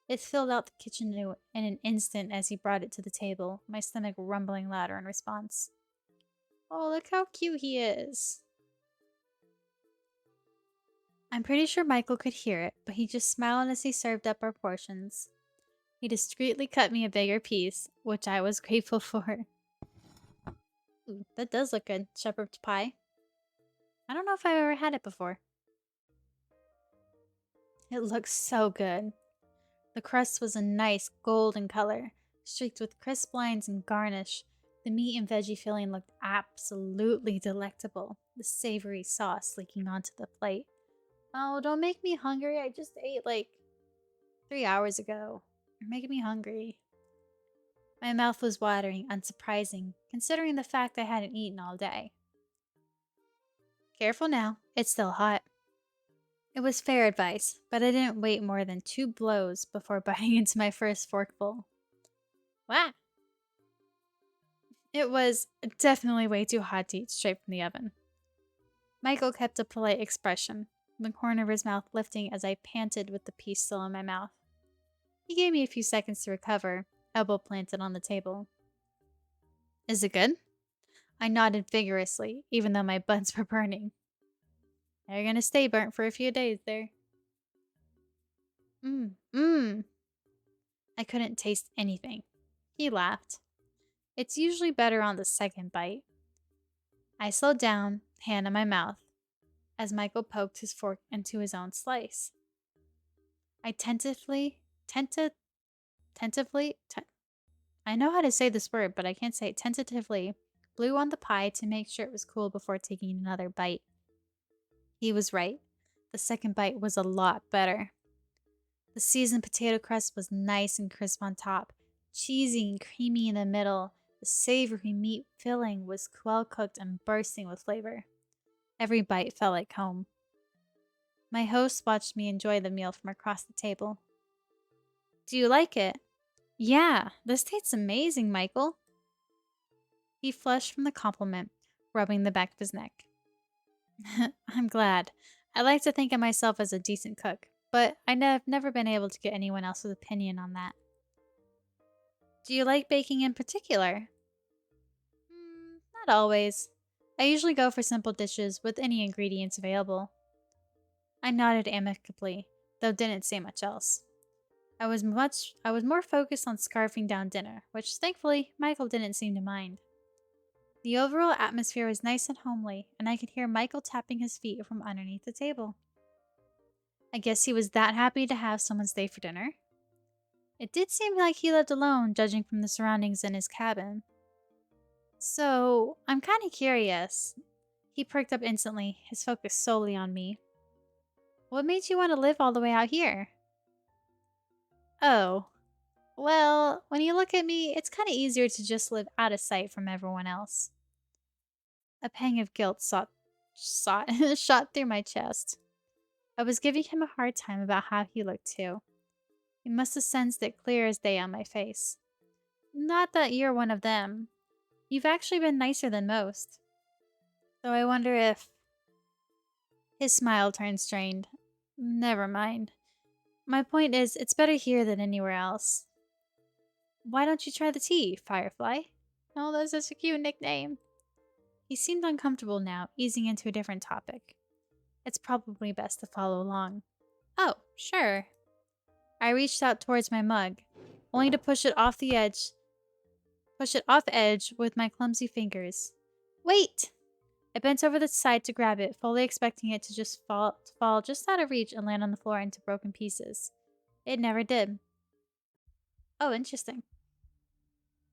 It filled out the kitchen in an instant as he brought it to the table, my stomach rumbling louder in response. Oh, look how cute he is! I'm pretty sure Michael could hear it, but he just smiled as he served up our portions. He discreetly cut me a bigger piece, which I was grateful for. Ooh, that does look good, shepherd's pie. I don't know if I've ever had it before. It looks so good. The crust was a nice golden color, streaked with crisp lines and garnish. The meat and veggie filling looked absolutely delectable, the savory sauce leaking onto the plate. Oh, don't make me hungry. I just ate like 3 hours ago. You're making me hungry. My mouth was watering, unsurprising, considering the fact I hadn't eaten all day. Careful now, it's still hot. It was fair advice, but I didn't wait more than 2 blows before biting into my first forkful. Wow! It was definitely way too hot to eat straight from the oven. Michael kept a polite expression, the corner of his mouth lifting as I panted with the piece still in my mouth. He gave me a few seconds to recover, elbow planted on the table. Is it good? I nodded vigorously, even though my buns were burning. They're gonna stay burnt for a few days there. I couldn't taste anything. He laughed. It's usually better on the second bite. I slowed down, hand in my mouth, as Michael poked his fork into his own slice. I tentatively, I know how to say this word, but I can't say it tentatively, blew on the pie to make sure it was cool before taking another bite. He was right. The second bite was a lot better. The seasoned potato crust was nice and crisp on top, cheesy and creamy in the middle. The savory meat filling was well cooked and bursting with flavor. Every bite felt like home. My host watched me enjoy the meal from across the table. Do you like it? Yeah, this tastes amazing, Michael. He flushed from the compliment, rubbing the back of his neck. I'm glad. I like to think of myself as a decent cook, but I've never been able to get anyone else's opinion on that. Do you like baking in particular? Not always. I usually go for simple dishes with any ingredients available. I nodded amicably, though didn't say much else. I was more focused on scarfing down dinner, which thankfully Michael didn't seem to mind. The overall atmosphere was nice and homely, and I could hear Michael tapping his feet from underneath the table. I guess he was that happy to have someone stay for dinner. It did seem like he lived alone, judging from the surroundings in his cabin. So, I'm kinda curious. He perked up instantly, his focus solely on me. What made you want to live all the way out here? Oh, well, when you look at me, it's kinda easier to just live out of sight from everyone else. A pang of guilt shot through my chest. I was giving him a hard time about how he looked too. He must have sensed it clear as day on my face. Not that you're one of them. You've actually been nicer than most. So I wonder if... His smile turned strained. Never mind. My point is, it's better here than anywhere else. Why don't you try the tea, Firefly? Oh, that's such a cute nickname. He seemed uncomfortable now, easing into a different topic. It's probably best to follow along. Oh, sure. I reached out towards my mug, only to push it off edge with my clumsy fingers. Wait! I bent over the side to grab it, fully expecting it to just fall just out of reach and land on the floor into broken pieces. It never did. Oh, interesting.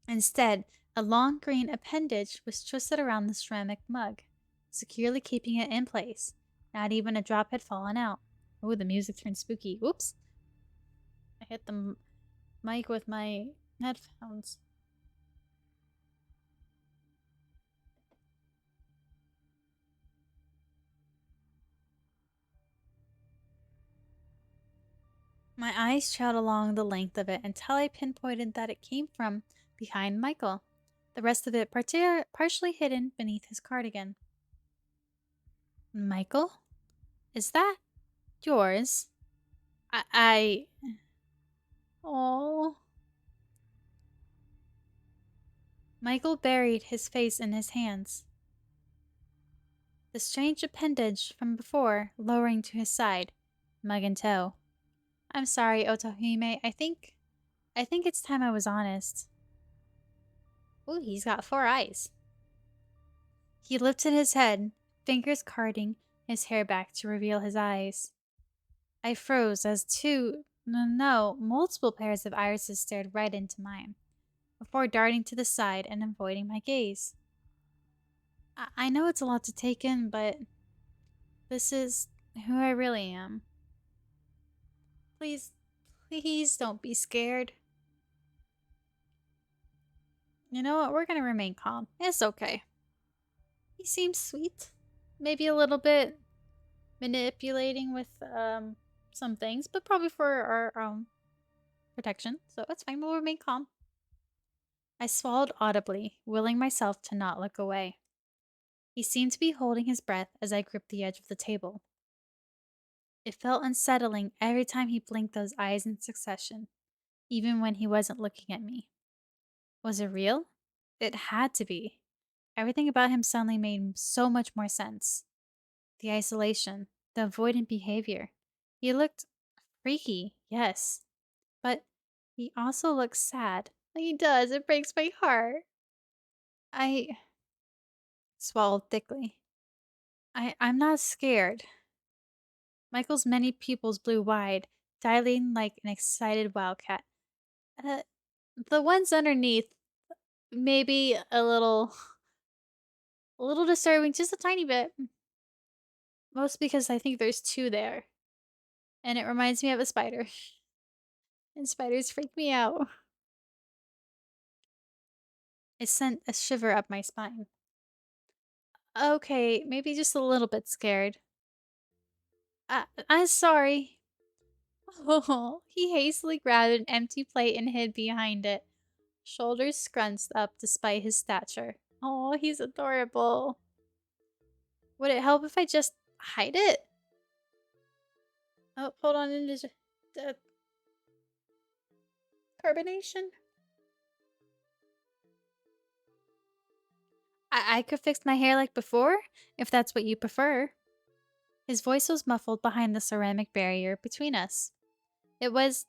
Instead, a long green appendage was twisted around the ceramic mug, securely keeping it in place. Not even a drop had fallen out. Ooh, the music turned spooky. Whoops. I hit the mic with my headphones. My eyes trailed along the length of it until I pinpointed that it came from behind Michael, the rest of it partially hidden beneath his cardigan. Michael? Is that yours? I... Oh. Michael buried his face in his hands. The strange appendage from before lowering to his side, mug in tow. I'm sorry, Otome. I think it's time I was honest. Ooh, he's got 4 eyes. He lifted his head, fingers carding his hair back to reveal his eyes. I froze as multiple pairs of irises stared right into mine, before darting to the side and avoiding my gaze. I know it's a lot to take in, but this is who I really am. Please don't be scared. You know what? We're gonna remain calm. It's okay. He seems sweet. Maybe a little bit manipulating with some things, but probably for our protection. So it's fine. We'll remain calm. I swallowed audibly, willing myself to not look away. He seemed to be holding his breath as I gripped the edge of the table. It felt unsettling every time he blinked those eyes in succession, even when he wasn't looking at me. Was it real? It had to be. Everything about him suddenly made so much more sense. The isolation, the avoidant behavior. He looked freaky, yes, but he also looks sad. He does. It breaks my heart. I swallowed thickly. I'm not scared. Michael's many pupils blew wide, dilating like an excited wildcat. Uh, the ones underneath, maybe a little disturbing, just a tiny bit. Most because I think there's two there. And it reminds me of a spider. And spiders freak me out. It sent a shiver up my spine. Okay, maybe just a little bit scared. I'm sorry. Oh, he hastily grabbed an empty plate and hid behind it, shoulders scrunched up despite his stature. Oh, he's adorable. Would it help if I just hide it? Oh, hold on. Carbonation? I could fix my hair like before, if that's what you prefer. His voice was muffled behind the ceramic barrier between us. It was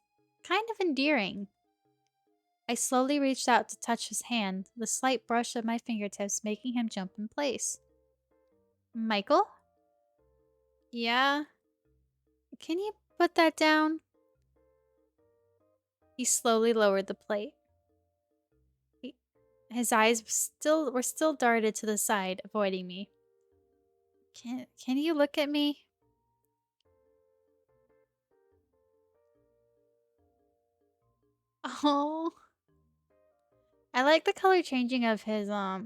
kind of endearing. I slowly reached out to touch his hand, the slight brush of my fingertips making him jump in place. Michael? Yeah? Can you put that down? He slowly lowered the plate. He, his eyes were still darted to the side, avoiding me. Can you look at me? Oh, I like the color changing of his like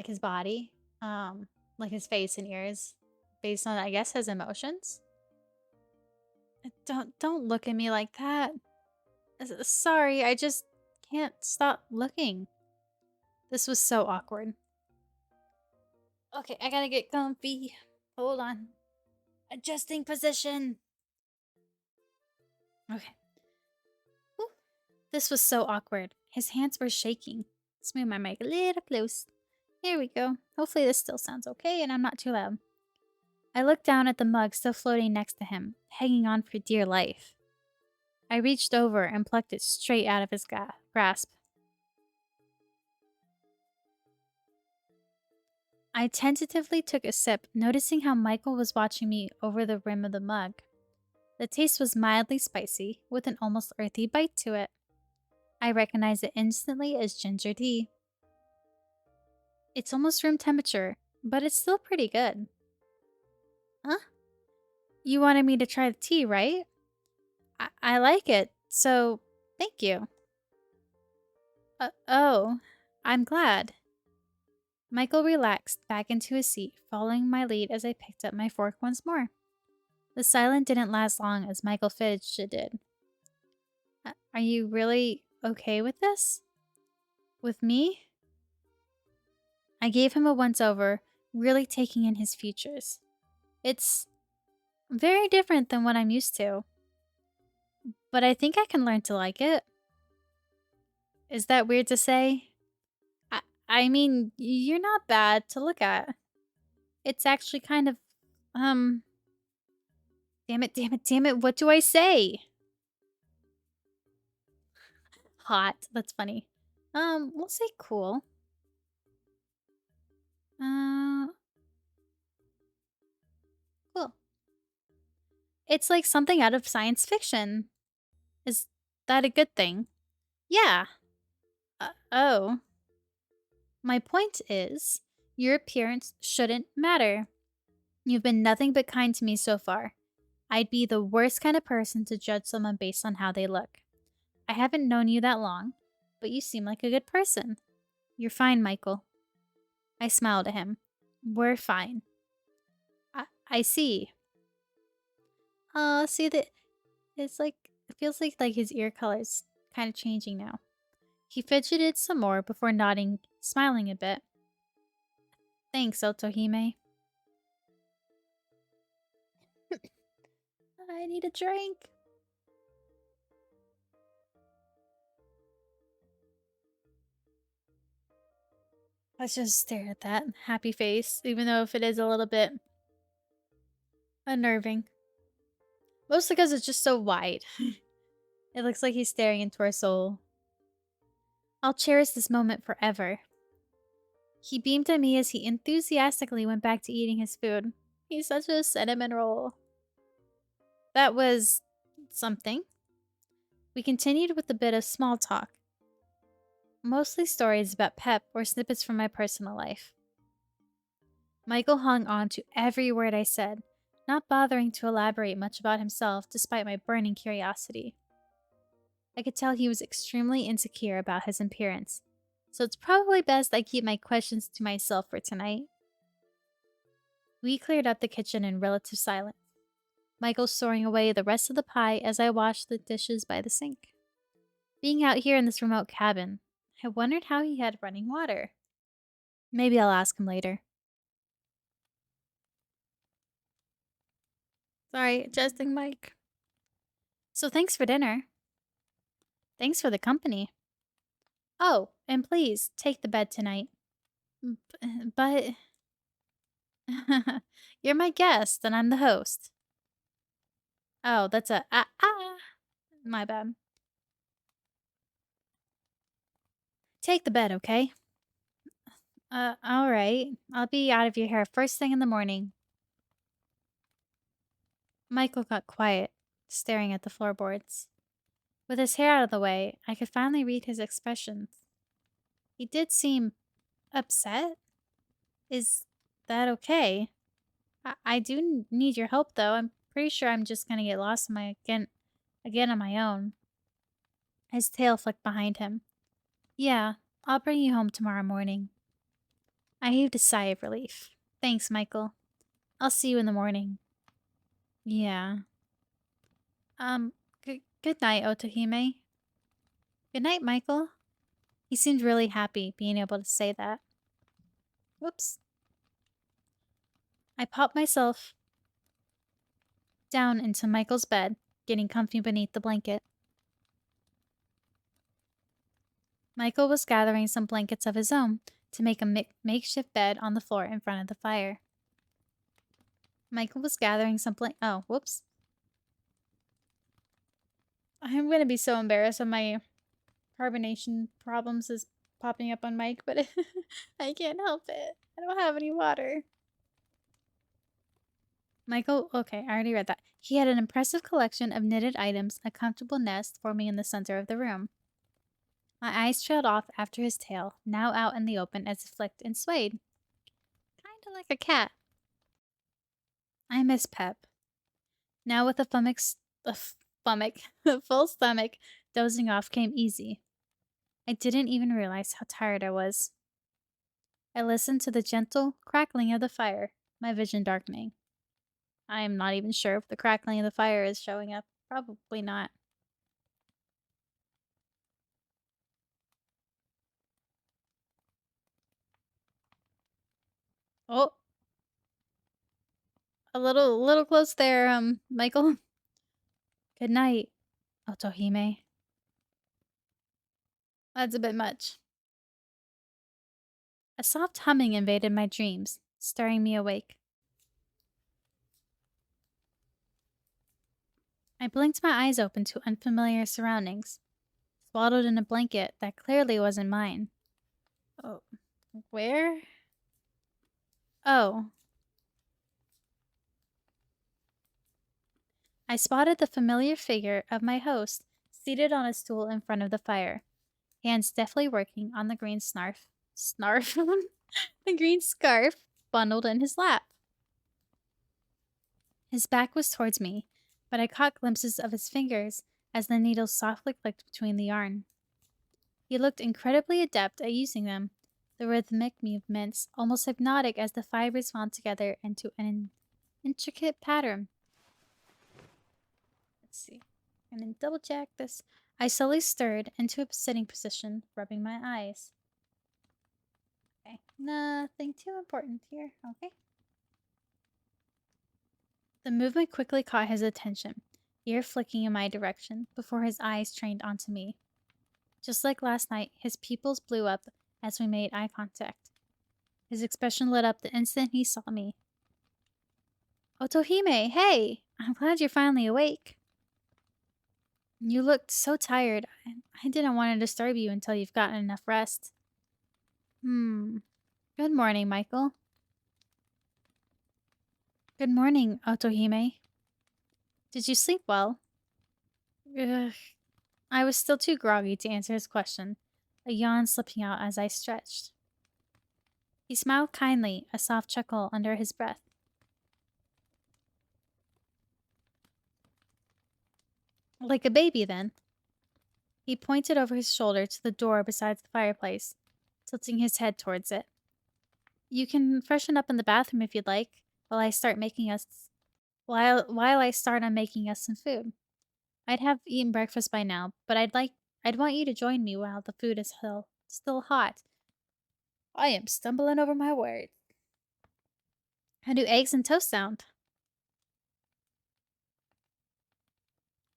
his body, like his face and ears, based on I guess his emotions. Don't look at me like that. Sorry, I just can't stop looking. This was so awkward. Okay, I gotta get comfy. Hold on. Adjusting position. Okay. Whew. This was so awkward. His hands were shaking. Let's move my mic a little close. Here we go. Hopefully this still sounds okay and I'm not too loud. I looked down at the mug still floating next to him, hanging on for dear life. I reached over and plucked it straight out of his grasp. I tentatively took a sip, noticing how Michael was watching me over the rim of the mug. The taste was mildly spicy, with an almost earthy bite to it. I recognized it instantly as ginger tea. It's almost room temperature, but it's still pretty good. Huh? You wanted me to try the tea, right? I like it, so thank you. Oh, I'm glad. Michael relaxed back into his seat, following my lead as I picked up my fork once more. The silence didn't last long as Michael fidgeted. Are you really okay with this? With me? I gave him a once-over, really taking in his features. It's very different than what I'm used to, but I think I can learn to like it. Is that weird to say? I mean, you're not bad to look at. It's actually kind of, damn it, what do I say? Hot, that's funny. We'll say cool. Cool. It's like something out of science fiction. Is that a good thing? Yeah. Oh. My point is, your appearance shouldn't matter. You've been nothing but kind to me so far. I'd be the worst kind of person to judge someone based on how they look. I haven't known you that long, but you seem like a good person. You're fine, Michael. I smiled at him. We're fine. I see. See that it's like it feels like his ear color's kind of changing now. He fidgeted some more before nodding, smiling a bit. Thanks, Otohime. I need a drink. Let's just stare at that happy face, even though if it is a little bit unnerving. Mostly because it's just so wide. It looks like he's staring into our soul. I'll cherish this moment forever. He beamed at me as he enthusiastically went back to eating his food. He's such a cinnamon roll. That was something. We continued with a bit of small talk. Mostly stories about Pep or snippets from my personal life. Michael hung on to every word I said, not bothering to elaborate much about himself despite my burning curiosity. I could tell he was extremely insecure about his appearance, so it's probably best I keep my questions to myself for tonight. We cleared up the kitchen in relative silence, Michael storing away the rest of the pie as I washed the dishes by the sink. Being out here in this remote cabin, I wondered how he had running water. Maybe I'll ask him later. Sorry, adjusting mic. So thanks for dinner. Thanks for the company. Oh, and please, take the bed tonight. But... You're my guest, and I'm the host. Oh, that's a my bad. Take the bed, okay? Alright. I'll be out of your hair first thing in the morning. Michael got quiet, staring at the floorboards. With his hair out of the way, I could finally read his expressions. He did seem upset. Is that okay? I do need your help, though. I'm pretty sure I'm just gonna get lost again on my own. His tail flicked behind him. Yeah, I'll bring you home tomorrow morning. I heaved a sigh of relief. Thanks, Michael. I'll see you in the morning. Yeah. Good night, Otohime. Good night, Michael. He seemed really happy being able to say that. Whoops. I popped myself down into Michael's bed, getting comfy beneath the blanket. Michael was gathering some blankets of his own to make a makeshift bed on the floor in front of the fire. Michael was gathering some oh, whoops. I'm gonna be so embarrassed when my carbonation problems is popping up on mic, but I can't help it. I don't have any water. Michael, okay, I already read that. He had an impressive collection of knitted items, a comfortable nest forming in the center of the room. My eyes trailed off after his tail, now out in the open as it flicked and swayed. Kinda like a cat. I miss Pep. Now with a full stomach, dozing off came easy. I didn't even realize how tired I was. I listened to the gentle crackling of the fire, my vision darkening. I am not even sure if the crackling of the fire is showing up. Probably not. Oh, a little close there, Michael. Good night, Otohime. That's a bit much. A soft humming invaded my dreams, stirring me awake. I blinked my eyes open to unfamiliar surroundings, swaddled in a blanket that clearly wasn't mine. Oh, where? Oh. I spotted the familiar figure of my host seated on a stool in front of the fire, hands deftly working on the green the green scarf bundled in his lap. His back was towards me, but I caught glimpses of his fingers as the needles softly clicked between the yarn. He looked incredibly adept at using them, the rhythmic movements almost hypnotic as the fibers wound together into an intricate pattern. Let's see. And then double check this. I slowly stirred into a sitting position, rubbing my eyes. Okay, nothing too important here. Okay. The movement quickly caught his attention, ear flicking in my direction before his eyes trained onto me. Just like last night, his pupils blew up as we made eye contact. His expression lit up the instant he saw me. Otohime, hey! I'm glad you're finally awake. You looked so tired. I didn't want to disturb you until you've gotten enough rest. Hmm. Good morning, Michael. Good morning, Otohime. Did you sleep well? Ugh. I was still too groggy to answer his question, a yawn slipping out as I stretched. He smiled kindly, a soft chuckle under his breath. Like a baby, then. He pointed over his shoulder to the door beside the fireplace, tilting his head towards it. You can freshen up in the bathroom if you'd like, while I start making us while I start on making us some food. I'd have eaten breakfast by now, but I'd want you to join me while the food is still hot. I am stumbling over my words. How do eggs and toast sound?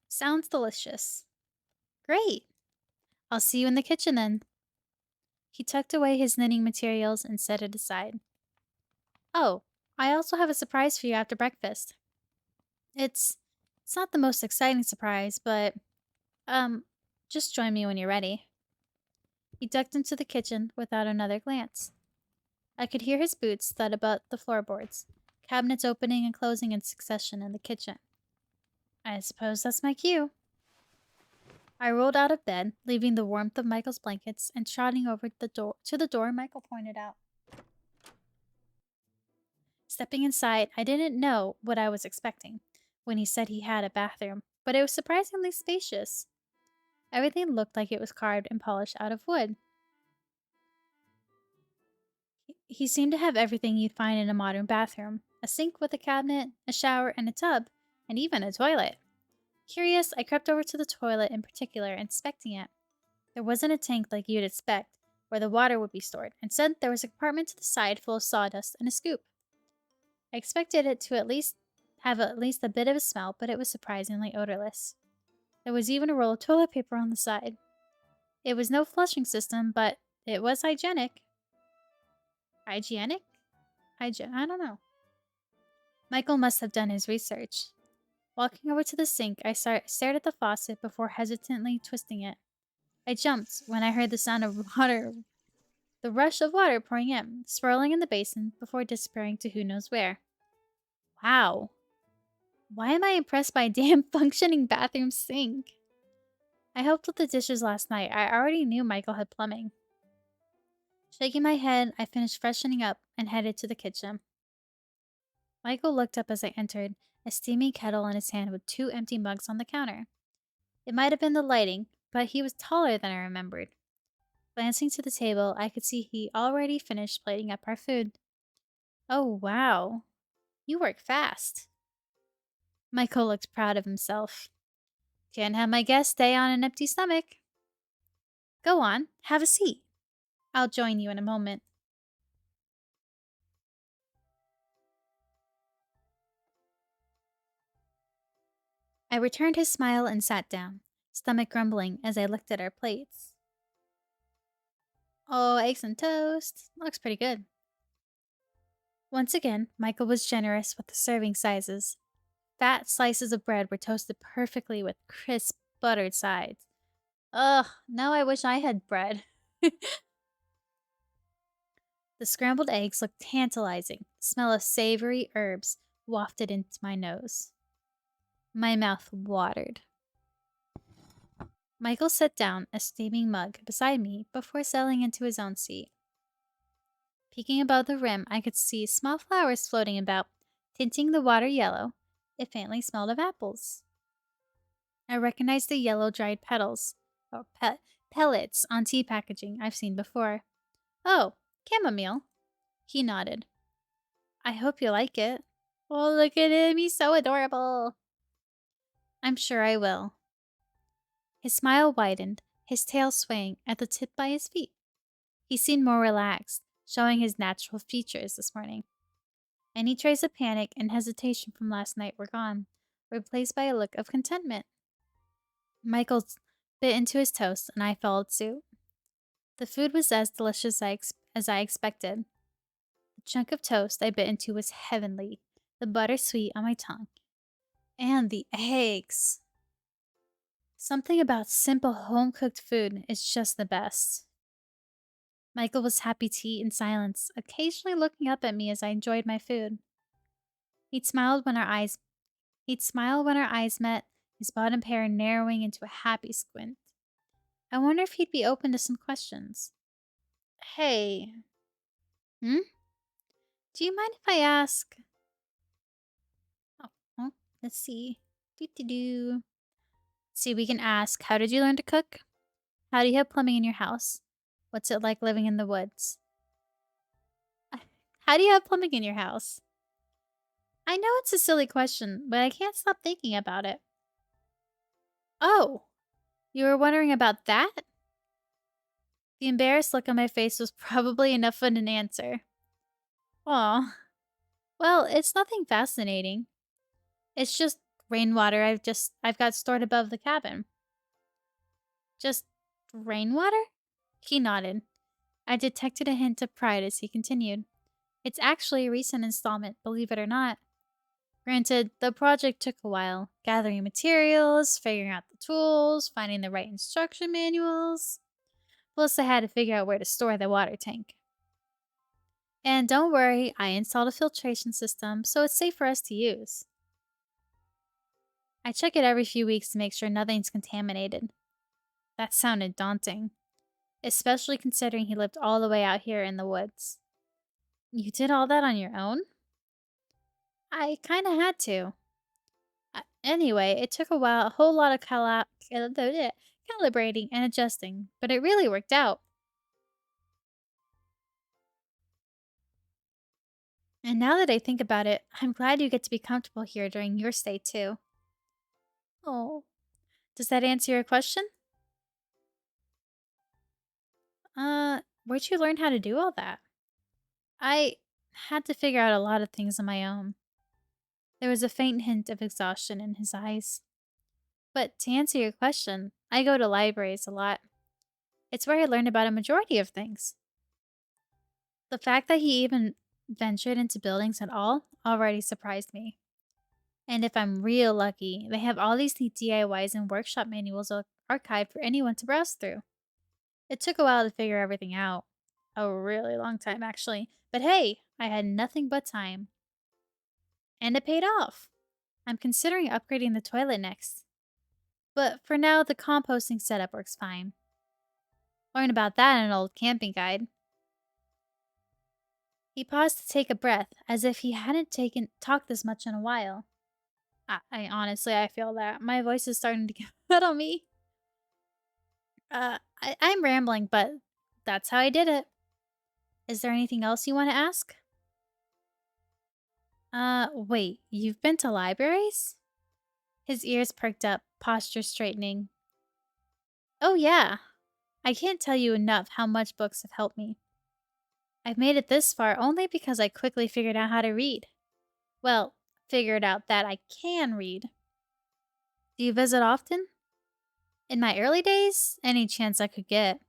Sounds delicious. Great. I'll see you in the kitchen then. He tucked away his knitting materials and set it aside. Oh, I also have a surprise for you after breakfast. It's it's not the most exciting surprise, but um just join me when you're ready. He ducked into the kitchen without another glance. I could hear his boots thud about the floorboards, cabinets opening and closing in succession in the kitchen. I suppose that's my cue. I rolled out of bed, leaving the warmth of Michael's blankets and trotting over to the door Michael pointed out. Stepping inside, I didn't know what I was expecting when he said he had a bathroom, but it was surprisingly spacious. Everything looked like it was carved and polished out of wood. He seemed to have everything you'd find in a modern bathroom: a sink with a cabinet, a shower, and a tub, and even a toilet. Curious, I crept over to the toilet in particular, inspecting it. There wasn't a tank like you'd expect, where the water would be stored. Instead, there was a compartment to the side full of sawdust and a scoop. I expected it to have at least a bit of a smell, but it was surprisingly odorless. There was even a roll of toilet paper on the side. It was no flushing system, but it was hygienic. Hygienic? I don't know. Michael must have done his research. Walking over to the sink, I stared at the faucet before hesitantly twisting it. I jumped when I heard the sound of water, the rush of water pouring in, swirling in the basin before disappearing to who knows where. Wow. Why am I impressed by a damn functioning bathroom sink? I helped with the dishes last night. I already knew Michael had plumbing. Shaking my head, I finished freshening up and headed to the kitchen. Michael looked up as I entered, a steaming kettle in his hand with 2 empty mugs on the counter. It might have been the lighting, but he was taller than I remembered. Glancing to the table, I could see he already finished plating up our food. Oh, wow. You work fast. Michael looked proud of himself. Can't have my guests stay on an empty stomach. Go on, have a seat. I'll join you in a moment. I returned his smile and sat down, stomach grumbling as I looked at our plates. Oh, eggs and toast. Looks pretty good. Once again, Michael was generous with the serving sizes. Fat slices of bread were toasted perfectly with crisp, buttered sides. Ugh, now I wish I had bread. The scrambled eggs looked tantalizing. The smell of savory herbs wafted into my nose. My mouth watered. Michael set down a steaming mug beside me before settling into his own seat. Peeking above the rim, I could see small flowers floating about, tinting the water yellow. It faintly smelled of apples. I recognized the yellow dried petals, or pellets, on tea packaging I've seen before. Oh, chamomile. He nodded. I hope you like it. Oh, look at him. He's so adorable. I'm sure I will. His smile widened, his tail swaying at the tip by his feet. He seemed more relaxed, showing his natural features this morning. Any trace of panic and hesitation from last night were gone, replaced by a look of contentment. Michael bit into his toast, and I followed suit. The food was as delicious as I expected. The chunk of toast I bit into was heavenly, the butter sweet on my tongue. And the eggs! Something about simple home cooked food is just the best. Michael was happy to eat in silence, occasionally looking up at me as I enjoyed my food. He'd smiled when our eyes he'd smile when our eyes met, his bottom pair narrowing into a happy squint. I wonder if he'd be open to some questions. Hey, hmm? Do you mind if I ask? Oh, let's see. Do. See, we can ask, how did you learn to cook? How do you have plumbing in your house? What's it like living in the woods? How do you have plumbing in your house? I know it's a silly question, but I can't stop thinking about it. Oh, you were wondering about that? The embarrassed look on my face was probably enough of an answer. Aw. Well, it's nothing fascinating. It's just rainwater I've got stored above the cabin. Just rainwater? He nodded. I detected a hint of pride as he continued. It's actually a recent installment, believe it or not. Granted, the project took a while, gathering materials, figuring out the tools, finding the right instruction manuals. Plus, I had to figure out where to store the water tank. And don't worry, I installed a filtration system, so it's safe for us to use. I check it every few weeks to make sure nothing's contaminated. That sounded daunting, especially considering he lived all the way out here in the woods. You did all that on your own? I kinda had to. Anyway, it took a whole lot of calibrating and adjusting, but it really worked out. And now that I think about it, I'm glad you get to be comfortable here during your stay too. Oh, does that answer your question? Where'd you learn how to do all that? I had to figure out a lot of things on my own. There was a faint hint of exhaustion in his eyes. But to answer your question, I go to libraries a lot. It's where I learned about a majority of things. The fact that he even ventured into buildings at all already surprised me. And if I'm real lucky, they have all these neat DIYs and workshop manuals archived for anyone to browse through. It took a while to figure everything out. A really long time, actually. But hey, I had nothing but time. And it paid off. I'm considering upgrading the toilet next. But for now, the composting setup works fine. Learn about that in an old camping guide. He paused to take a breath, as if he hadn't talked this much in a while. I honestly, I feel that. My voice is starting to get bad on me. I'm rambling, but that's how I did it. Is there anything else you want to ask? Wait, you've been to libraries? His ears perked up, posture straightening. Oh, yeah. I can't tell you enough how much books have helped me. I've made it this far only because I quickly figured out how to read. Well, figured out that I can read. Do you visit often? In my early days, any chance I could get.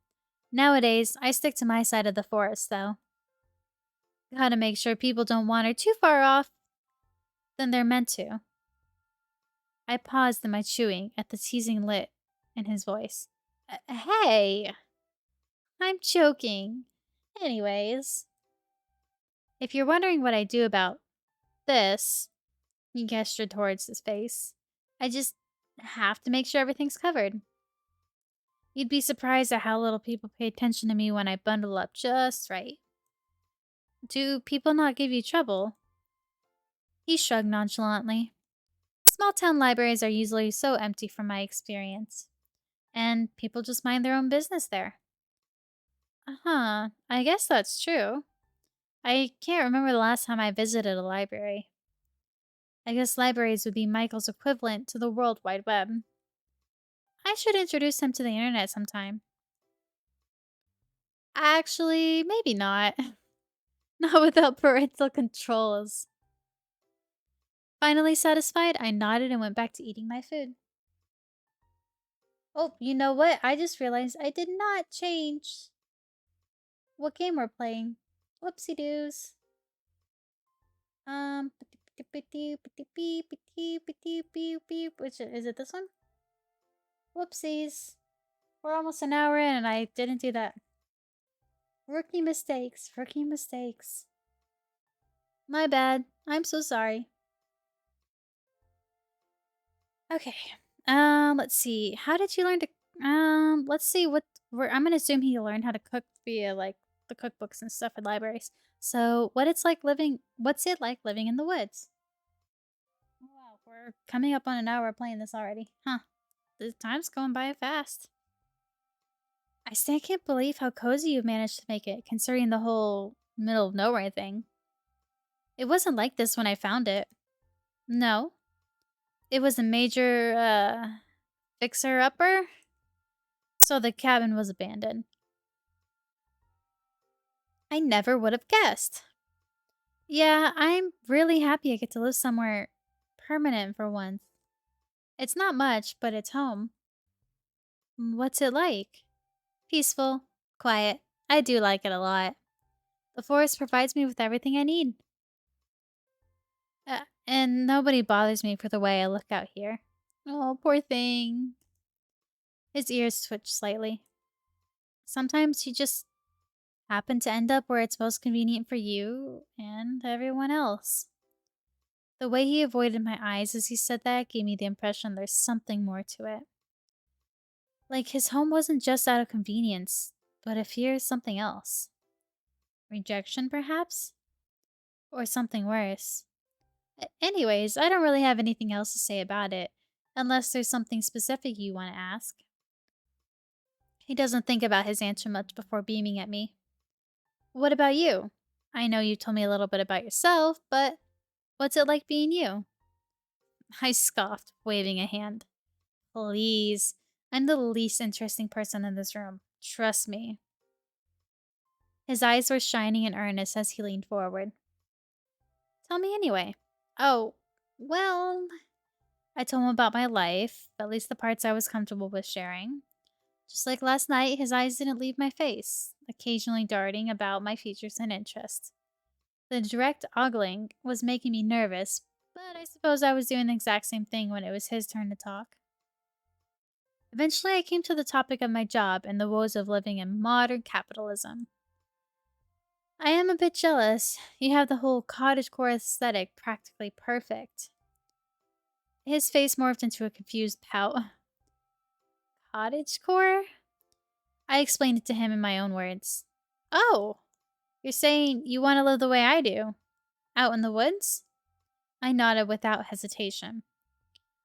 Nowadays, I stick to my side of the forest, though. Gotta make sure people don't wander too far off than they're meant to. I paused in my chewing at the teasing lit in his voice. Hey, I'm joking. Anyways, if you're wondering what I do about this, he gestured towards his face. I just have to make sure everything's covered. You'd be surprised at how little people pay attention to me when I bundle up just right. Do people not give you trouble? He shrugged nonchalantly. Small town libraries are usually so empty from my experience, and people just mind their own business there. Huh, I guess that's true. I can't remember the last time I visited a library. I guess libraries would be Michael's equivalent to the World Wide Web. I should introduce him to the internet sometime. Actually, maybe not. Not without parental controls. Finally satisfied, I nodded and went back to eating my food. Oh, you know what? I just realized I did not change what game we're playing. Whoopsie doos. Which is it this one? Whoopsies. We're almost an hour in and I didn't do that. Rookie mistakes. Rookie mistakes. My bad. I'm so sorry. Okay. Let's see. How did you learn to let's see I'm gonna assume he learned how to cook via like the cookbooks and stuff in libraries. So what's it like living in the woods? Wow, we're coming up on an hour playing this already. Huh. The time's going by fast. I still can't believe how cozy you've managed to make it, considering the whole middle of nowhere thing. It wasn't like this when I found it. No. It was a major, fixer-upper? So the cabin was abandoned. I never would have guessed. Yeah, I'm really happy I get to live somewhere permanent for once. It's not much, but it's home. What's it like? Peaceful, quiet. I do like it a lot. The forest provides me with everything I need. And nobody bothers me for the way I look out here. Oh, poor thing. His ears twitch slightly. Sometimes you just happen to end up where it's most convenient for you and everyone else. The way he avoided my eyes as he said that gave me the impression there's something more to it. Like his home wasn't just out of convenience, but a fear of something else. Rejection, perhaps? Or something worse. Anyways, I don't really have anything else to say about it, unless there's something specific you want to ask. He doesn't think about his answer much before beaming at me. What about you? I know you told me a little bit about yourself, but what's it like being you? I scoffed, waving a hand. Please, I'm the least interesting person in this room. Trust me. His eyes were shining in earnest as he leaned forward. Tell me anyway. Oh, well, I told him about my life, at least the parts I was comfortable with sharing. Just like last night, his eyes didn't leave my face, occasionally darting about my features and interests. The direct ogling was making me nervous, but I suppose I was doing the exact same thing when it was his turn to talk. Eventually, I came to the topic of my job and the woes of living in modern capitalism. I am a bit jealous. You have the whole cottagecore aesthetic practically perfect. His face morphed into a confused pout. Cottagecore? I explained it to him in my own words. Oh, you're saying you want to live the way I do? Out in the woods? I nodded without hesitation.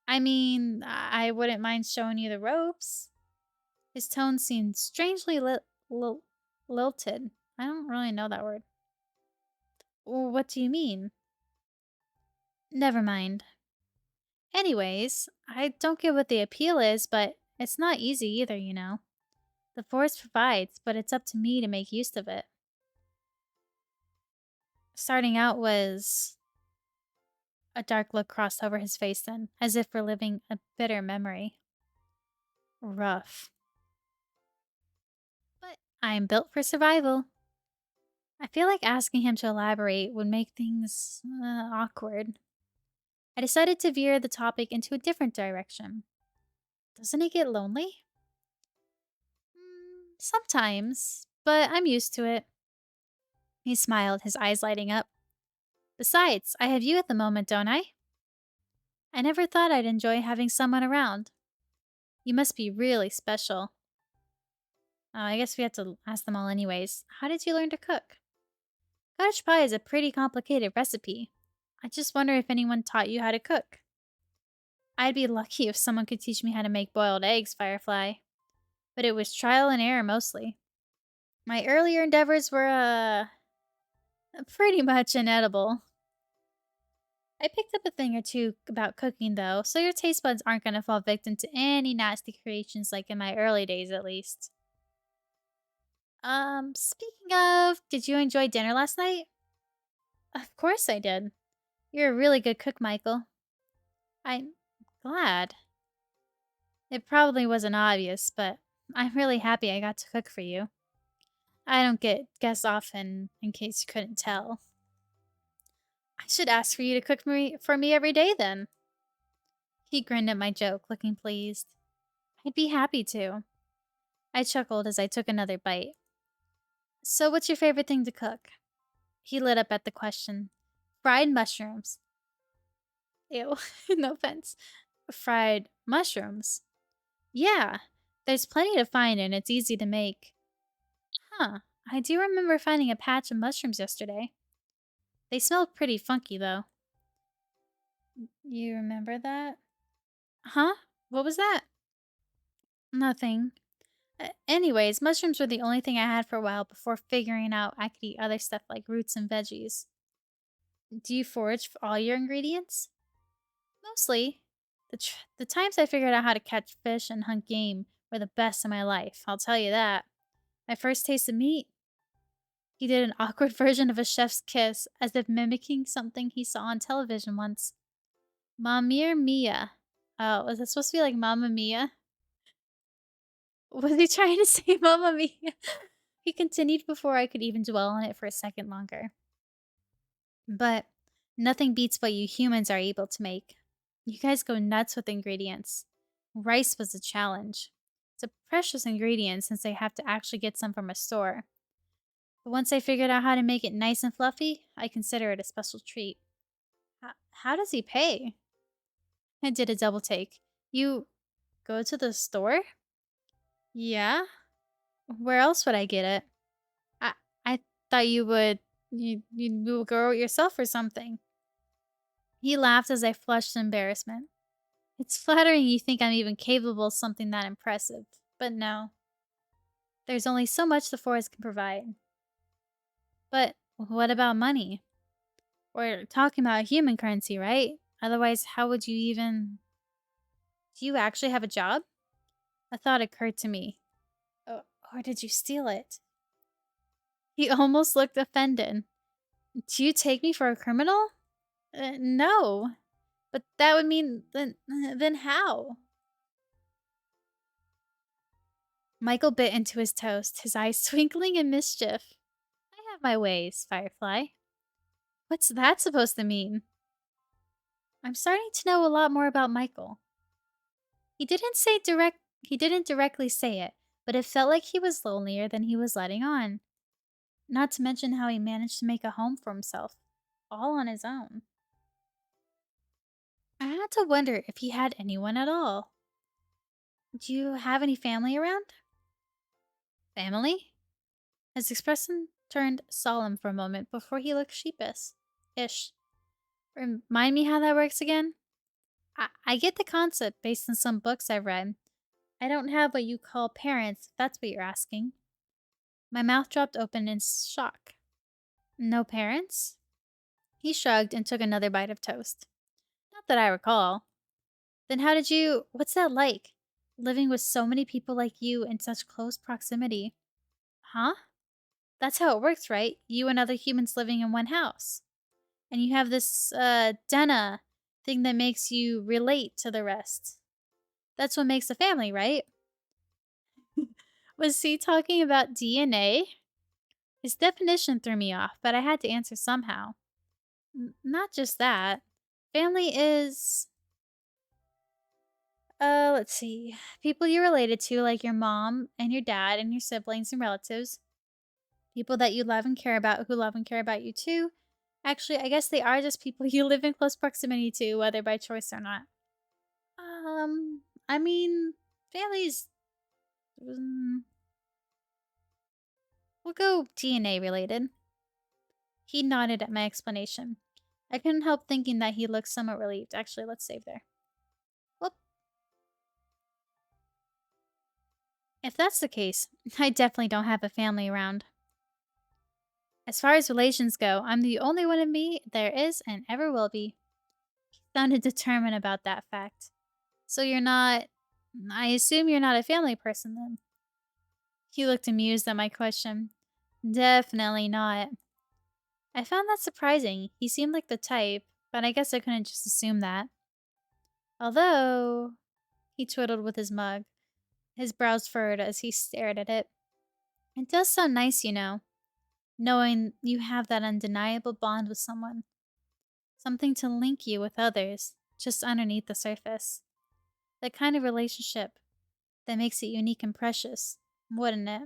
I mean, I wouldn't mind showing you the ropes. His tone seemed strangely lilted. I don't really know that word. What do you mean? Never mind. Anyways, I don't get what the appeal is, but it's not easy either, you know. The forest provides, but it's up to me to make use of it. Starting out was a dark look crossed over his face then, as if reliving a bitter memory. Rough. But I'm built for survival. I feel like asking him to elaborate would make things awkward. I decided to veer the topic into a different direction. Doesn't it get lonely? Sometimes, but I'm used to it. He smiled, his eyes lighting up. Besides, I have you at the moment, don't I? I never thought I'd enjoy having someone around. You must be really special. Oh, I guess we have to ask them all anyways. How did you learn to cook? Cottage pie is a pretty complicated recipe. I just wonder if anyone taught you how to cook. I'd be lucky if someone could teach me how to make boiled eggs, Firefly. But it was trial and error mostly. My earlier endeavors were, pretty much inedible. I picked up a thing or two about cooking though, so your taste buds aren't gonna fall victim to any nasty creations like in my early days at least. Speaking of, did you enjoy dinner last night? Of course I did. You're a really good cook, Michael. I'm glad. It probably wasn't obvious, but I'm really happy I got to cook for you. I don't get guests often, in case you couldn't tell. I should ask for you to for me every day then. He grinned at my joke, looking pleased. I I'd be happy to. I chuckled as I took another bite. So, what's your favorite thing to cook? He lit up at the question. Fried mushrooms. Ew, no offense. Fried mushrooms? Yeah, there's plenty to find and it's easy to make. Huh, I do remember finding a patch of mushrooms yesterday. They smelled pretty funky though. You remember that? Huh? What was that? Nothing. Anyways, mushrooms were the only thing I had for a while before figuring out I could eat other stuff like roots and veggies. Do you forage for all your ingredients? Mostly. The times I figured out how to catch fish and hunt game were the best of my life, I'll tell you that. My first taste of meat, he did an awkward version of a chef's kiss, as if mimicking something he saw on television once. Mamma mia. Oh, was it supposed to be like Mamma Mia? Was he trying to say Mamma Mia? He continued before I could even dwell on it for a second longer. But nothing beats what you humans are able to make. You guys go nuts with ingredients. Rice was a challenge. It's a precious ingredient since they have to actually get some from a store. But once I figured out how to make it nice and fluffy, I consider it a special treat. How does he pay? I did a double take. You go to the store? Yeah? Where else would I get it? I I thought you would grow it yourself or something. He laughed as I flushed in embarrassment. It's flattering you think I'm even capable of something that impressive, but no. There's only so much the forest can provide. But what about money? We're talking about human currency, right? Otherwise, how would you even... Do you actually have a job? A thought occurred to me. Or did you steal it? He almost looked offended. Do you take me for a criminal? No. But that would mean then how? Michael bit into his toast, his eyes twinkling in mischief. I have my ways, Firefly. What's that supposed to mean? I'm starting to know a lot more about Michael. He didn't directly say it, but it felt like he was lonelier than he was letting on. Not to mention how he managed to make a home for himself, all on his own. I had to wonder if he had anyone at all. Do you have any family around? Family? His expression turned solemn for a moment before he looked sheepish. Ish. Remind me how that works again? I get the concept based on some books I've read. I don't have what you call parents, if that's what you're asking. My mouth dropped open in shock. No parents? He shrugged and took another bite of toast. Not that I recall. Then how did you... What's that like? Living with so many people like you in such close proximity. Huh? That's how it works, right? You and other humans living in one house. And you have this, Dena thing that makes you relate to the rest. That's what makes a family, right? Was he talking about DNA? His definition threw me off, but I had to answer somehow. Not just that. Family is... let's see. People you're related to, like your mom and your dad and your siblings and relatives. People that you love and care about who love and care about you too. Actually, I guess they are just people you live in close proximity to, whether by choice or not. I mean, families... mm, we'll go DNA related. He nodded at my explanation. I couldn't help thinking that he looked somewhat relieved. Actually, let's save there. Whoop. If that's the case, I definitely don't have a family around. As far as relations go, I'm the only one of me there is and ever will be. He sounded determined about that fact. So you're not... I assume you're not a family person then. He looked amused at my question. Definitely not. I found that surprising. He seemed like the type, but I guess I couldn't just assume that. Although... He twiddled with his mug. His brows furrowed as he stared at it. It does sound nice, you know. Knowing you have that undeniable bond with someone. Something to link you with others, just underneath the surface. That kind of relationship. That makes it unique and precious, wouldn't it?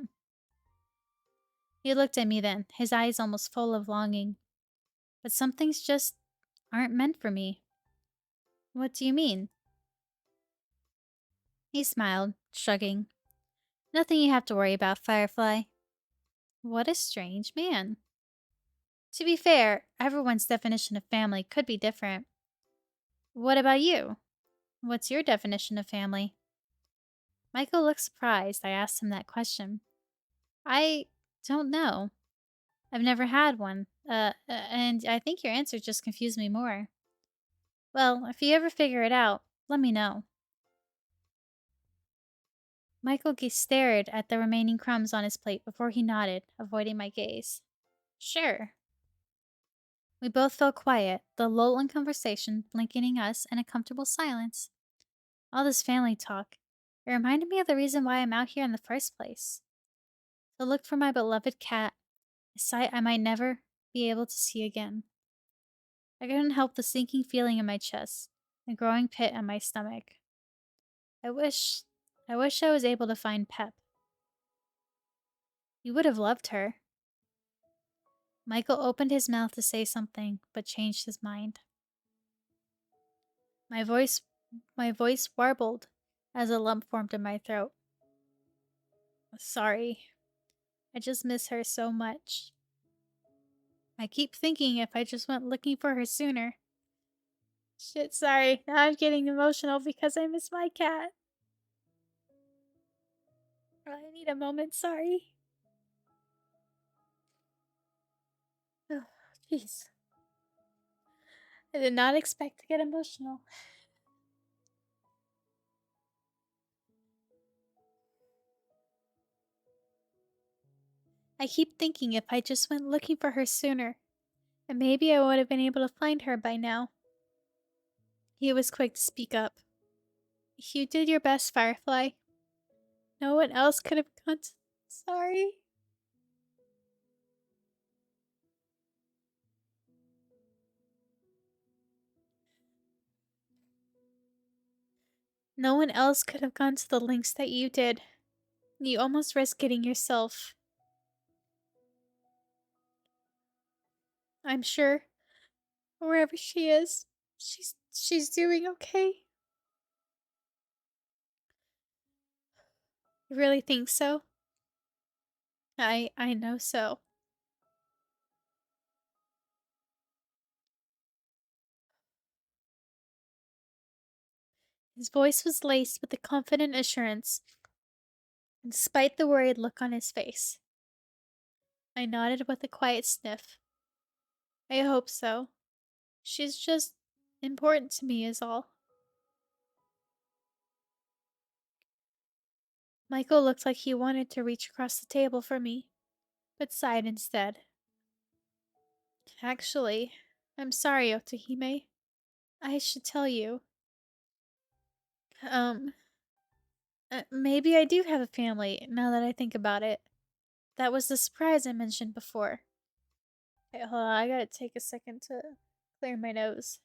He looked at me then, his eyes almost full of longing. But some things just aren't meant for me. What do you mean? He smiled, shrugging. Nothing you have to worry about, Firefly. What a strange man. To be fair, everyone's definition of family could be different. What about you? What's your definition of family? Michael looked surprised I asked him that question. I don't know. I've never had one, and I think your answer just confused me more. Well, if you ever figure it out, let me know. Michael stared at the remaining crumbs on his plate before he nodded, avoiding my gaze. Sure. We both fell quiet, the lull in conversation blanketing us in a comfortable silence. All this family talk. It reminded me of the reason why I'm out here in the first place. To look for my beloved cat, a sight I might never be able to see again. I couldn't help the sinking feeling in my chest, the growing pit in my stomach. I wish I was able to find Pep. You would have loved her. Michael opened his mouth to say something, but changed his mind. My voice my voice warbled as a lump formed in my throat. Sorry. I just miss her so much. I keep thinking if I just went looking for her sooner. Shit, sorry. Now I'm getting emotional because I miss my cat. I need a moment, sorry. Oh, jeez. I did not expect to get emotional. I keep thinking if I just went looking for her sooner, and maybe I would have been able to find her by now. He was quick to speak up. You did your best, Firefly. No one else could have gone to— Sorry. No one else could have gone to the lengths that you did. You almost risked getting yourself. I'm sure, wherever she is, she's doing okay. You really think so? I know so. His voice was laced with a confident assurance, despite the worried look on his face. I nodded with a quiet sniff. I hope so. She's just important to me, is all. Michael looked like he wanted to reach across the table for me, but sighed instead. Actually, I'm sorry, Otahime. I should tell you. Um, maybe I do have a family, now that I think about it. That was the surprise I mentioned before. Hey, hold on, I gotta take a second to clear my nose.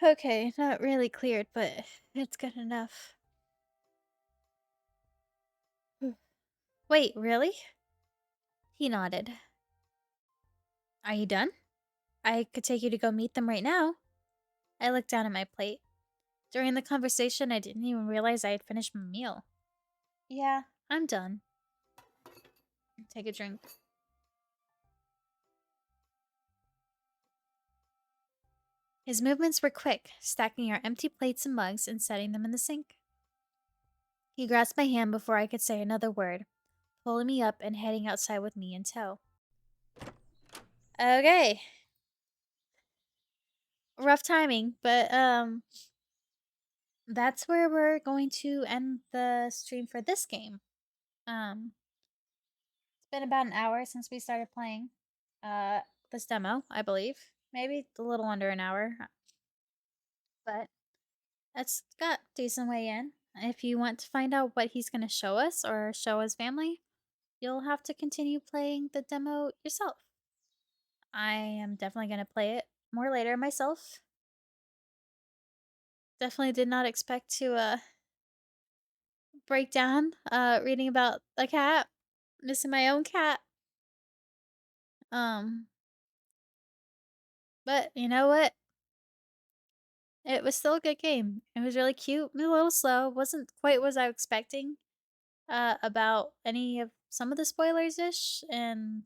Okay, not really cleared, but it's good enough. Wait, really? He nodded. Are you done? I could take you to go meet them right now. I looked down at my plate. During the conversation, I didn't even realize I had finished my meal. Yeah, I'm done. Take a drink. His movements were quick, stacking our empty plates and mugs and setting them in the sink. He grasped my hand before I could say another word, pulling me up and heading outside with me in tow. Okay. Rough timing, but that's where we're going to end the stream for this game. It's been about an hour since we started playing. this demo, I believe. Maybe a little under an hour, but it's got decent way in. If you want to find out what he's going to show us or show his family, you'll have to continue playing the demo yourself. I am definitely going to play it more later myself. Definitely did not expect to break down reading about a cat, missing my own cat. Um but you know what? It was still a good game. It was really cute, a little slow, wasn't quite what I was expecting about any of some of the spoilers ish, and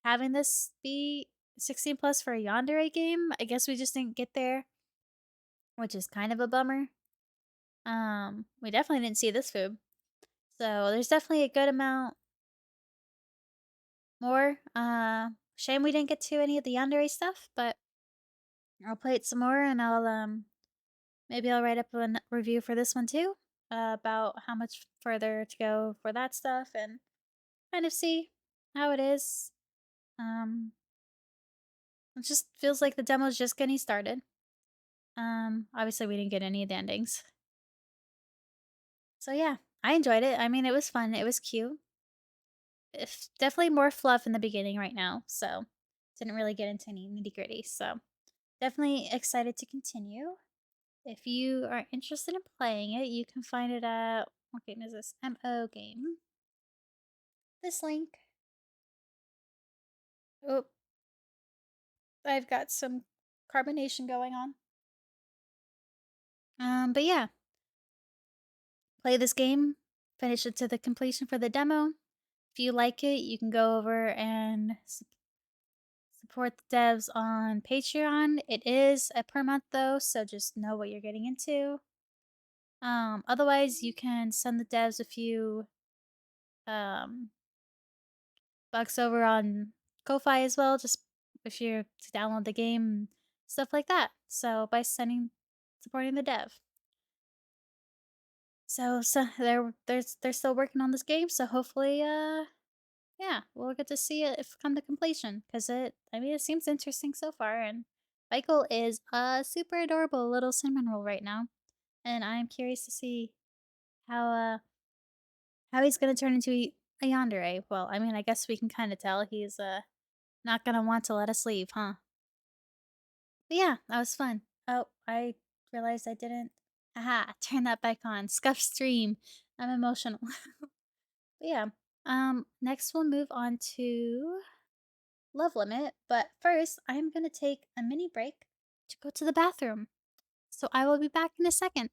having this be 16 plus for a yandere game, I guess we just didn't get there, which is kind of a bummer. We definitely didn't see this food. So there's definitely a good amount more. Shame we didn't get to any of the yandere stuff, but I'll play it some more and I'll maybe I'll write up a review for this one too, about how much further to go for that stuff and kind of see how it is. Um, it just feels like the demo's just getting started. Obviously we didn't get any of the endings. So yeah, I enjoyed it. I mean, it was fun. It was cute. It's definitely more fluff in the beginning right now, so didn't really get into any nitty gritty. So definitely excited to continue. If you are interested in playing it, you can find it at what game is this? MO game. This link. Oh, I've got some carbonation going on. But yeah, play this game, finish it to the completion for the demo. If you like it, you can go over and support the devs on Patreon. It is a per month though, so just know what you're getting into. Otherwise, you can send the devs a few um bucks over on Ko-Fi as well, just if you're to download the game, stuff like that. So by supporting the dev. So they're still working on this game, so hopefully yeah, we'll get to see it if come to completion because it seems interesting so far, and Michael is a super adorable little cinnamon roll right now, and I'm curious to see how uh how he's gonna turn into a yandere. Well, I mean, I guess we can kind of tell he's not gonna want to let us leave, huh? But yeah, that was fun. Oh, I realized I didn't. Aha, turn that back on. Scuff stream. I'm emotional. But yeah. Next we'll move on to Love Limit, but first I'm gonna take a mini break to go to the bathroom. So I will be back in a second.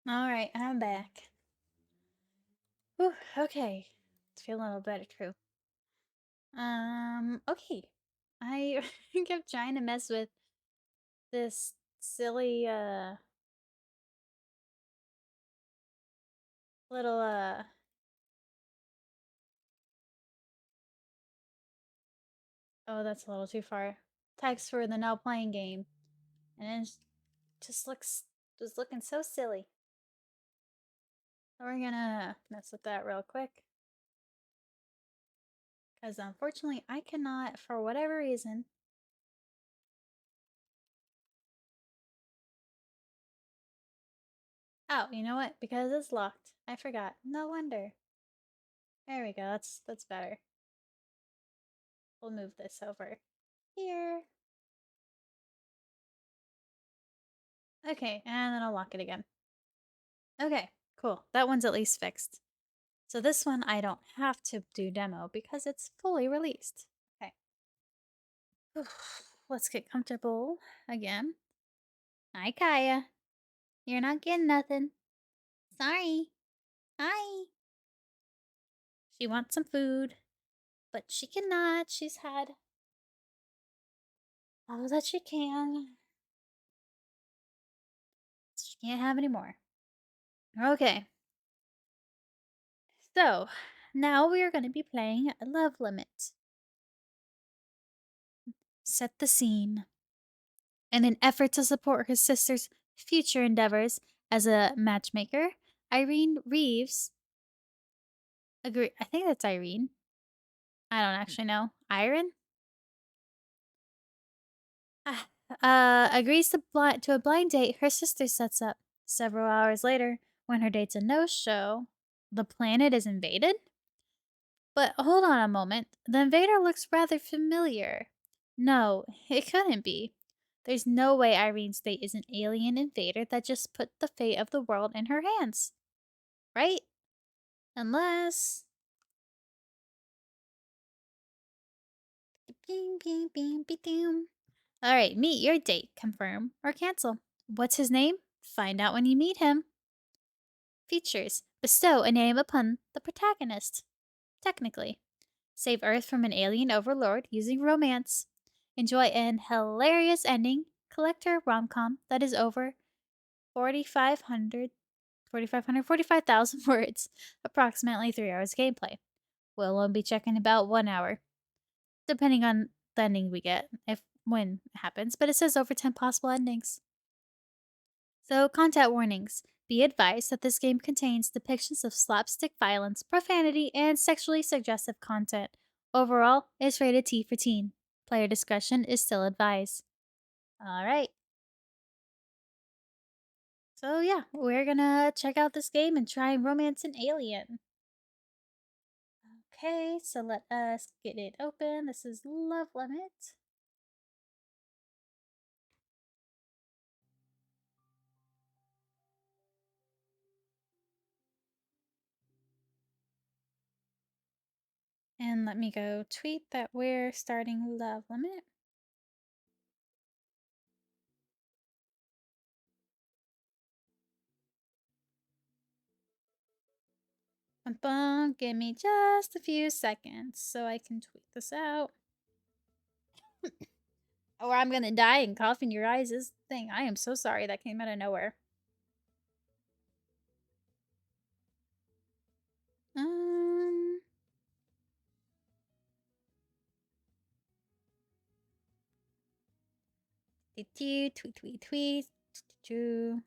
Alright, I'm back. Whew, okay. It's feeling a little better, Crew. Okay. I kept trying to mess with this silly, little, oh, that's a little too far. Text for the now playing game. And it just just looking so silly. So we're gonna mess with that real quick. Because unfortunately, I cannot, for whatever reason. Oh, you know what? Because it's locked. I forgot. No wonder. There we go. That's better. We'll move this over here. Okay, and then I'll lock it again. Okay, cool. That one's at least fixed. So this one I don't have to do demo because it's fully released. Okay. Let's get comfortable again. Hi, Kaya. You're not getting nothing. Sorry. Hi. She wants some food, but she cannot. She's had all that she can. She can't have any more. Okay. So, now we are going to be playing Love Limit. Set the scene. In an effort to support her sister's future endeavors as a matchmaker, Irene Reeves agree. I think that's Irene. I don't actually know. Irene? Agrees to a blind date her sister sets up. Several hours later, when her date's a no-show, the planet is invaded? But hold on a moment. The invader looks rather familiar. No, it couldn't be. There's no way Irene's date is an alien invader that just put the fate of the world in her hands. Right? Unless. Bing, bing, bing, bing, bing. Alright, meet your date. Confirm or cancel. What's his name? Find out when you meet him. Features. Bestow a name upon the protagonist. Technically. Save Earth from an alien overlord using romance. Enjoy an hilarious ending. Collector rom-com that is over 45,000 words. Approximately 3 hours gameplay. We'll only be checking about 1 hour. Depending on the ending we get, when it happens. But it says over 10 possible endings. So, content warnings. Be advised that this game contains depictions of slapstick violence, profanity, and sexually suggestive content. Overall, it's rated T for teen. Player discretion is still advised. Alright. So yeah, we're gonna check out this game and try and romance an alien. Okay, so let us get it open. This is Love Limit. And let me go tweet that we're starting Love Limit. Bum, bum, give me just a few seconds so I can tweet this out. Or I'm gonna die and cough in your eyes. This thing, I am so sorry that came out of nowhere. Um, tweet, tweet, tweet, tweet.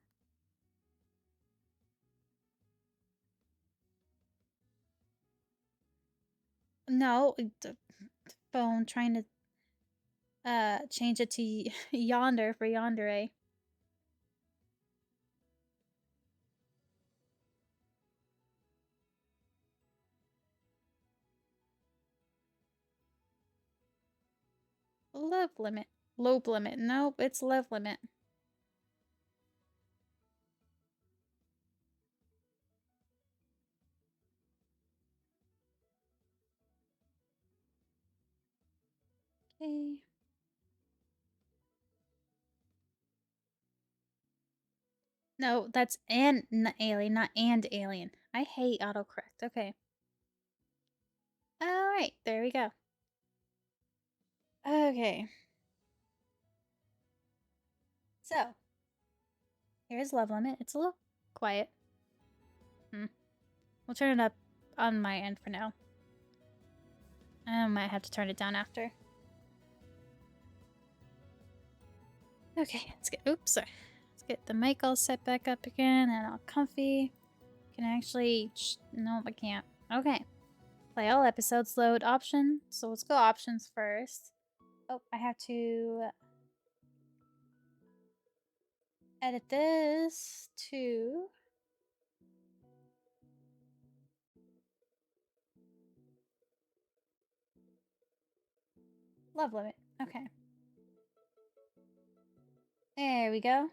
No, the phone trying to change it to yonder for yandere. Love limit. Lobe limit. Nope, it's love limit. Okay. No, that's and alien, not and alien. I hate autocorrect. Okay. All right, there we go. Okay. So, here's love limit. It's a little quiet. We'll turn it up on my end for now. I might have to turn it down after. Okay, let's get, oops, sorry. Let's get the mic all set back up again and all comfy. Can I actually, no, I can't. Okay. Play all episodes, load option. So let's go options first. Oh, I have to edit this to love limit. Okay. There we go.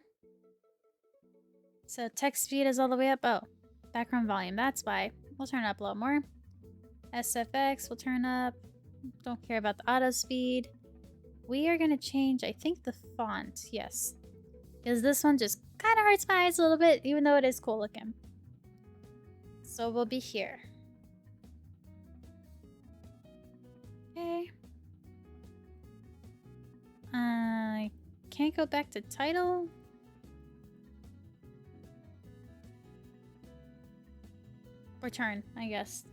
So text speed is all the way up. Oh, background volume. That's why. We'll turn it up a little more. SFX will turn up. Don't care about the auto speed. We are going to change, I think, the font. Yes. Because this one just kind of hurts my eyes a little bit, even though it is cool looking. So we'll be here. Okay. I can't go back to title. Return, I guess.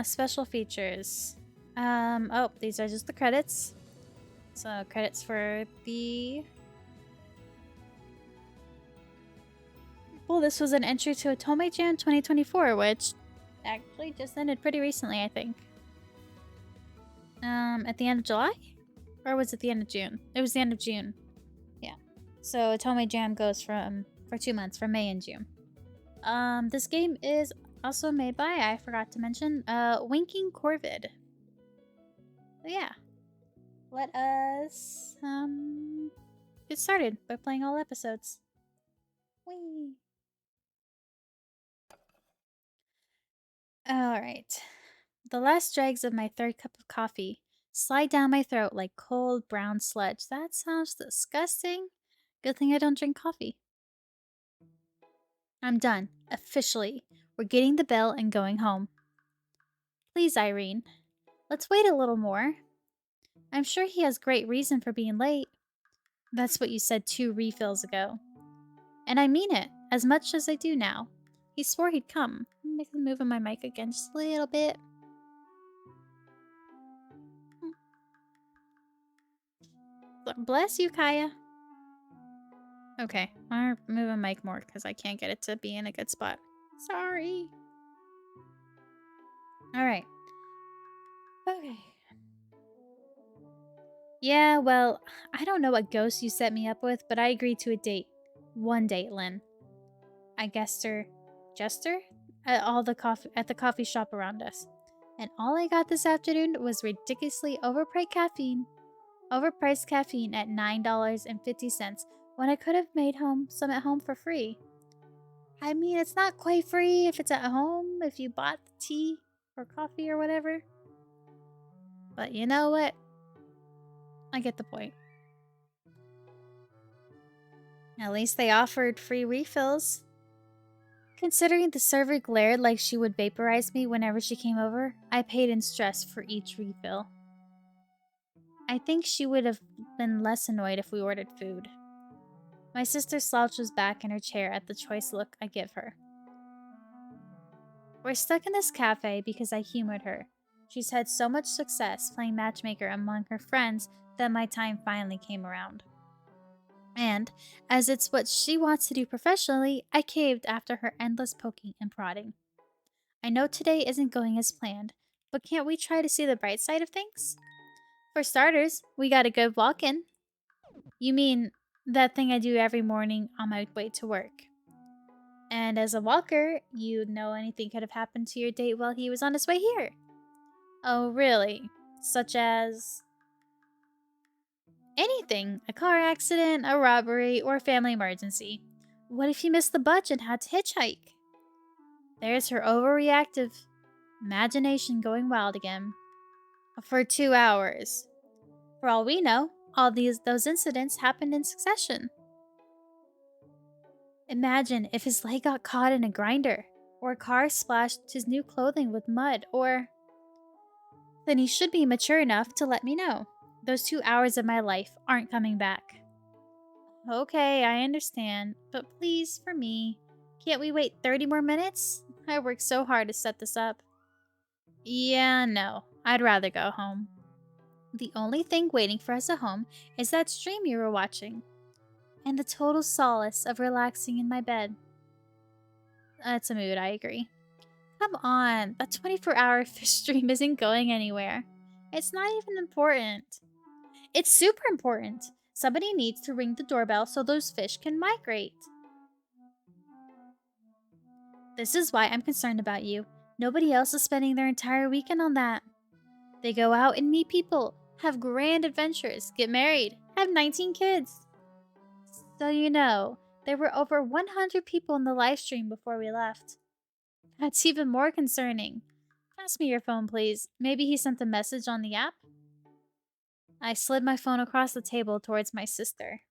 Special features. Oh, these are just the credits. So credits for the... Well, this was an entry to Otome Jam 2024, which actually just ended pretty recently, I think. At the end of July? Or was it the end of June? It was the end of June. Yeah. So Otome Jam goes for 2 months, from May and June. This game is also made by, I forgot to mention, Winking Corvid. So yeah. Let us, get started by playing all episodes. Whee! Alright. The last dregs of my third cup of coffee slide down my throat like cold brown sludge. That sounds disgusting. Good thing I don't drink coffee. I'm done. Officially. We're getting the bell and going home. Please, Irene. Let's wait a little more. I'm sure he has great reason for being late. That's what you said 2 refills ago. And I mean it, as much as I do now. He swore he'd come. Make the move on my mic again just a little bit. Bless you, Kaya. Okay, I'm moving mic more because I can't get it to be in a good spot. Sorry. Alright. Okay. Yeah, well, I don't know what ghost you set me up with, but I agreed to a date. One date, Lynn. I guessed her, Jester? At the coffee shop around us. And all I got this afternoon was ridiculously overpriced caffeine at $9.50 when I could have made some at home for free. I mean, it's not quite free if it's at home, if you bought the tea or coffee or whatever. But you know what? I get the point. At least they offered free refills. Considering the server glared like she would vaporize me whenever she came over, I paid in stress for each refill. I think she would have been less annoyed if we ordered food. My sister slouches back in her chair at the choice look I give her. We're stuck in this cafe because I humored her. She's had so much success playing matchmaker among her friends that my time finally came around. And, as it's what she wants to do professionally, I caved after her endless poking and prodding. I know today isn't going as planned, but can't we try to see the bright side of things? For starters, we got a good walk-in. You mean that thing I do every morning on my way to work. And as a walker, you know anything could have happened to your date while he was on his way here. Oh, really? Such as... anything. A car accident, a robbery, or a family emergency. What if he missed the bus and had to hitchhike? There's her overreactive imagination going wild again. For 2 hours. For all we know, those incidents happened in succession. Imagine if his leg got caught in a grinder, or a car splashed his new clothing with mud, or. Then he should be mature enough to let me know. Those 2 hours of my life aren't coming back. Okay, I understand, but please, for me, can't we wait 30 more minutes? I worked so hard to set this up. Yeah, no, I'd rather go home. The only thing waiting for us at home is that stream you were watching, and the total solace of relaxing in my bed. That's a mood, I agree. Come on, that 24-hour fish stream isn't going anywhere. It's not even important. It's super important. Somebody needs to ring the doorbell so those fish can migrate. This is why I'm concerned about you. Nobody else is spending their entire weekend on that. They go out and meet people, have grand adventures, get married, have 19 kids. So you know, there were over 100 people in the live stream before we left. That's even more concerning. Pass me your phone, please. Maybe he sent a message on the app? I slid my phone across the table towards my sister.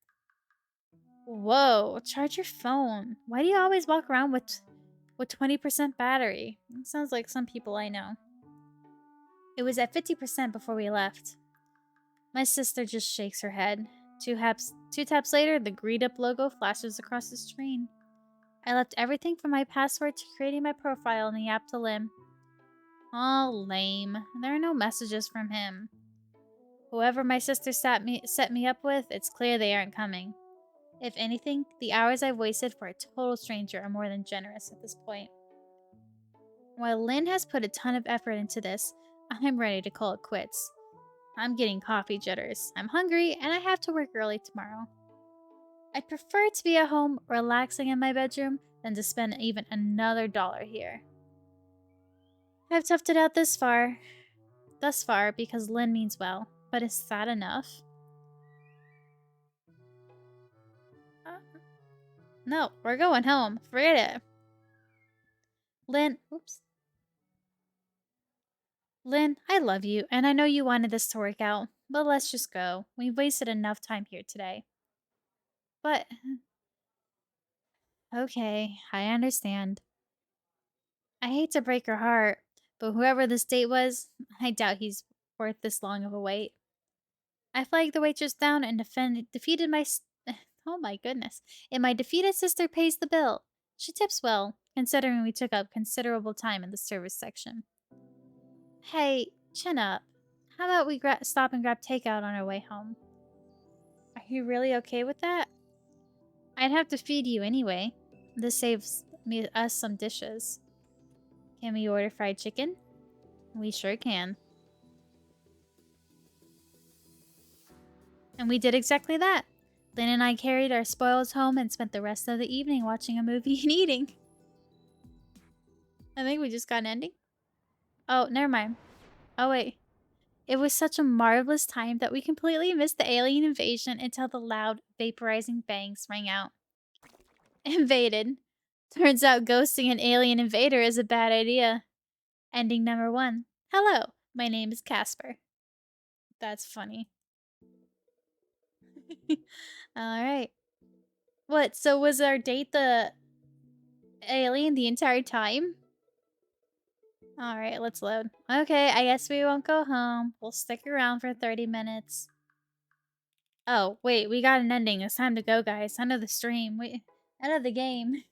Whoa, charge your phone. Why do you always walk around with 20% battery? It sounds like some people I know. It was at 50% before we left. My sister just shakes her head. Two taps later, the Greed Up logo flashes across the screen. I left everything from my password to creating my profile in the app to Lim. Oh, lame. There are no messages from him. Whoever my sister set me up with, it's clear they aren't coming. If anything, the hours I've wasted for a total stranger are more than generous at this point. While Lynn has put a ton of effort into this, I'm ready to call it quits. I'm getting coffee jitters. I'm hungry, and I have to work early tomorrow. I'd prefer to be at home, relaxing in my bedroom, than to spend even another dollar here. I've toughed it out thus far, because Lynn means well. But is that enough? No, we're going home. Forget it. Lynn, I love you, and I know you wanted this to work out, but let's just go. We've wasted enough time here today. But, okay, I understand. I hate to break your heart, but whoever this date was, I doubt he's worth this long of a wait. I flagged the waitress down and defeated my oh my goodness. And my defeated sister pays the bill. She tips well, considering we took up considerable time in the service section. Hey, chin up. How about we stop and grab takeout on our way home? Are you really okay with that? I'd have to feed you anyway. This saves us some dishes. Can we order fried chicken? We sure can. And we did exactly that. Lynn and I carried our spoils home and spent the rest of the evening watching a movie and eating. I think we just got an ending. Oh, never mind. Oh, wait. It was such a marvelous time that we completely missed the alien invasion until the loud, vaporizing bangs rang out. Invaded. Turns out ghosting an alien invader is a bad idea. Ending number 1. Hello, my name is Casper. That's funny. Alright. What, so was our date the alien the entire time? Alright, let's load. Okay, I guess we won't go home. We'll stick around for 30 minutes. Oh, wait, we got an ending. It's time to go, guys. End of the stream. End of the game.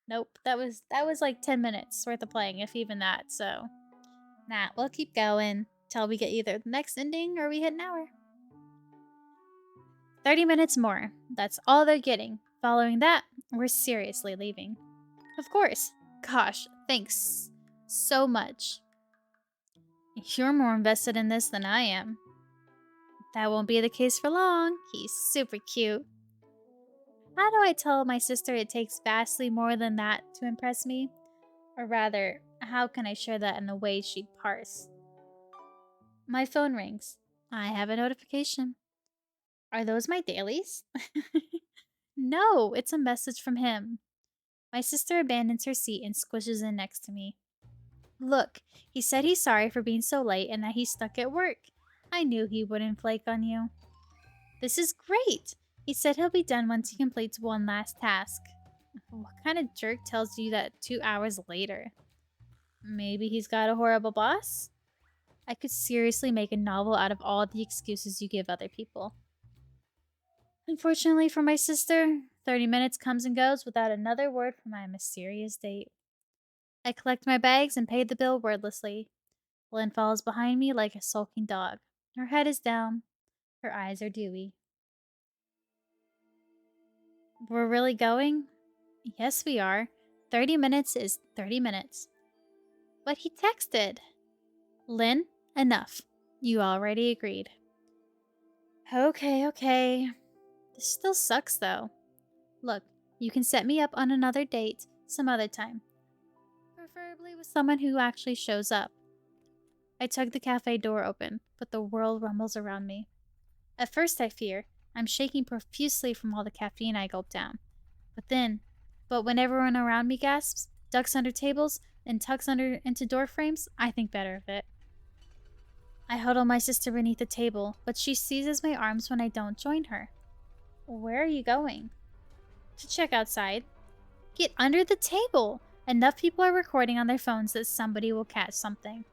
Nope, that was like 10 minutes worth of playing, if even that, so. Nah, we'll keep going till we get either the next ending or we hit an hour. 30 minutes more. That's all they're getting. Following that, we're seriously leaving. Of course. Gosh, thanks so much. You're more invested in this than I am. That won't be the case for long. He's super cute. How do I tell my sister it takes vastly more than that to impress me? Or rather, how can I share that in a way she'd parse? My phone rings. I have a notification. Are those my dailies? No, it's a message from him. My sister abandons her seat and squishes in next to me. Look, he said he's sorry for being so late and that he's stuck at work. I knew he wouldn't flake on you. This is great! He said he'll be done once he completes one last task. What kind of jerk tells you that 2 hours later? Maybe he's got a horrible boss? I could seriously make a novel out of all the excuses you give other people. Unfortunately for my sister, 30 minutes comes and goes without another word from my mysterious date. I collect my bags and pay the bill wordlessly. Lynn follows behind me like a sulking dog. Her head is down. Her eyes are dewy. We're really going? Yes, we are. 30 minutes is 30 minutes. But he texted. Lynn, enough. You already agreed. Okay. This still sucks, though. Look, you can set me up on another date some other time. Preferably with someone who actually shows up. I tug the cafe door open, but the world rumbles around me. At first I fear. I'm shaking profusely from all the caffeine I gulp down. But when everyone around me gasps, ducks under tables, and tucks into door frames, I think better of it. I huddle my sister beneath the table, but she seizes my arms when I don't join her. Where are you going? To check outside. Get under the table! Enough people are recording on their phones that somebody will catch something.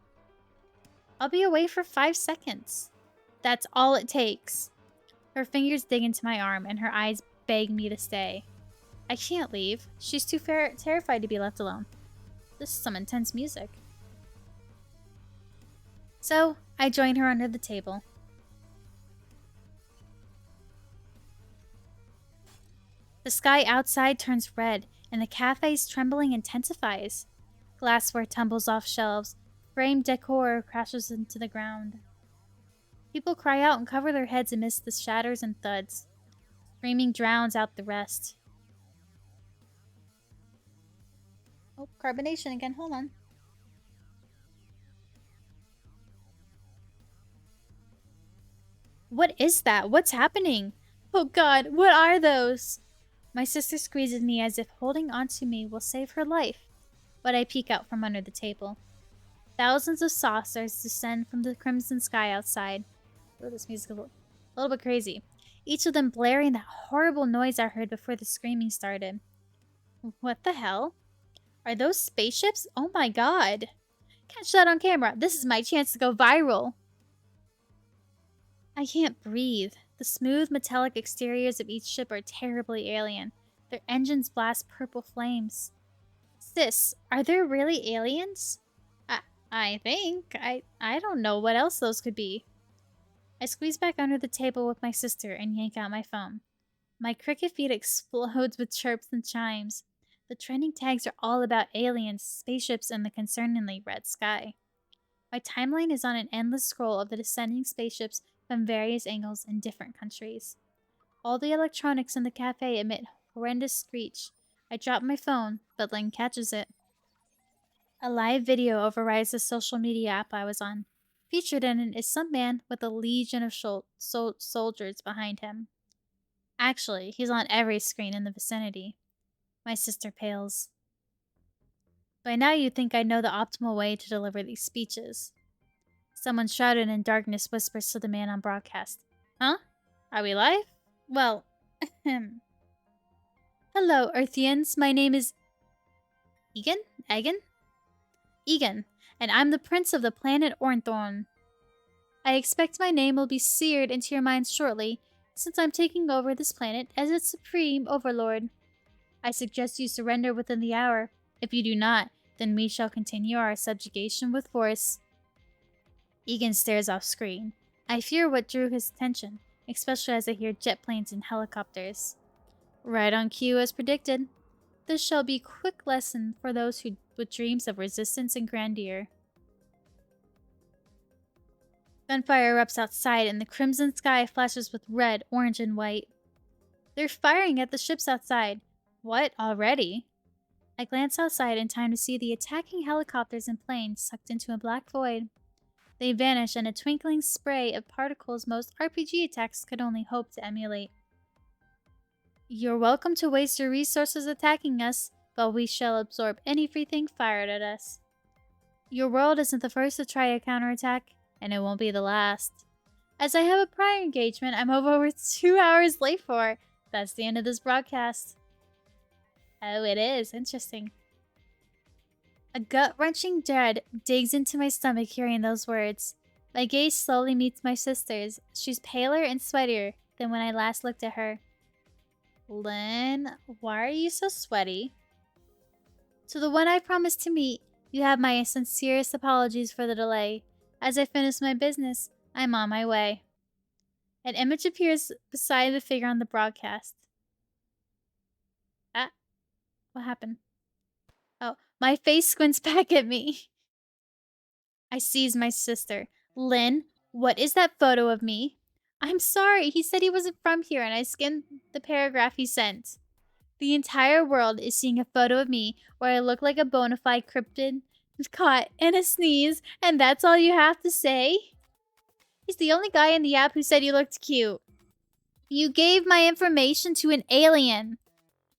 I'll be away for 5 seconds. That's all it takes. Her fingers dig into my arm and her eyes beg me to stay. I can't leave. She's too terrified to be left alone. This is some intense music. So, I join her under the table. The sky outside turns red, and the cafe's trembling intensifies. Glassware tumbles off shelves. Framed decor crashes into the ground. People cry out and cover their heads amidst the shatters and thuds. Screaming drowns out the rest. Oh, carbonation again. Hold on. What is that? What's happening? Oh God, what are those? My sister squeezes me as if holding onto me will save her life, but I peek out from under the table. Thousands of saucers descend from the crimson sky outside. Oh, this music is a little bit crazy. Each of them blaring that horrible noise I heard before the screaming started. What the hell? Are those spaceships? Oh my God. Catch that on camera. This is my chance to go viral. I can't breathe. The smooth metallic exteriors of each ship are terribly alien. Their engines blast purple flames. Sis, are there really aliens? I think. I don't know what else those could be. I squeeze back under the table with my sister and yank out my phone. My cricket feed explodes with chirps and chimes. The trending tags are all about aliens, spaceships, and the concerningly red sky. My timeline is on an endless scroll of the descending spaceships from various angles in different countries. All the electronics in the cafe emit horrendous screech. I drop my phone, but Lynn catches it. A live video overrides the social media app I was on. Featured in it is some man with a legion of soldiers behind him. Actually, he's on every screen in the vicinity. My sister pales. By now you'd think I know the optimal way to deliver these speeches. Someone shouted and darkness whispers to the man on broadcast. Huh? Are we live? Well, hello, Earthians. My name is... Egan? Egan, and I'm the prince of the planet Ornthorn. I expect my name will be seared into your minds shortly, since I'm taking over this planet as its supreme overlord. I suggest you surrender within the hour. If you do not, then we shall continue our subjugation with force. Egan stares off screen. I fear what drew his attention, especially as I hear jet planes and helicopters. Right on cue as predicted. This shall be a quick lesson for those who with dreams of resistance and grandeur. Gunfire erupts outside and the crimson sky flashes with red, orange, and white. They're firing at the ships outside. What, already? I glance outside in time to see the attacking helicopters and planes sucked into a black void. They vanish in a twinkling spray of particles most RPG attacks could only hope to emulate. You're welcome to waste your resources attacking us, but we shall absorb everything fired at us. Your world isn't the first to try a counterattack, and it won't be the last. As I have a prior engagement I'm over 2 hours late for. That's the end of this broadcast. Oh, it is. Interesting. A gut-wrenching dread digs into my stomach hearing those words. My gaze slowly meets my sister's. She's paler and sweatier than when I last looked at her. Lynn, why are you so sweaty? To the one I promised to meet, you have my sincerest apologies for the delay. As I finish my business, I'm on my way. An image appears beside the figure on the broadcast. Ah, what happened? Oh, my face squints back at me. I seize my sister. Lynn, what is that photo of me? I'm sorry, he said he wasn't from here and I skimmed the paragraph he sent. The entire world is seeing a photo of me where I look like a bona fide cryptid caught in a sneeze, and that's all you have to say? He's the only guy in the app who said you looked cute. You gave my information to an alien,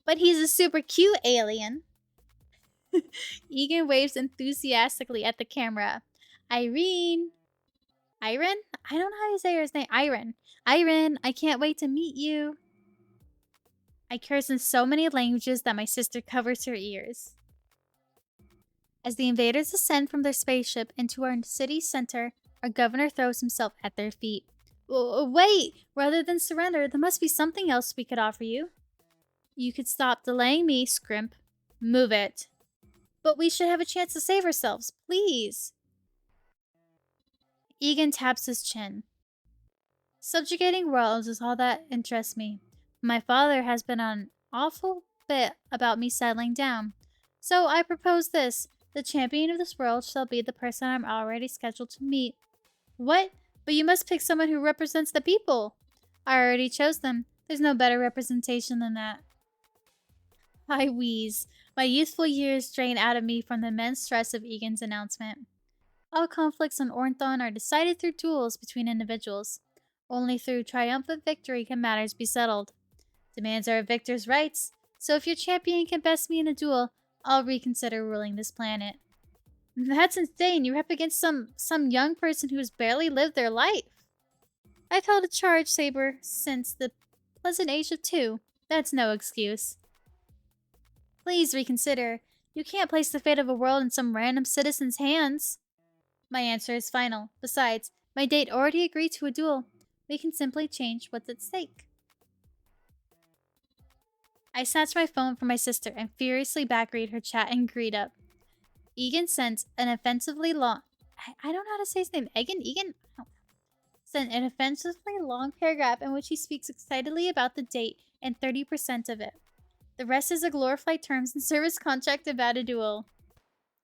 but he's a super cute alien. Egan waves enthusiastically at the camera. Irene? I don't know how to say her name. Irene, I can't wait to meet you. I curse in so many languages that my sister covers her ears. As the invaders ascend from their spaceship into our city center, our governor throws himself at their feet. Wait! Rather than surrender, there must be something else we could offer you. You could stop delaying me, Scrimp. Move it. But we should have a chance to save ourselves, please. Egan taps his chin. Subjugating worlds is all that interests me. My father has been on an awful bit about me settling down. So I propose this. The champion of this world shall be the person I'm already scheduled to meet. What? But you must pick someone who represents the people. I already chose them. There's no better representation than that. I wheeze. My youthful years drain out of me from the immense stress of Egan's announcement. All conflicts on Ornthon are decided through duels between individuals. Only through triumphant victory can matters be settled. Demands are a victor's rights, so if your champion can best me in a duel, I'll reconsider ruling this planet. That's insane. You're up against some young person who has barely lived their life. I've held a charge saber since the pleasant age of 2. That's no excuse. Please reconsider. You can't place the fate of a world in some random citizen's hands. My answer is final. Besides, my date already agreed to a duel. We can simply change what's at stake. I snatch my phone from my sister and furiously backread her chat and greet up. Egan sent an offensively long... I don't know how to say his name. Egan? Oh. Sent an offensively long paragraph in which he speaks excitedly about the date and 30% of it. The rest is a glorified terms and service contract about a duel.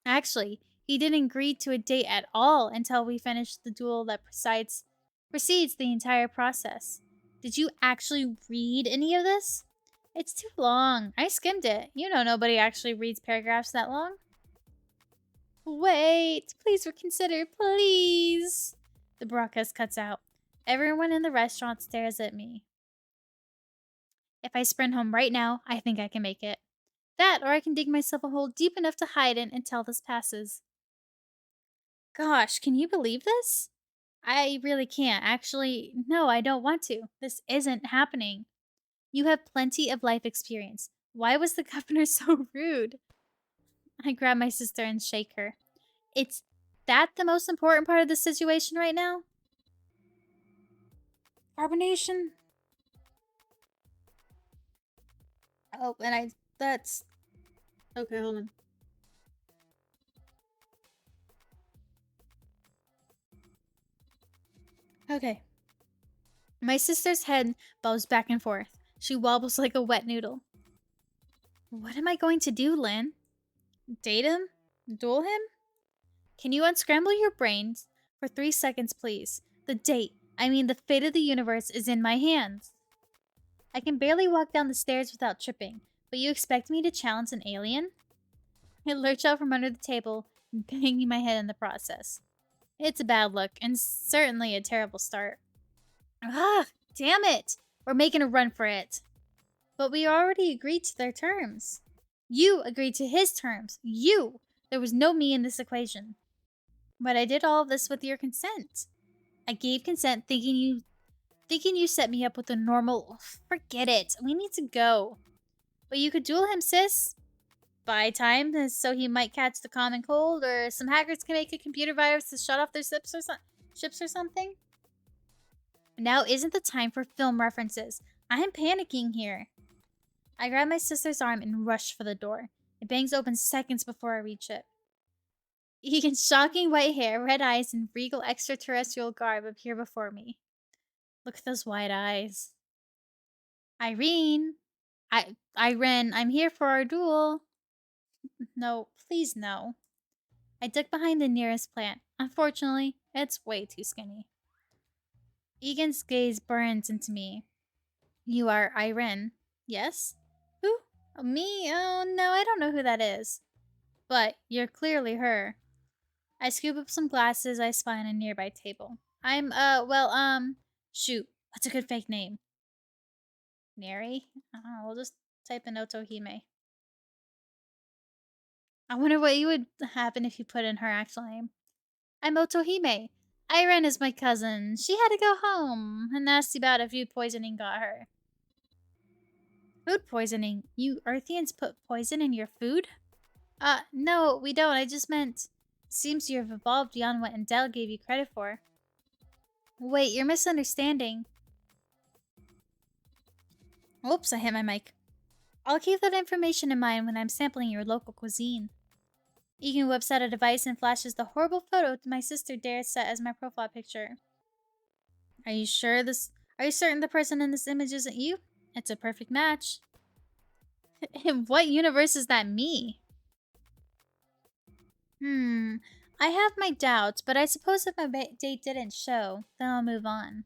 Actually, he didn't agree to a date at all until we finished the duel that precedes the entire process. Did you actually read any of this? It's too long. I skimmed it. You know nobody actually reads paragraphs that long. Wait, please reconsider, please. The broadcast cuts out. Everyone in the restaurant stares at me. If I sprint home right now, I think I can make it. That, or I can dig myself a hole deep enough to hide in until this passes. Gosh, can you believe this? I really can't. Actually, no, I don't want to. This isn't happening. You have plenty of life experience. Why was the governor so rude? I grab my sister and shake her. It's that the most important part of the situation right now? Carbonation? Oh, and that's... Okay, hold on. Okay. My sister's head bows back and forth. She wobbles like a wet noodle. What am I going to do, Lynn? Date him? Duel him? Can you unscramble your brains for 3 seconds, please? The date, I mean the fate of the universe, is in my hands. I can barely walk down the stairs without tripping, but you expect me to challenge an alien? I lurch out from under the table, banging my head in the process. It's a bad look, and certainly a terrible start. Ah, damn it! We're making a run for it. But we already agreed to their terms. You agreed to his terms. You! There was no me in this equation. But I did all of this with your consent. I gave consent thinking you set me up with a normal. Forget it. We need to go. But you could duel him, sis. Buy time so he might catch the common cold, or some hackers can make a computer virus to shut off their ships or something. Now isn't the time for film references. I'm panicking here. I grab my sister's arm and rush for the door. It bangs open seconds before I reach it. Egan's shocking white hair, red eyes, and regal extraterrestrial garb appear before me. Look at those wide eyes. Irene! Irene, I'm here for our duel. No, please no. I duck behind the nearest plant. Unfortunately, it's way too skinny. Egan's gaze burns into me. You are Irene. Yes? Who? Oh, me? Oh, no, I don't know who that is. But you're clearly her. I scoop up some glasses I spy on a nearby table. Shoot. What's a good fake name? Neri? We'll just type in Otohime. I wonder what would happen if you put in her actual name. I'm Otohime. Irene is my cousin. She had to go home. A nasty bout of food poisoning got her. Food poisoning? You Earthians put poison in your food? No, we don't. I just meant... Seems you have evolved beyond what Endel gave you credit for. Wait, you're misunderstanding. Oops, I hit my mic. I'll keep that information in mind when I'm sampling your local cuisine. Egan whips out a device and flashes the horrible photo my sister dares set as my profile picture. Are you certain the person in this image isn't you? It's a perfect match. In what universe is that me? I have my doubts, but I suppose if my date didn't show, then I'll move on.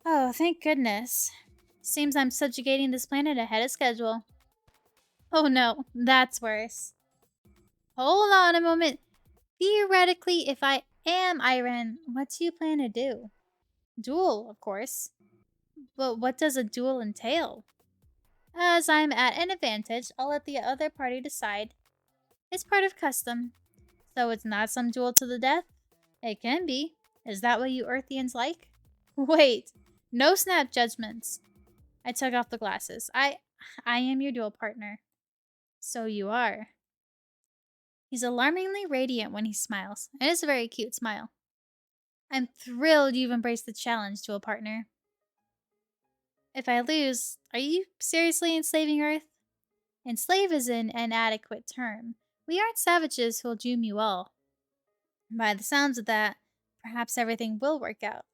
Oh, thank goodness. Seems I'm subjugating this planet ahead of schedule. Oh no, that's worse. Hold on a moment. Theoretically, if I am Irene, what do you plan to do? Duel, of course. But what does a duel entail? As I'm at an advantage, I'll let the other party decide. It's part of custom. So it's not some duel to the death? It can be. Is that what you Earthians like? Wait, no snap judgments. I took off the glasses. I am your duel partner. So you are. He's alarmingly radiant when he smiles. It is a very cute smile. I'm thrilled you've embraced the challenge, duel partner. If I lose, are you seriously enslaving Earth? Enslave is an inadequate term. We aren't savages who'll doom you all. By the sounds of that, perhaps everything will work out.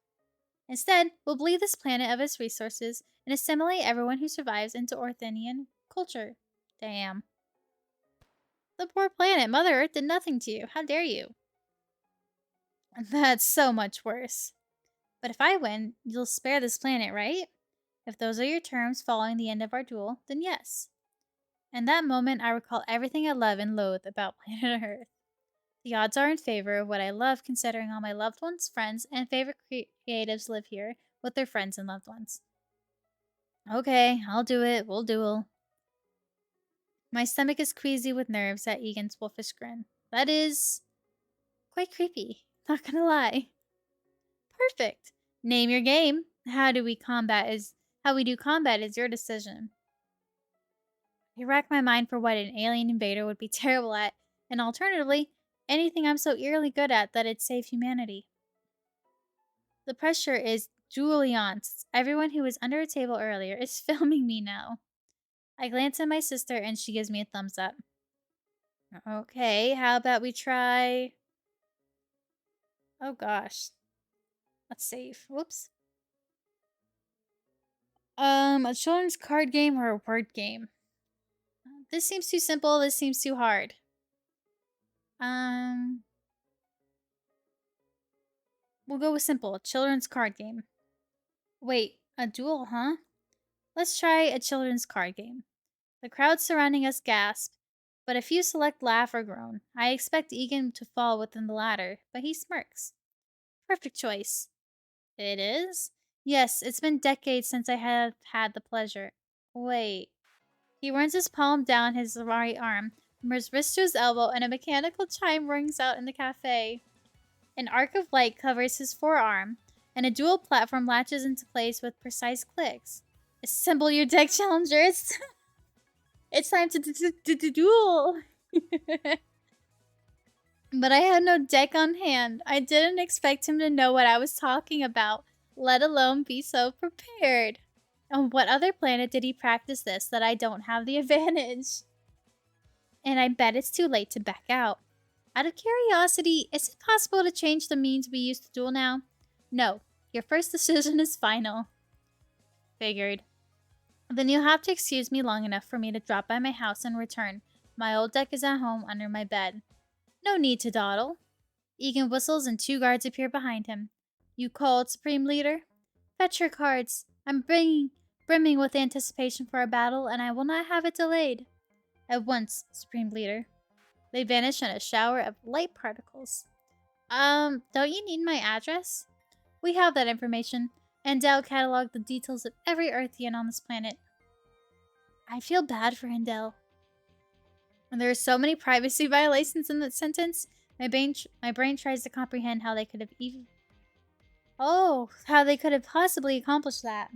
Instead, we'll bleed this planet of its resources and assimilate everyone who survives into Orthenian culture. Damn. The poor planet, Mother Earth did nothing to you. How dare you? That's so much worse. But if I win, you'll spare this planet, right? If those are your terms following the end of our duel, then yes. In that moment, I recall everything I love and loathe about planet Earth. The odds are in favor of what I love, considering all my loved ones, friends, and favorite creatives live here with their friends and loved ones. Okay, I'll do it. We'll duel. My stomach is queasy with nerves at Egan's wolfish grin. That is quite creepy, not gonna lie. Perfect. Name your game. How we do combat is your decision. I rack my mind for what an alien invader would be terrible at, and alternatively, anything I'm so eerily good at that it'd save humanity. The pressure is duly on, since everyone who was under a table earlier is filming me now. I glance at my sister and she gives me a thumbs up. Okay, how about we try... Oh gosh. Let's save. Whoops. A children's card game or a word game? This seems too simple, this seems too hard. We'll go with simple, children's card game. Wait, a duel, huh? Let's try a children's card game. The crowd surrounding us gasp, but a few select laugh or groan. I expect Egan to fall within the latter, but he smirks. Perfect choice. It is? Yes, it's been decades since I have had the pleasure. Wait. He runs his palm down his right arm, from his wrist to his elbow, and a mechanical chime rings out in the cafe. An arc of light covers his forearm, and a dual platform latches into place with precise clicks. Assemble your deck, challengers! It's time to duel! But I had no deck on hand. I didn't expect him to know what I was talking about, let alone be so prepared. On what other planet did he practice this that I don't have the advantage? And I bet it's too late to back out. Out of curiosity, is it possible to change the means we use to duel now? No. Your first decision is final. Figured. Then you'll have to excuse me long enough for me to drop by my house and return. My old deck is at home under my bed. No need to dawdle. Egan whistles and 2 guards appear behind him. You called, Supreme Leader? Fetch your cards. I'm brimming with anticipation for our battle, and I will not have it delayed. At once, Supreme Leader. They vanish in a shower of light particles. Don't you need my address? We have that information, and Dell cataloged the details of every Earthian on this planet. I feel bad for Hindel. And there are so many privacy violations in that sentence. My brain tries to comprehend how they could have possibly accomplished that.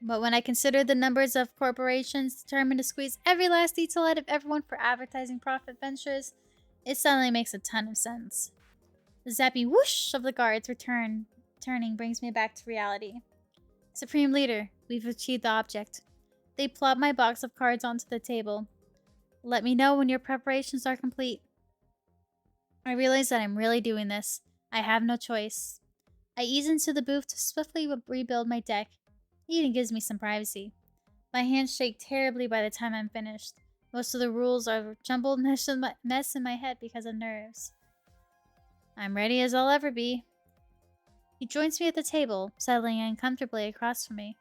But when I consider the numbers of corporations determined to squeeze every last detail out of everyone for advertising profit ventures, it suddenly makes a ton of sense. The zappy whoosh of the guards turning brings me back to reality. Supreme Leader, we've achieved the object. They plop my box of cards onto the table. Let me know when your preparations are complete. I realize that I'm really doing this. I have no choice. I ease into the booth to swiftly rebuild my deck. It even gives me some privacy. My hands shake terribly by the time I'm finished. Most of the rules are a jumbled mess in my head because of nerves. I'm ready as I'll ever be. He joins me at the table, settling uncomfortably across from me.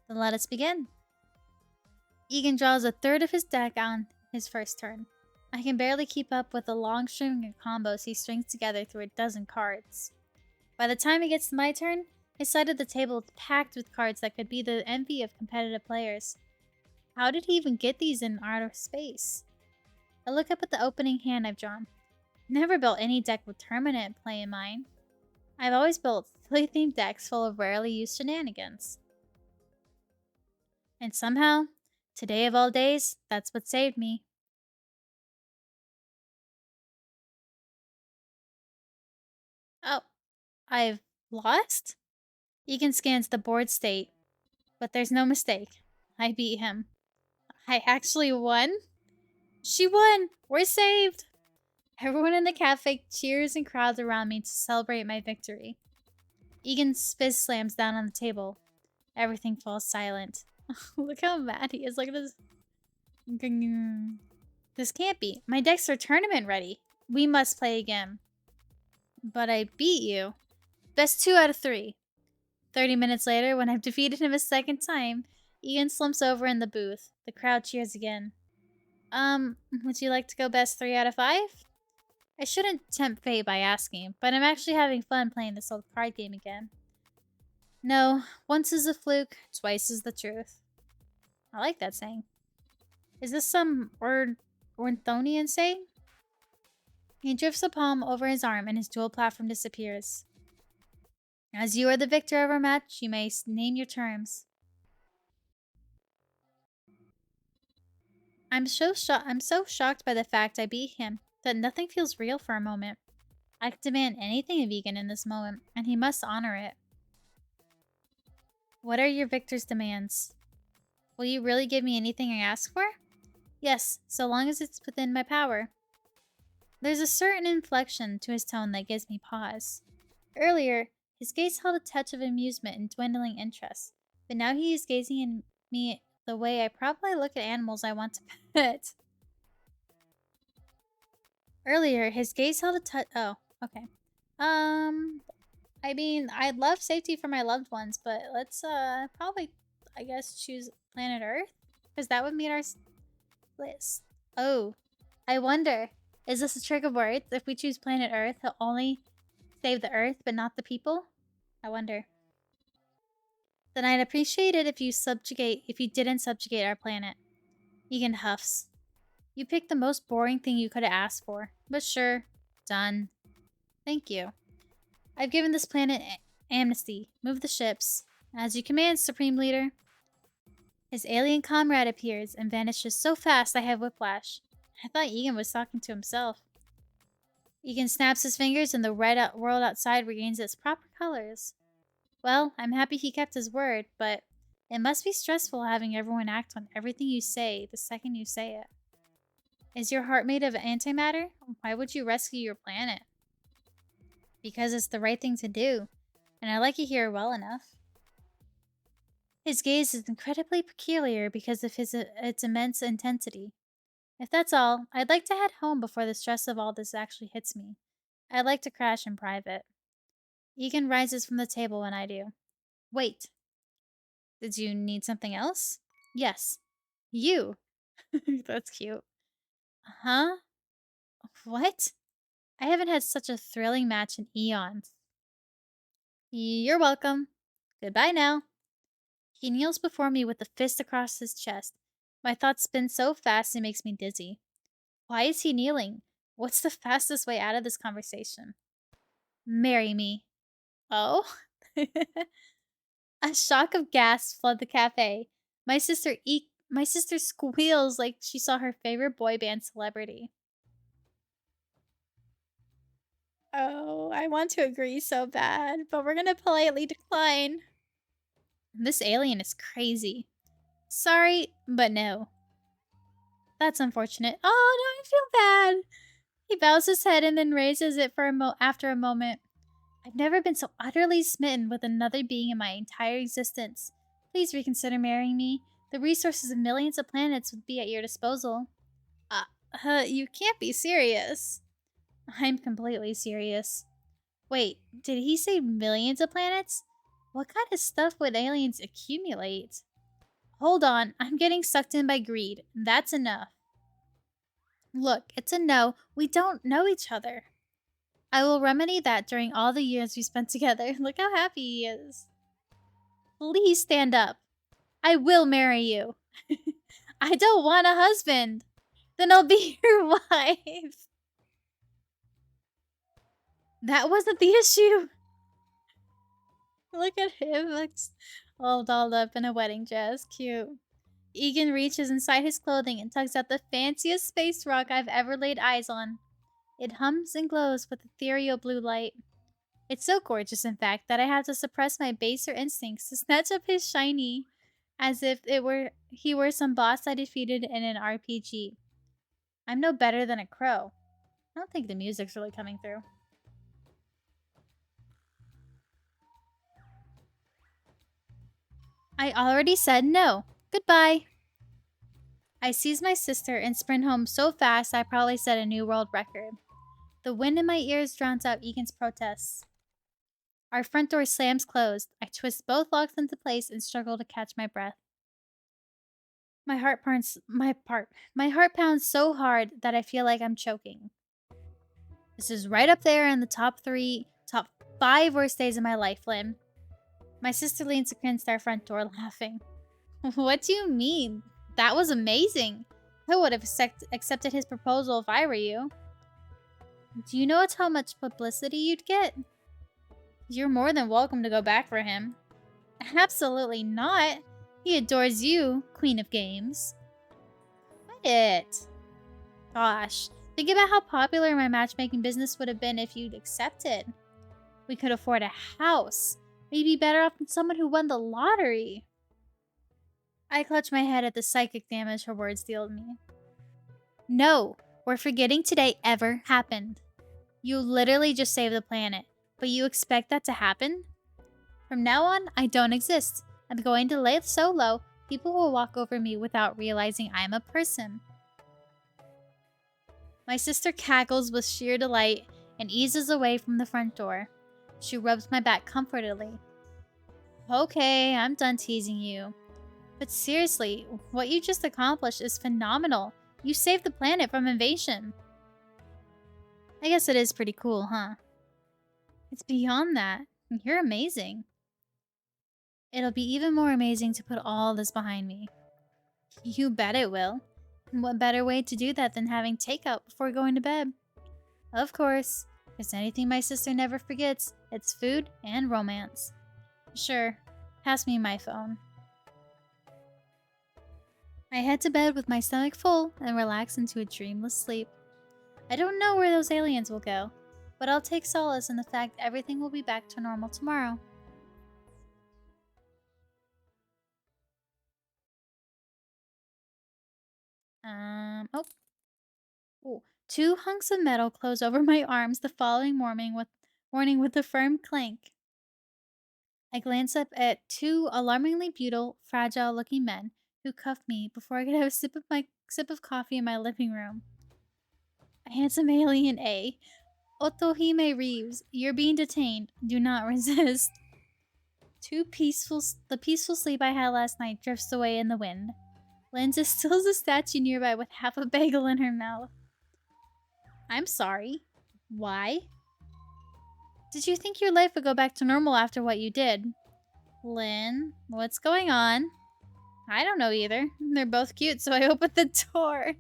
Then let us begin. Egan draws a third of his deck on his first turn. I can barely keep up with the long string of combos he strings together through a dozen cards. By the time it gets to my turn, his side of the table is packed with cards that could be the envy of competitive players. How did he even get these in outer space? I look up at the opening hand I've drawn. Never built any deck with tournament play in mind. I've always built fully themed decks full of rarely used shenanigans. And somehow, today of all days, that's what saved me. Oh, I've lost? Egan scans the board state, but there's no mistake. I beat him. I actually won? She won! We're saved! Everyone in the cafe cheers and crowds around me to celebrate my victory. Egan's fist slams down on the table. Everything falls silent. Look how mad he is. Look at this. This can't be. My decks are tournament ready. We must play again. But I beat you. Best 2 out of 3. 30 minutes later, when I've defeated him a second time, Egan slumps over in the booth. The crowd cheers again. Would you like to go best 3 out of 5? I shouldn't tempt fate by asking, but I'm actually having fun playing this old card game again. No, once is a fluke, twice is the truth. I like that saying. Is this some Ornthonian saying? He drifts a palm over his arm and his dual platform disappears. As you are the victor of our match, you may name your terms. I'm so shocked by the fact I beat him that nothing feels real for a moment. I could demand anything of Egan in this moment, and he must honor it. What are your victor's demands? Will you really give me anything I ask for? Yes, so long as it's within my power. There's a certain inflection to his tone that gives me pause. Earlier, his gaze held a touch of amusement and dwindling interest, but now he is gazing at me the way I probably look at animals I want to pet. Earlier, his gaze held a touch. Oh, okay. I mean, I'd love safety for my loved ones, but let's probably, I guess, choose planet Earth, because that would meet our list. Oh, I wonder, is this a trick of words? If we choose planet Earth, he'll only save the Earth, but not the people? I wonder. Then I'd appreciate it if you didn't subjugate our planet. Egan huffs. You picked the most boring thing you could have asked for, but sure, done. Thank you. I've given this planet amnesty. Move the ships. As you command, Supreme Leader. His alien comrade appears and vanishes so fast I have whiplash. I thought Egan was talking to himself. Egan snaps his fingers and the world outside regains its proper colors. Well, I'm happy he kept his word, but it must be stressful having everyone act on everything you say the second you say it. Is your heart made of antimatter? Why would you rescue your planet? Because it's the right thing to do, and I like you here well enough. His gaze is incredibly peculiar because of its immense intensity. If that's all, I'd like to head home before the stress of all this actually hits me. I'd like to crash in private. Egan rises from the table when I do. Wait. Did you need something else? Yes. You. That's cute. Huh? What? I haven't had such a thrilling match in eons. You're welcome. Goodbye now. He kneels before me with a fist across his chest. My thoughts spin so fast it makes me dizzy. Why is he kneeling? What's the fastest way out of this conversation? Marry me. Oh? A shock of gas flood the cafe. My sister squeals like she saw her favorite boy band celebrity. Oh, I want to agree so bad, but we're gonna politely decline. This alien is crazy. Sorry, but no. That's unfortunate. Oh, no, I feel bad. He bows his head and then raises it for after a moment. I've never been so utterly smitten with another being in my entire existence. Please reconsider marrying me. The resources of millions of planets would be at your disposal. You can't be serious. I'm completely serious. Wait, did he say millions of planets? What kind of stuff would aliens accumulate? Hold on, I'm getting sucked in by greed. That's enough. Look, it's a no. We don't know each other. I will remedy that during all the years we spent together. Look how happy he is. Please stand up. I will marry you. I don't want a husband. Then I'll be your wife. That wasn't the issue. Look at him, looks all dolled up in a wedding dress. Cute. Egan reaches inside his clothing and tugs out the fanciest space rock I've ever laid eyes on. It hums and glows with ethereal blue light. It's so gorgeous, in fact, that I have to suppress my baser instincts to snatch up his shiny, as if he were some boss I defeated in an RPG. I'm no better than a crow. I don't think the music's really coming through. I already said no. Goodbye. I seize my sister and sprint home so fast I probably set a new world record. The wind in my ears drowns out Egan's protests. Our front door slams closed. I twist both locks into place and struggle to catch my breath. My heart pounds so hard that I feel like I'm choking. This is right up there in the top 5 worst days of my life, Lynn. My sister leans against our front door laughing. What do you mean? That was amazing. I would have accepted his proposal if I were you. Do you know how much publicity you'd get? You're more than welcome to go back for him. Absolutely not. He adores you, Queen of Games. Quiet. Gosh, think about how popular my matchmaking business would have been if you'd accepted. We could afford a house. We'd be better off than someone who won the lottery. I clutch my head at the psychic damage her words dealt me. No, we're forgetting today ever happened. You literally just saved the planet, but you expect that to happen? From now on, I don't exist. I'm going to lay so low, people will walk over me without realizing I'm a person. My sister cackles with sheer delight and eases away from the front door. She rubs my back comfortably. Okay, I'm done teasing you. But seriously, what you just accomplished is phenomenal. You saved the planet from invasion. I guess it is pretty cool, huh? It's beyond that. You're amazing. It'll be even more amazing to put all this behind me. You bet it will. And what better way to do that than having takeout before going to bed? Of course. there's anything my sister never forgets, it's food and romance. Sure, pass me my phone. I head to bed with my stomach full and relax into a dreamless sleep. I don't know where those aliens will go, but I'll take solace in the fact everything will be back to normal tomorrow. Oh. Ooh. Two hunks of metal close over my arms the following morning with a firm clank. I glance up at two alarmingly beautiful, fragile-looking men who cuff me before I could have a sip of coffee in my living room. A handsome alien A. Otohime Reeves, you're being detained. Do not resist. The peaceful sleep I had last night drifts away in the wind. Linz is still as a statue nearby with half a bagel in her mouth. I'm sorry. Why? Did you think your life would go back to normal after what you did? Lynn, what's going on? I don't know either. They're both cute, so I opened the door.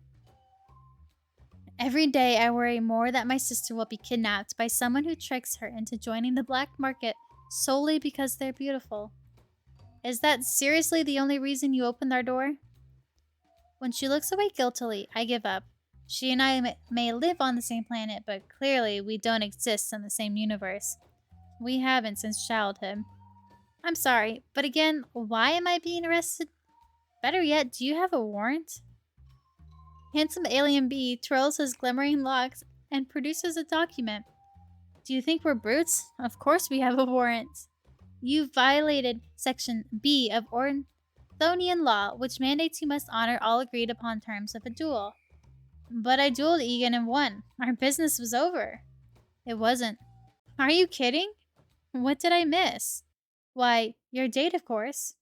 Every day I worry more that my sister will be kidnapped by someone who tricks her into joining the black market solely because they're beautiful. Is that seriously the only reason you opened our door? When she looks away guiltily, I give up. She and I may live on the same planet, but clearly we don't exist in the same universe. We haven't since childhood. I'm sorry, but again, why am I being arrested? Better yet, do you have a warrant? Handsome alien B twirls his glimmering locks and produces a document. Do you think we're brutes? Of course we have a warrant. You violated Section B of Orthonian law, which mandates you must honor all agreed upon terms of a duel. But I dueled Egan and won. Our business was over. It wasn't. Are you kidding? What did I miss? Why, your date, of course.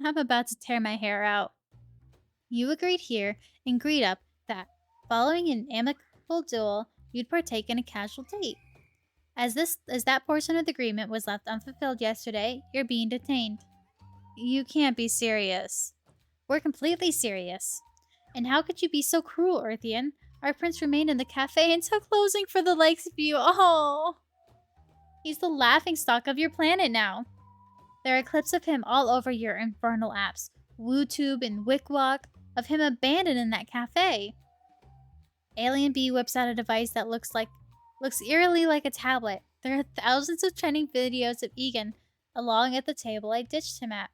I'm about to tear my hair out. You agreed here and agreed up that, following an amicable duel, you'd partake in a casual date. As that portion of the agreement was left unfulfilled yesterday, you're being detained. You can't be serious. We're completely serious. And how could you be so cruel, Earthian? Our prince remained in the cafe until closing for the likes of you. Oh! He's the laughingstock of your planet now. There are clips of him all over your infernal apps. WooTube and WicWalk, of him abandoned in that cafe. Alien B whips out a device that looks eerily like a tablet. There are thousands of trending videos of Egan along at the table I ditched him at.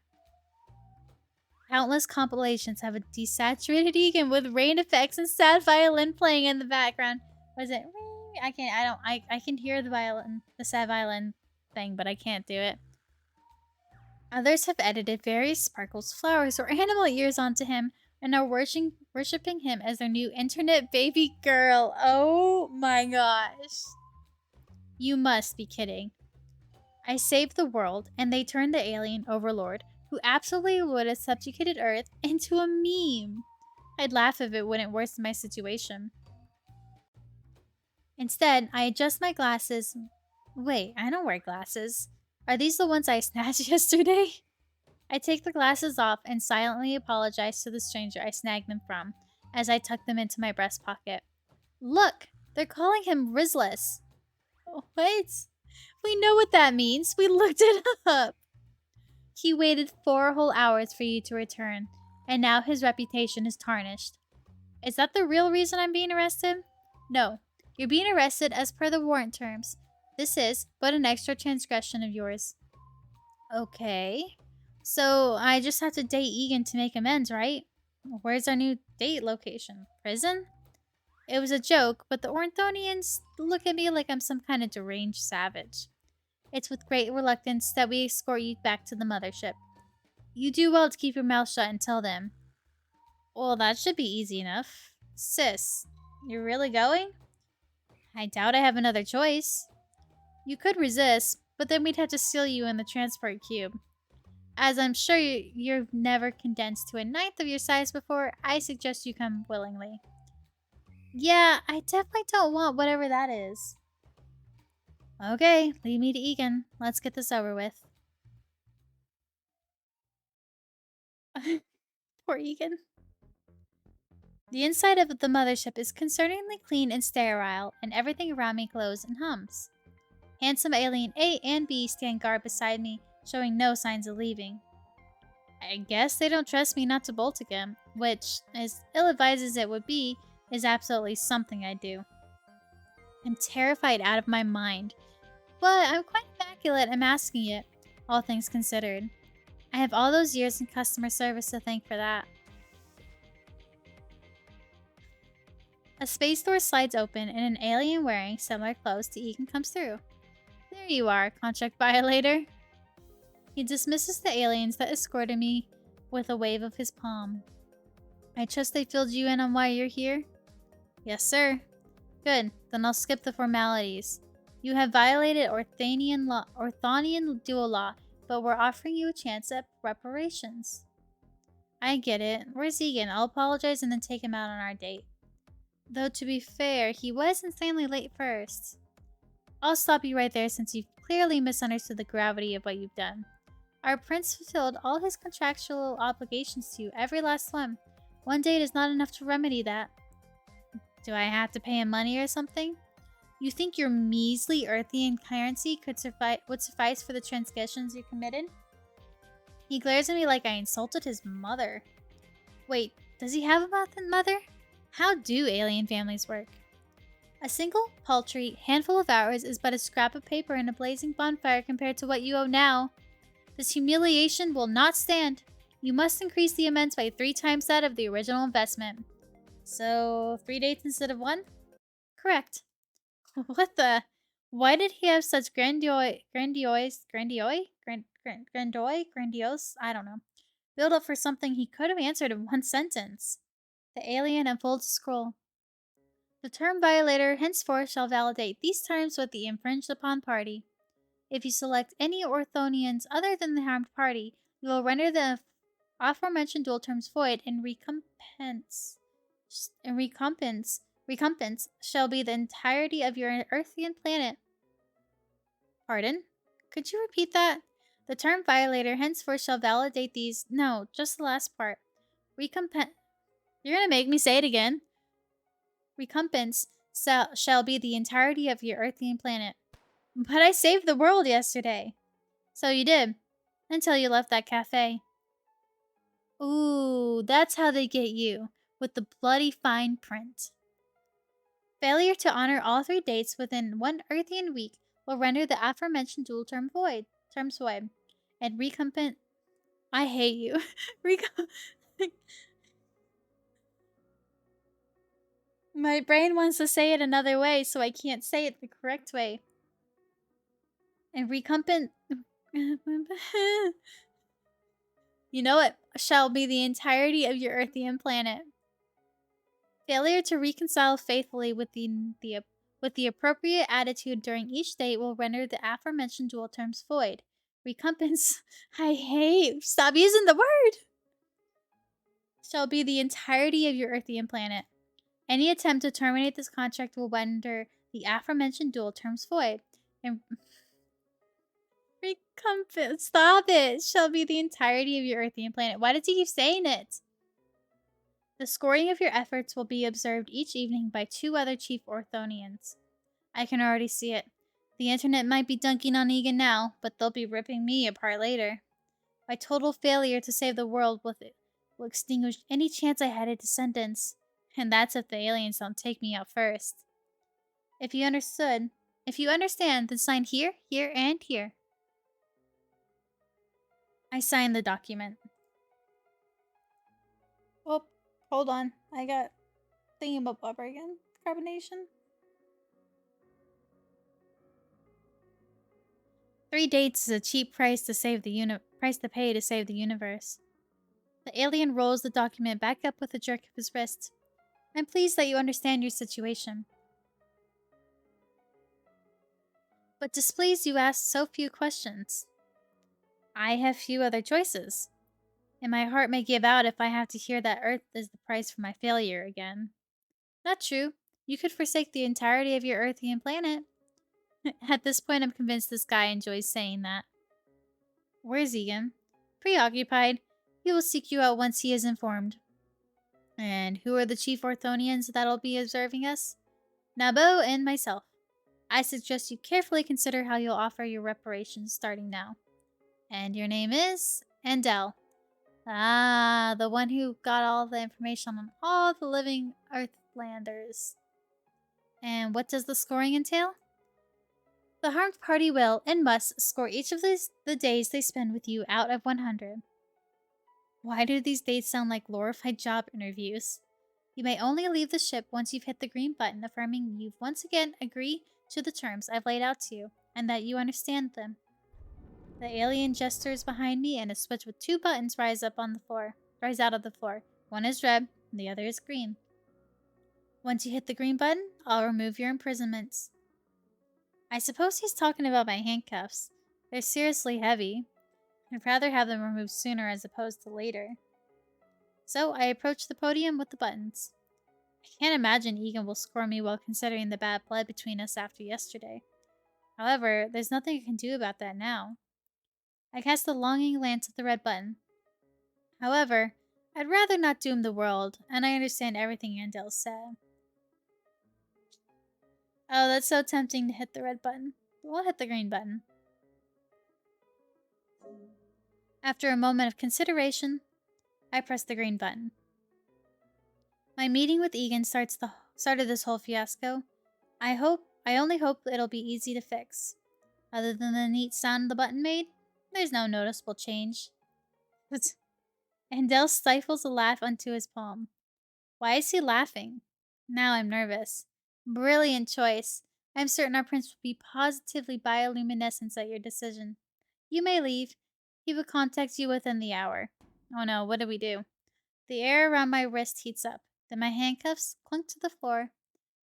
Countless compilations have a desaturated Egan with rain effects and sad violin playing in the background. Was it? I can hear the sad violin thing, but I can't do it. Others have edited various sparkles, flowers, or animal ears onto him and are worshipping him as their new internet baby girl. Oh my gosh. You must be kidding. I saved the world, and they turned the alien overlord, who absolutely would have subjugated Earth, into a meme. I'd laugh if it wouldn't worsen my situation. Instead, I adjust my glasses. Wait, I don't wear glasses. Are these the ones I snatched yesterday? I take the glasses off and silently apologize to the stranger I snagged them from, as I tuck them into my breast pocket. Look! They're calling him Rizless. What? We know what that means. We looked it up. He waited 4 whole hours for you to return, and now his reputation is tarnished. Is that the real reason I'm being arrested? No. You're being arrested as per the warrant terms. This is but an extra transgression of yours. Okay. So I just have to date Egan to make amends, right? Where's our new date location? Prison? It was a joke, but the Orthonians look at me like I'm some kind of deranged savage. It's with great reluctance that we escort you back to the mothership. You do well to keep your mouth shut until then. Well, that should be easy enough. Sis, you're really going? I doubt I have another choice. You could resist, but then we'd have to seal you in the transport cube. As I'm sure you've never condensed to a ninth of your size before, I suggest you come willingly. Yeah, I definitely don't want whatever that is. Okay, leave me to Egan. Let's get this over with. Poor Egan. The inside of the mothership is concerningly clean and sterile, and everything around me glows and hums. Handsome alien A and B stand guard beside me, showing no signs of leaving. I guess they don't trust me not to bolt again, which, as ill-advised as it would be, is absolutely something I do. I'm terrified out of my mind, but I'm quite immaculate at masking it, all things considered. I have all those years in customer service to thank for that. A space door slides open and an alien wearing similar clothes to Egan comes through. There you are, contract violator. He dismisses the aliens that escorted me with a wave of his palm. I trust they filled you in on why you're here? Yes, sir. Good, then I'll skip the formalities. You have violated Orthonian dual law, but we're offering you a chance at reparations. I get it. Where's Egan? I'll apologize and then take him out on our date. Though to be fair, he was insanely late first. I'll stop you right there since you've clearly misunderstood the gravity of what you've done. Our prince fulfilled all his contractual obligations to you, every last one. One date is not enough to remedy that. Do I have to pay him money or something? You think your measly Earthian currency would suffice for the transgressions you committed? He glares at me like I insulted his mother. Wait, does he have a mother? How do alien families work? A single, paltry handful of hours is but a scrap of paper in a blazing bonfire compared to what you owe now. This humiliation will not stand. You must increase the amends by 3 times that of the original investment. So, 3 dates instead of 1? Correct. What the? Why did he have such grandiose, I don't know, build up for something he could have answered in 1 sentence? The alien unfolds a scroll. The term violator henceforth shall validate these terms with the infringed upon party. If you select any Orthonians other than the harmed party, you will render the aforementioned dual terms void, and recompense shall be the entirety of your Earthian planet. Pardon? Could you repeat that? The term violator henceforth shall validate these. No, just the last part. Recompense. You're gonna make me say it again. Recompense shall be the entirety of your Earthian planet. But I saved the world yesterday. So you did. Until you left that cafe. Ooh, that's how they get you. With the bloody fine print. Failure to honor all 3 dates within 1 Earthian week will render the aforementioned dual terms void. And recompense. I hate you. My brain wants to say it another way, so I can't say it the correct way. And recompense. You know it shall be the entirety of your Earthian planet. Failure to reconcile faithfully with the appropriate attitude during each date will render the aforementioned dual terms void. Recompense. I hate. Stop using the word. Shall be the entirety of your Earthian planet. Any attempt to terminate this contract will render the aforementioned dual terms void. And recompense. Stop it. Shall be the entirety of your Earthian planet. Why does he keep saying it? The scoring of your efforts will be observed each evening by 2 other chief Orthonians. I can already see it. The internet might be dunking on Egan now, but they'll be ripping me apart later. My total failure to save the world will extinguish any chance I had at descendants. And that's if the aliens don't take me out first. If you understand, then sign here, here, and here. I signed the document. Oh, hold on. I got thingamabobber again. Carbonation. 3 dates is a cheap price to pay to save the universe. The alien rolls the document back up with a jerk of his wrist. I'm pleased that you understand your situation. But displeased you ask so few questions. I have few other choices. And my heart may give out if I have to hear that Earth is the price for my failure again. Not true. You could forsake the entirety of your Earthian planet. At this point, I'm convinced this guy enjoys saying that. Where's Egan? Preoccupied. He will seek you out once he is informed. And who are the chief Orthonians that'll be observing us? Nabo and myself. I suggest you carefully consider how you'll offer your reparations starting now. And your name is? Andel. Ah, the one who got all the information on all the living Earthlanders. And what does the scoring entail? The harmed party will and must score each of the days they spend with you out of 100. Why do these dates sound like glorified job interviews? You may only leave the ship once you've hit the green button affirming you've once again agreed to the terms I've laid out to you, and that you understand them. The alien gestures behind me and a switch with 2 buttons rise out of the floor. One is red, and the other is green. Once you hit the green button, I'll remove your imprisonments. I suppose he's talking about my handcuffs. They're seriously heavy. I'd rather have them removed sooner as opposed to later. So I approach the podium with the buttons. I can't imagine Egan will score me well considering the bad blood between us after yesterday. However, there's nothing I can do about that now. I cast a longing glance at the red button. However, I'd rather not doom the world, and I understand everything Andel said. Oh, that's so tempting to hit the red button. We'll hit the green button. After a moment of consideration, I press the green button. My meeting with Egan started this whole fiasco. I only hope it'll be easy to fix. Other than the neat sound the button made, there's no noticeable change. Andel stifles a laugh onto his palm. Why is he laughing? Now I'm nervous. Brilliant choice. I'm certain our prince will be positively bioluminescent at your decision. You may leave. He will contact you within the hour. Oh no, what do we do? The air around my wrist heats up. Then my handcuffs clunk to the floor.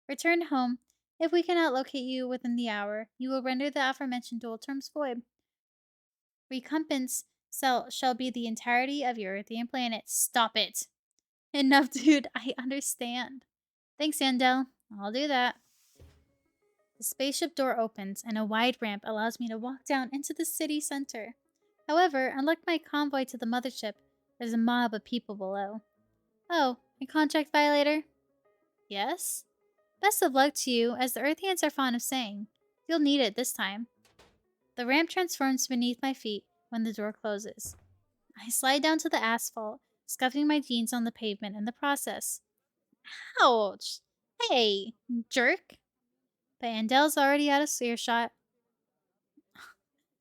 Return home. If we cannot locate you within the hour, you will render the aforementioned dual terms void. Recompense shall be the entirety of your Earthian planet. Stop it. Enough, dude. I understand. Thanks, Andel. I'll do that. The spaceship door opens, and a wide ramp allows me to walk down into the city center. However, unlike my convoy to the mothership, there's a mob of people below. Oh, a contract violator? Yes? Best of luck to you, as the Earthians are fond of saying. You'll need it this time. The ramp transforms beneath my feet when the door closes. I slide down to the asphalt, scuffing my jeans on the pavement in the process. Ouch! Hey, jerk! But Andel's already out of earshot.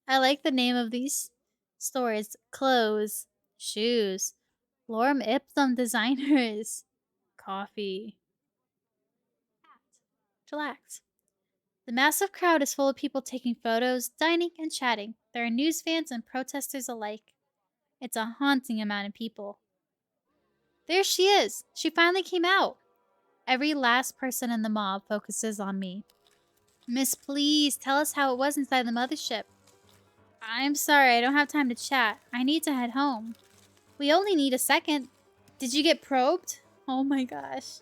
I like the name of these stores. Clothes, shoes, Lorem Ipsum designers, coffee. Relax. The massive crowd is full of people taking photos, dining, and chatting. There are news fans and protesters alike. It's a haunting amount of people. There she is! She finally came out! Every last person in the mob focuses on me. Miss, please tell us how it was inside the mothership. I'm sorry, I don't have time to chat. I need to head home. We only need a second. Did you get probed? Oh my gosh.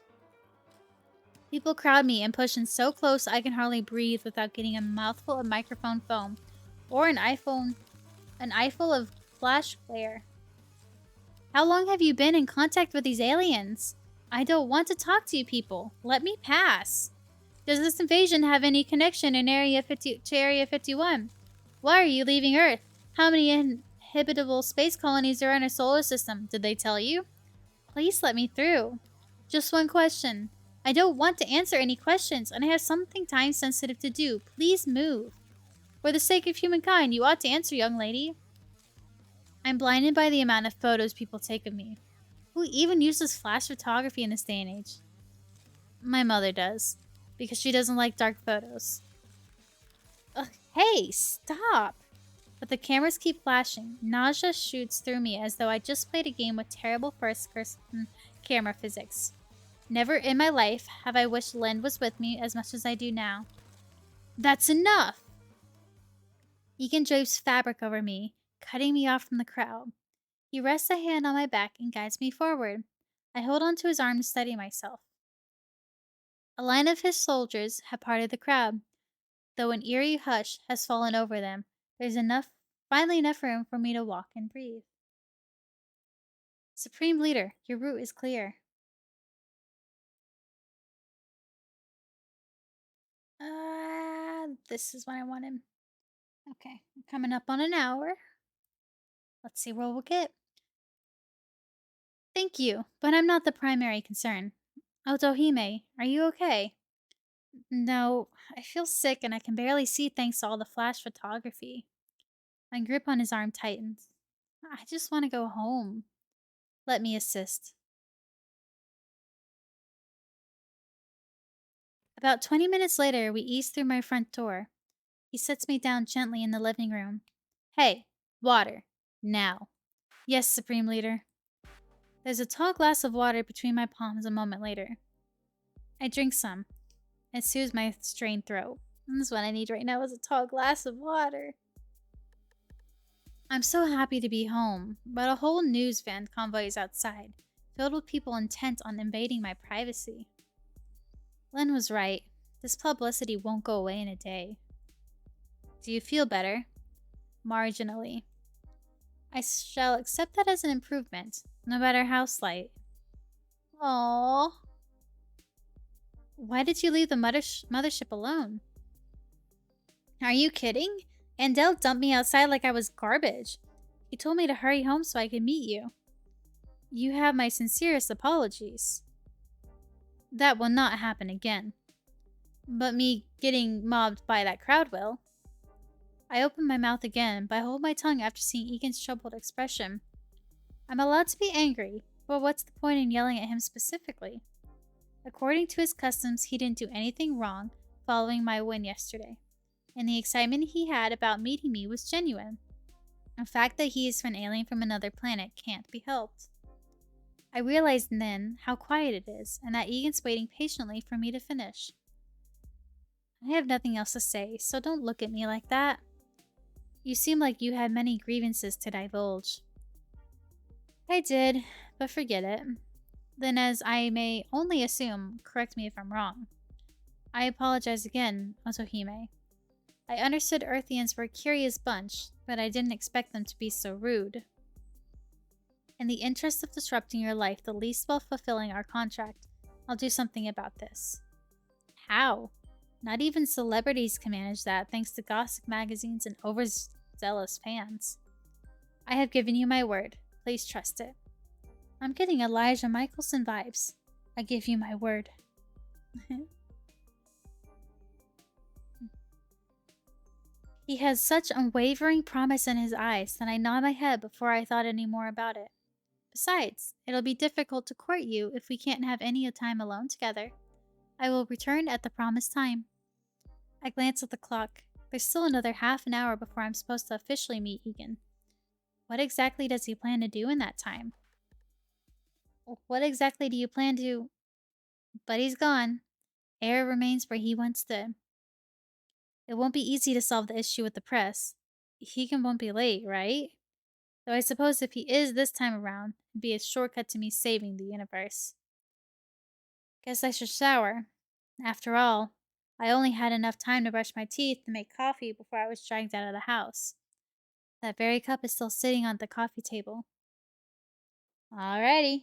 People crowd me and push in so close I can hardly breathe without getting a mouthful of microphone foam or an eyeful of flash glare. How long have you been in contact with these aliens? I don't want to talk to you people. Let me pass. Does this invasion have any connection to Area 51? Why are you leaving Earth? How many inhabitable space colonies are in our solar system? Did they tell you? Please let me through. Just one question. I don't want to answer any questions, and I have something time-sensitive to do. Please move. For the sake of humankind, you ought to answer, young lady. I'm blinded by the amount of photos people take of me. Who even uses flash photography in this day and age? My mother does, because she doesn't like dark photos. Ugh, hey, stop! But the cameras keep flashing. Nausea shoots through me as though I just played a game with terrible first-person camera physics. Never in my life have I wished Lind was with me as much as I do now. That's enough! Egan drapes fabric over me, cutting me off from the crowd. He rests a hand on my back and guides me forward. I hold onto his arm to steady myself. A line of his soldiers have parted the crowd. Though an eerie hush has fallen over them, there's finally enough room for me to walk and breathe. Supreme Leader, your route is clear. this is what I wanted. Okay, coming up on an hour. Let's see what we'll get. Thank you, but I'm not the primary concern. Otohime, are you okay? No, I feel sick and I can barely see thanks to all the flash photography. My grip on his arm tightens. I just want to go home. Let me assist. About 20 minutes later, we ease through my front door. He sets me down gently in the living room. Hey, water. Now. Yes, Supreme Leader. There's a tall glass of water between my palms a moment later. I drink some. It soothes my strained throat. This is what I need right now is a tall glass of water. I'm so happy to be home, but a whole news van convoy is outside, filled with people intent on invading my privacy. Len was right. This publicity won't go away in a day. Do you feel better? Marginally. I shall accept that as an improvement, no matter how slight. Aww. Why did you leave the mothership alone? Are you kidding? Andel dumped me outside like I was garbage. He told me to hurry home so I could meet you. You have my sincerest apologies. That will not happen again. But me getting mobbed by that crowd will. I open my mouth again, but I hold my tongue after seeing Egan's troubled expression. I'm allowed to be angry, but what's the point in yelling at him specifically? According to his customs, he didn't do anything wrong following my win yesterday, and the excitement he had about meeting me was genuine. The fact that he is an alien from another planet can't be helped. I realized then how quiet it is, and that Egan's waiting patiently for me to finish. I have nothing else to say, so don't look at me like that. You seem like you had many grievances to divulge. I did, but forget it. Then, as I may only assume, correct me if I'm wrong. I apologize again, Otohime. I understood Earthians were a curious bunch, but I didn't expect them to be so rude. In the interest of disrupting your life the least while fulfilling our contract, I'll do something about this. How? Not even celebrities can manage that thanks to gossip magazines and overzealous fans. I have given you my word. Please trust it. I'm getting Elijah Michelson vibes. I give you my word. He has such unwavering promise in his eyes that I nod my head before I thought any more about it. Besides, it'll be difficult to court you if we can't have any time alone together. I will return at the promised time. I glance at the clock. There's still another half an hour before I'm supposed to officially meet Egan. What exactly does he plan to do in that time? What exactly do you plan to... But he's gone. Air remains where he once stood. It won't be easy to solve the issue with the press. Egan won't be late, right? Though I suppose if he is this time around, it'd be a shortcut to me saving the universe. Guess I should shower. After all, I only had enough time to brush my teeth to make coffee before I was dragged out of the house. That very cup is still sitting on the coffee table. Alrighty.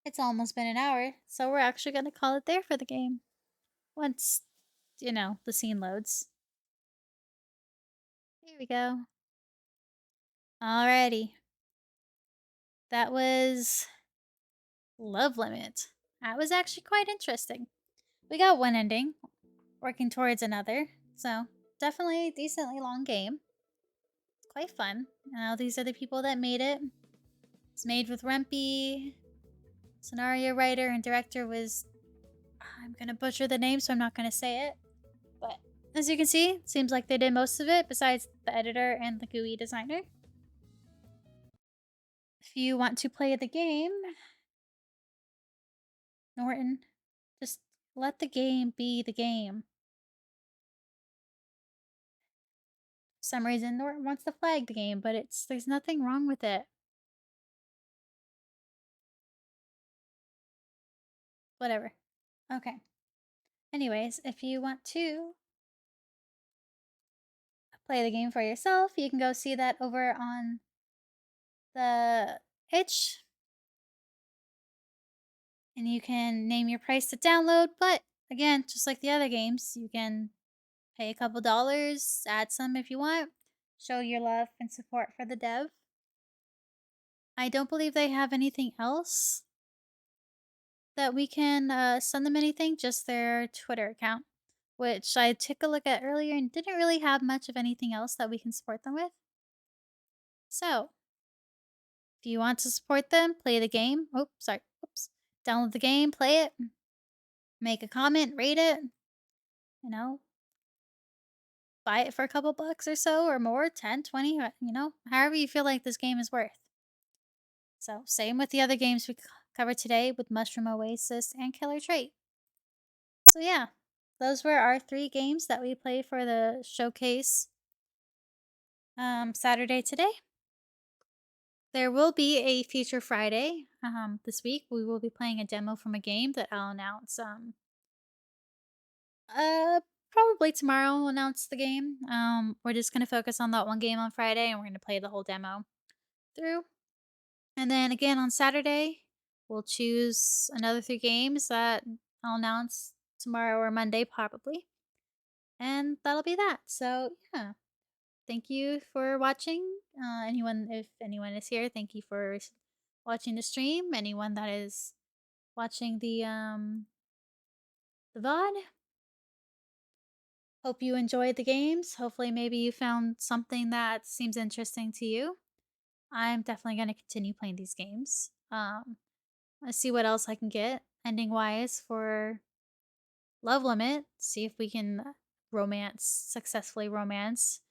It's almost been an hour, so we're actually going to call it there for the game. Once, the scene loads. Here we go. Alrighty. That was Love Limit. That was actually quite interesting. We got one ending, working towards another, so definitely a decently long game. Quite fun. Now these are the people that made it. It's made with Rempy. Scenario writer and director was... I'm gonna butcher the name, so I'm not gonna say it. But as you can see, seems like they did most of it, besides the editor and the GUI designer. If you want to play the game, Norton, just let the game be the game. For some reason, Norton wants to flag the game, but there's nothing wrong with it. Whatever. Okay. Anyways, if you want to play the game for yourself, you can go see that over on the itch. And you can name your price to download, but again, just like the other games, you can Pay a couple dollars, add some if you want. Show your love and support for the dev. I don't believe they have anything else that we can send them anything, just their Twitter account, which I took a look at earlier and didn't really have much of anything else that we can support them with. So, if you want to support them, play the game. Oh, sorry. Oops. Download the game, play it, make a comment, rate it, you know, buy it for a couple bucks or so or more, 10, 20, however you feel like this game is worth. So, same with the other games we covered today with Mushroom Oasis and Killer Trait. So, yeah, those were our 3 games that we played for the showcase Saturday today. There will be a future Friday this week. We will be playing a demo from a game that I'll announce uh probably tomorrow. We'll announce the game. We're just gonna focus on that one game on Friday and we're gonna play the whole demo through. And then again on Saturday, we'll choose another 3 games that I'll announce tomorrow or Monday probably. And that'll be that. So yeah. Thank you for watching. If anyone is here, thank you for watching the stream. Anyone that is watching the VOD, hope you enjoyed the games. Hopefully, maybe you found something that seems interesting to you. I'm definitely going to continue playing these games. Let's see what else I can get ending wise for Love Limit. See if we can successfully romance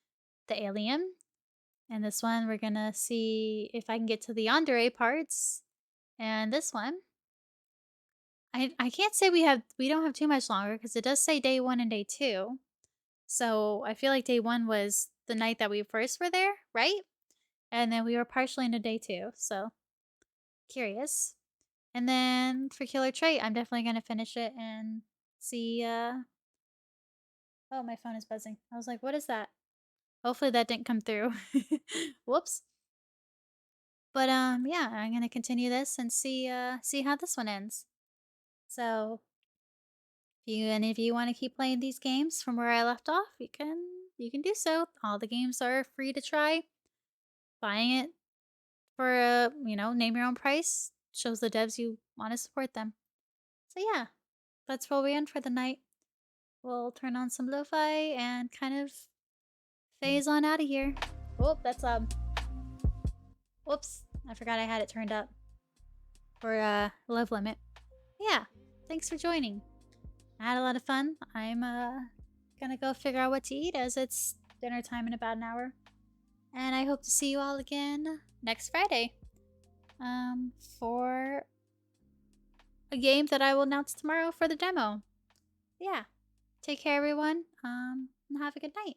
the alien. And this one, we're gonna see if I can get to the yandere parts. And this one, I can't say we don't have too much longer because it does say day 1 and day 2. So I feel like day 1 was the night that we first were there, right? And then we were partially into day 2. So curious. And then for Killer Trait, I'm definitely gonna finish it and see. Oh, my phone is buzzing. I was like, what is that? Hopefully that didn't come through. Whoops. But yeah, I'm gonna continue this and see how this one ends. So if any of you want to keep playing these games from where I left off, you can do so. All the games are free to try. Buying it for name your own price shows the devs you want to support them. So yeah, that's where we end for the night. We'll turn on some lo-fi and kind of phase on out of here. Oh, that's whoops, I forgot I had it turned up for love limit. Yeah, thanks for joining. I had a lot of fun. I'm gonna go figure out what to eat as it's dinner time in about an hour. And I hope to see you all again next Friday. For a game that I will announce tomorrow for the demo. Yeah. Take care everyone. And have a good night.